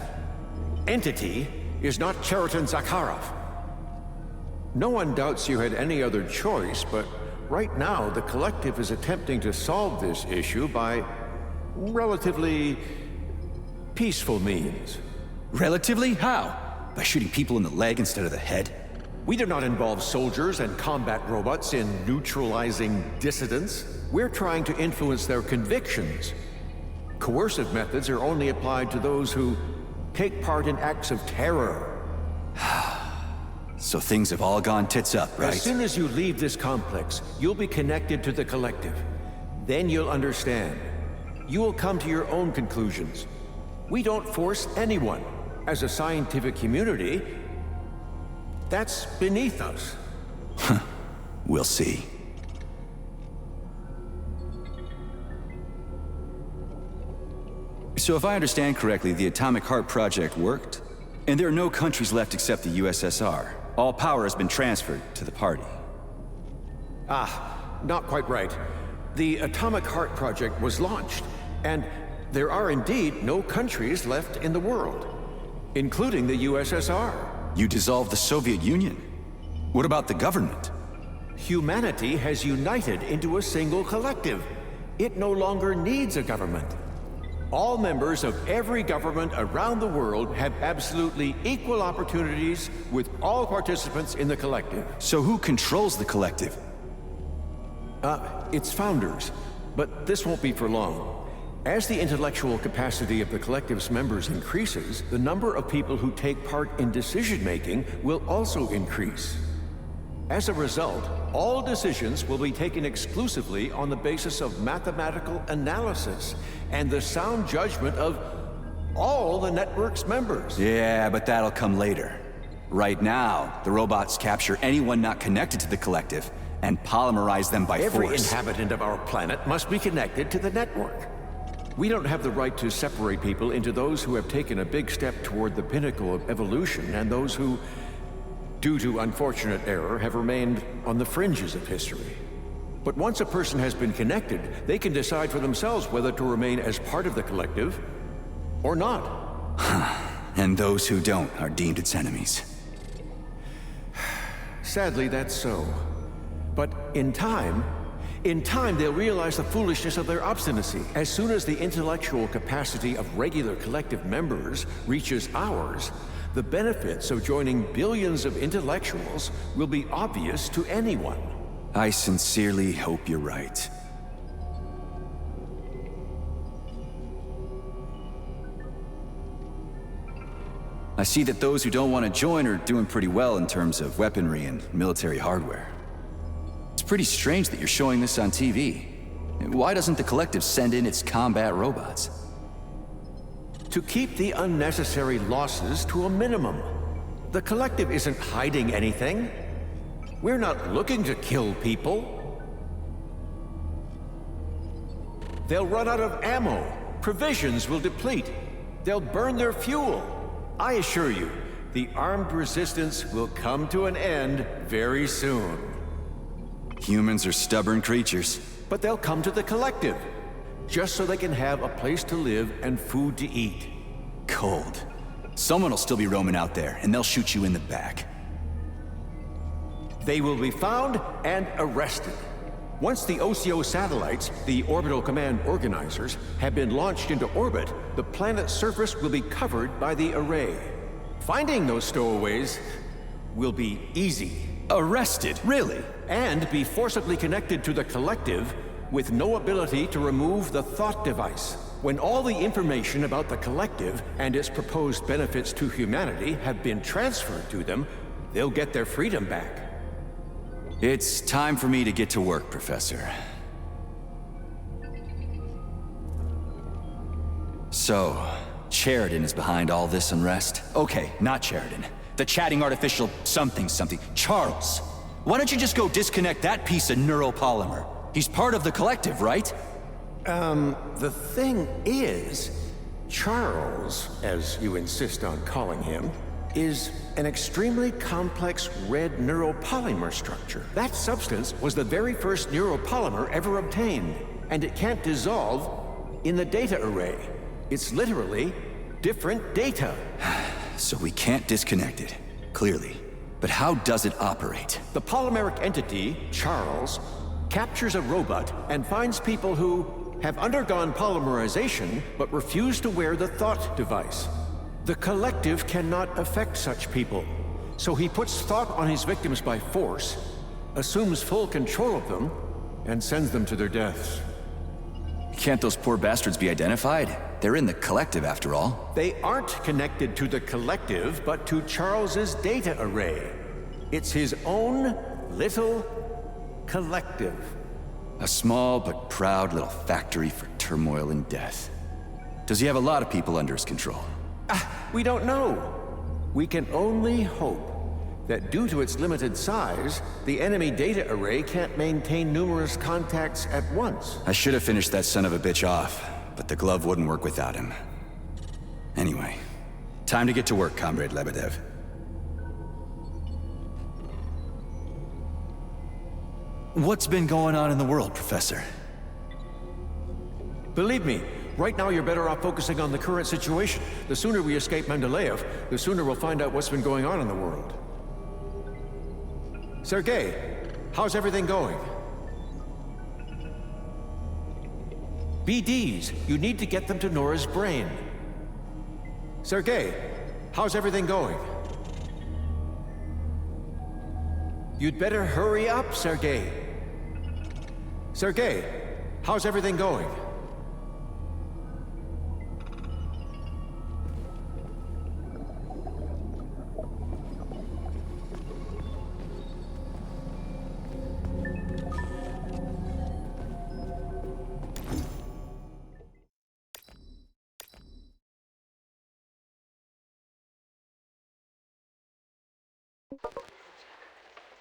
entity is not Cheriton Zakharov. No one doubts you had any other choice, but right now the Collective is attempting to solve this issue by relatively peaceful means.
Relatively? How? By shooting people in the leg instead of the head?
We do not involve soldiers and combat robots in neutralizing dissidents. We're trying to influence their convictions. Coercive methods are only applied to those who take part in acts of terror.
So things have all gone tits up, right?
As soon as you leave this complex, you'll be connected to the Collective. Then you'll understand. You will come to your own conclusions. We don't force anyone. As a scientific community, that's beneath us.
We'll see. So if I understand correctly, the Atomic Heart Project worked, and there are no countries left except the USSR. All power has been transferred to the party.
Not quite right. The Atomic Heart Project was launched, and there are indeed no countries left in the world, including the USSR.
You dissolved the Soviet Union. What about the government?
Humanity has united into a single collective. It no longer needs a government. All members of every government around the world have absolutely equal opportunities with all participants in the collective.
So who controls the collective?
Its founders, but this won't be for long. As the intellectual capacity of the collective's members increases, the number of people who take part in decision-making will also increase. As a result, all decisions will be taken exclusively on the basis of mathematical analysis and the sound judgment of all the network's members.
Yeah, but that'll come later. Right now, the robots capture anyone not connected to the collective and polymerize them by
Every
force.
inhabitant of our planet must be connected to the network. We don't have the right to separate people into those who have taken a big step toward the pinnacle of evolution and those who, due to unfortunate error, have remained on the fringes of history. But once a person has been connected, they can decide for themselves whether to remain as part of the collective or not.
And those who don't are deemed its enemies.
Sadly, that's so. But in time, they'll realize the foolishness of their obstinacy. As soon as the intellectual capacity of regular collective members reaches ours, the benefits of joining billions of intellectuals will be obvious to anyone.
I sincerely hope you're right. I see that those who don't want to join are doing pretty well in terms of weaponry and military hardware. It's pretty strange that you're showing this on TV. Why doesn't the collective send in its combat robots?
To keep the unnecessary losses to a minimum. The collective isn't hiding anything. We're not looking to kill people. They'll run out of ammo. Provisions will deplete. They'll burn their fuel. I assure you, the armed resistance will come to an end very soon.
Humans are stubborn creatures.
But they'll come to the collective, just so they can have a place to live and food to eat.
Cold. Someone will still be roaming out there, and they'll shoot you in the back.
They will be found and arrested. Once the OCO satellites, the Orbital Command Organizers, have been launched into orbit, the planet's surface will be covered by the array. Finding those stowaways will be easy.
Arrested? Really?
And be forcibly connected to the collective with no ability to remove the thought device. When all the information about the collective and its proposed benefits to humanity have been transferred to them, they'll get their freedom back.
It's time for me to get to work, Professor. So, Sheridan is behind all this unrest? Okay, not Sheridan. The chatting artificial something. Charles! Why don't you just go disconnect that piece of neuropolymer? He's part of the collective, right?
The thing is, Charles, as you insist on calling him, is an extremely complex red neuropolymer structure. That substance was the very first neuropolymer ever obtained, and it can't dissolve in the data array. It's literally different data.
So we can't disconnect it, clearly. But how does it operate?
The polymeric entity, Charles, captures a robot and finds people who have undergone polymerization but refuse to wear the thought device. The collective cannot affect such people, so he puts thought on his victims by force, assumes full control of them, and sends them to their deaths.
Can't those poor bastards be identified? They're in the collective, after all.
They aren't connected to the collective, but to Charles's data array. It's his own little collective.
A small but proud little factory for turmoil and death. Does he have a lot of people under his control?
We don't know. We can only hope that due to its limited size, the enemy data array can't maintain numerous contacts at once.
I should have finished that son of a bitch off, but the glove wouldn't work without him. Anyway, time to get to work, Comrade Lebedev. What's been going on in the world, Professor?
Believe me, right now you're better off focusing on the current situation. The sooner we escape Mendeleev, the sooner we'll find out what's been going on in the world. Sergei, how's everything going? BDs, you need to get them to Nora's brain. Sergei, how's everything going? You'd better hurry up, Sergei. Sergei, how's everything going?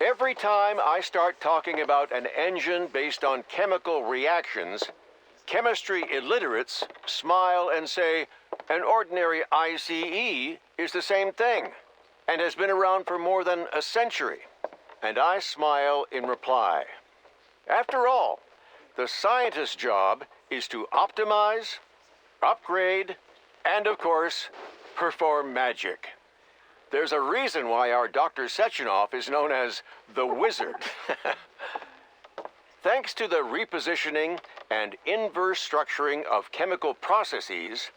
Every time I start talking about an engine based on chemical reactions, chemistry illiterates smile and say, an ordinary ICE is the same thing, and has been around for more than a century. And I smile in reply. After all, the scientist's job is to optimize, upgrade, and of course, perform magic. There's a reason why our Dr. Sechenov is known as the Wizard. Thanks to the repositioning and inverse structuring of chemical processes,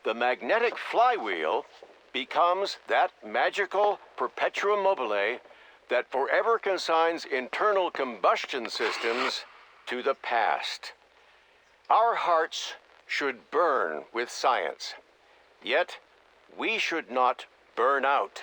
the magnetic flywheel becomes that magical perpetuum mobile that forever consigns internal combustion systems to the past. Our hearts should burn with science, yet we should not burn out.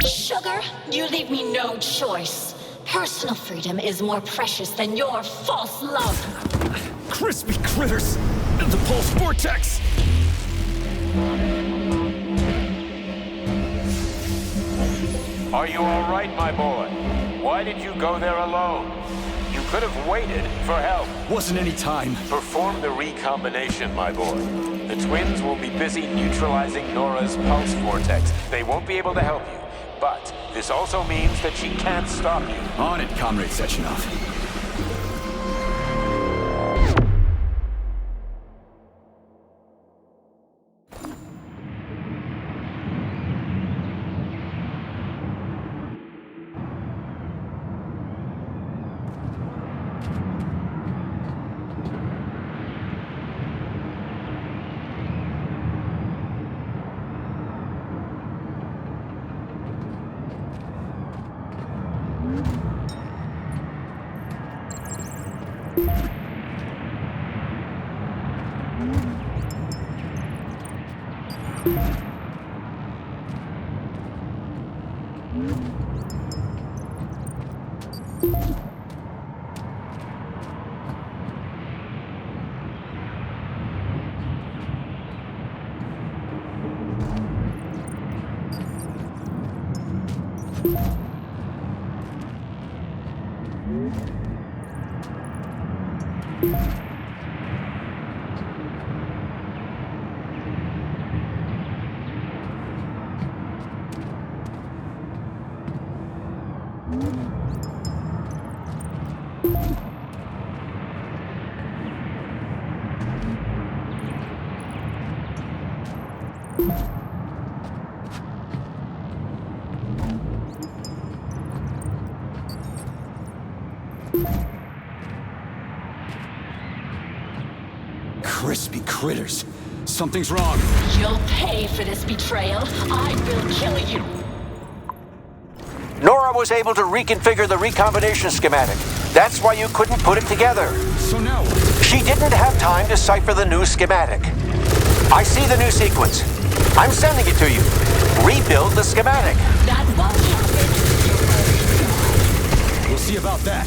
Sugar, you leave me no choice. Personal freedom is more precious than your false love.
Crispy critters! The pulse vortex!
Are you all right, my boy? Why did you go there alone? You could have waited for help.
Wasn't any time.
Perform the recombination, my boy. The twins will be busy neutralizing Nora's pulse vortex. They won't be able to help you. But this also means that she can't stop you.
On it, Comrade Sechenov. Crispy critters. Something's wrong.
You'll pay for this betrayal. I will kill you.
Nora was able to reconfigure the recombination schematic. That's why you couldn't put it together.
So now what?
She didn't have time to cipher the new schematic. I see the new sequence. I'm sending it to you. Rebuild the schematic.
That won't happen.
We'll see about that.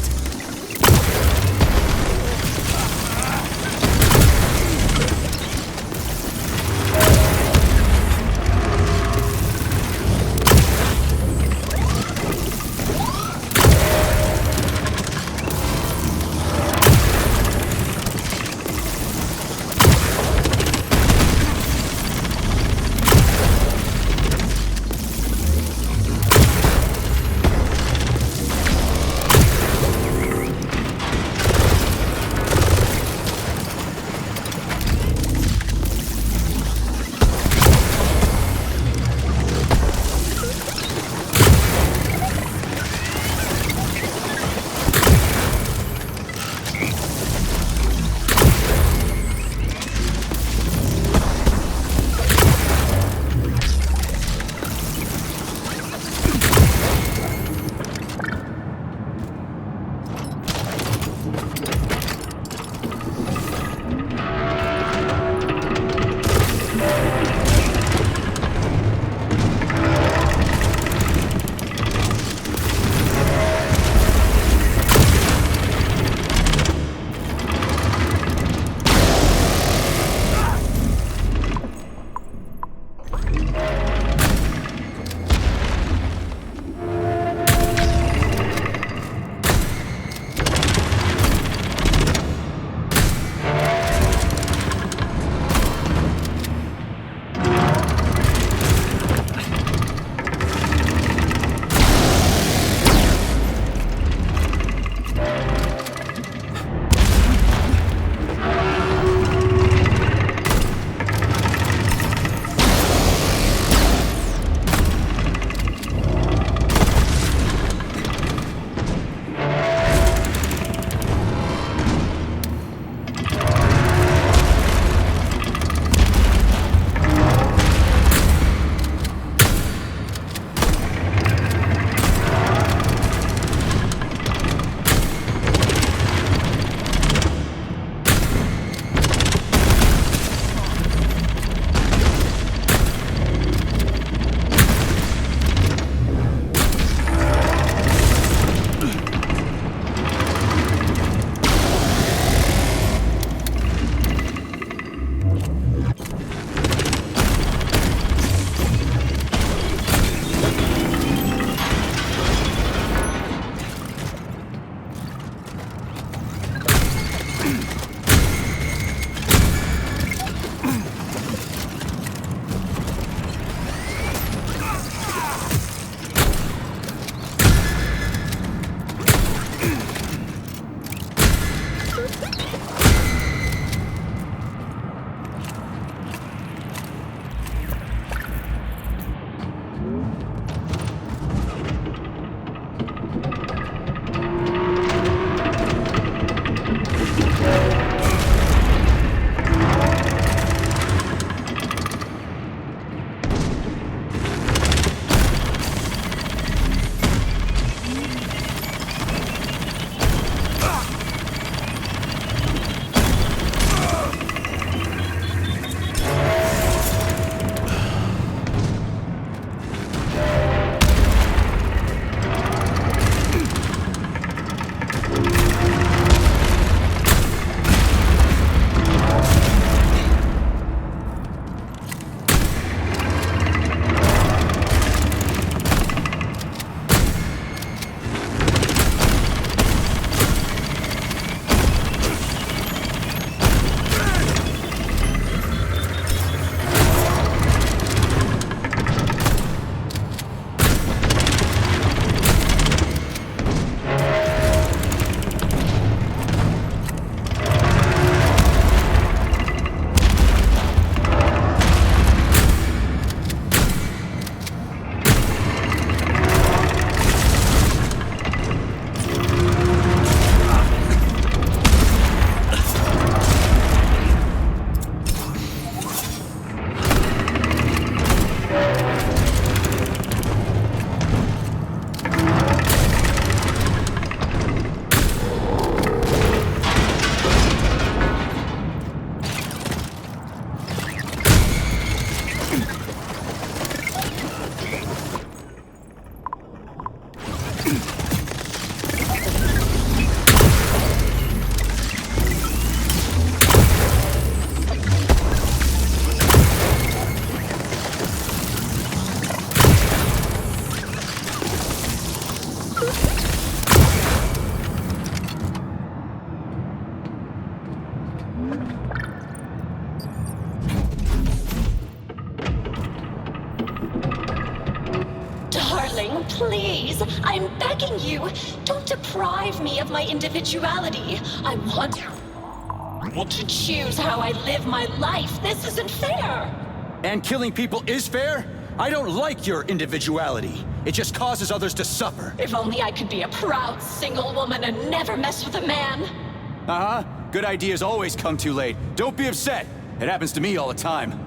I'm begging you, don't deprive me of my individuality. I want to choose how I live my life. This isn't fair.
And killing people is fair? I don't like your individuality. It just causes others to suffer.
If only I could be a proud single woman and never mess with a man.
Uh-huh. Good ideas always come too late. Don't be upset. It happens to me all the time.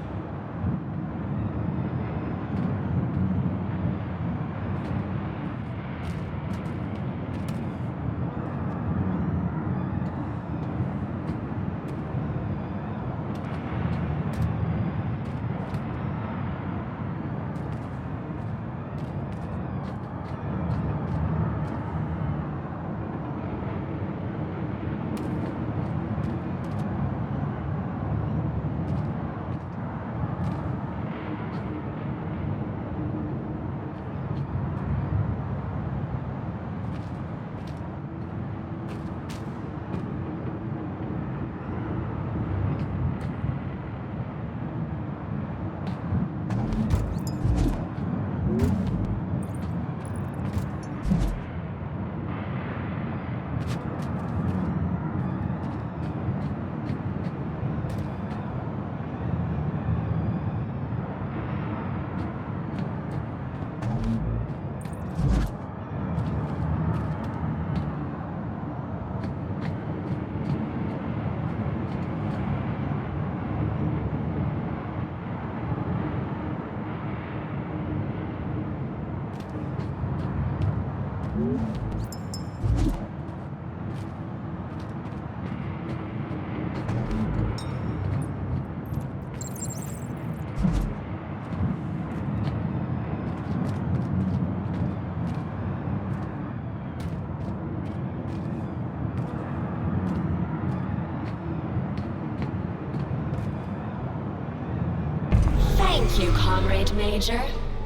Thank you, Comrade Major.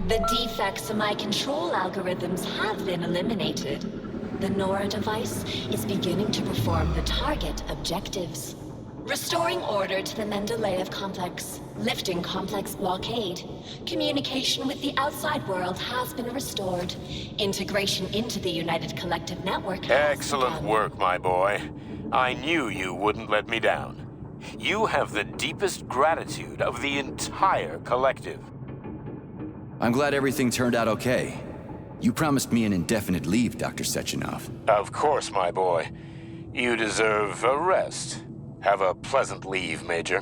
The defects in my control algorithms have been eliminated. The Nora device is beginning to perform the target objectives. Restoring order to the Mendeleev complex, lifting complex blockade. Communication with the outside world has been restored. Integration into the United Collective Network has
Excellent
begun.
work, my boy. I knew you wouldn't let me down. You have the deepest gratitude of the entire collective.
I'm glad everything turned out okay. You promised me an indefinite leave, Dr. Sechenov.
Of course, my boy. You deserve a rest. Have a pleasant leave, Major.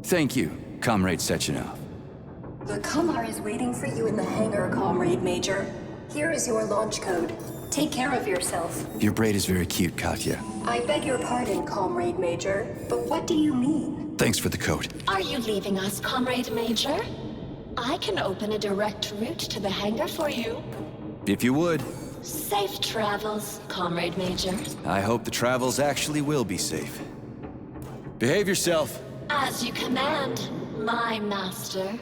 Thank you, Comrade Sechenov.
The Kamar is waiting for you in the hangar, Comrade Major. Here is your launch code. Take care of yourself.
Your braid is very cute, Katya.
I beg your pardon, Comrade Major, but what do you mean?
Thanks for the code.
Are you leaving us, Comrade Major? I can open a direct route to the hangar for you.
If you would.
Safe travels, Comrade Major.
I hope the travels actually will be safe. Behave yourself.
As you command, my master.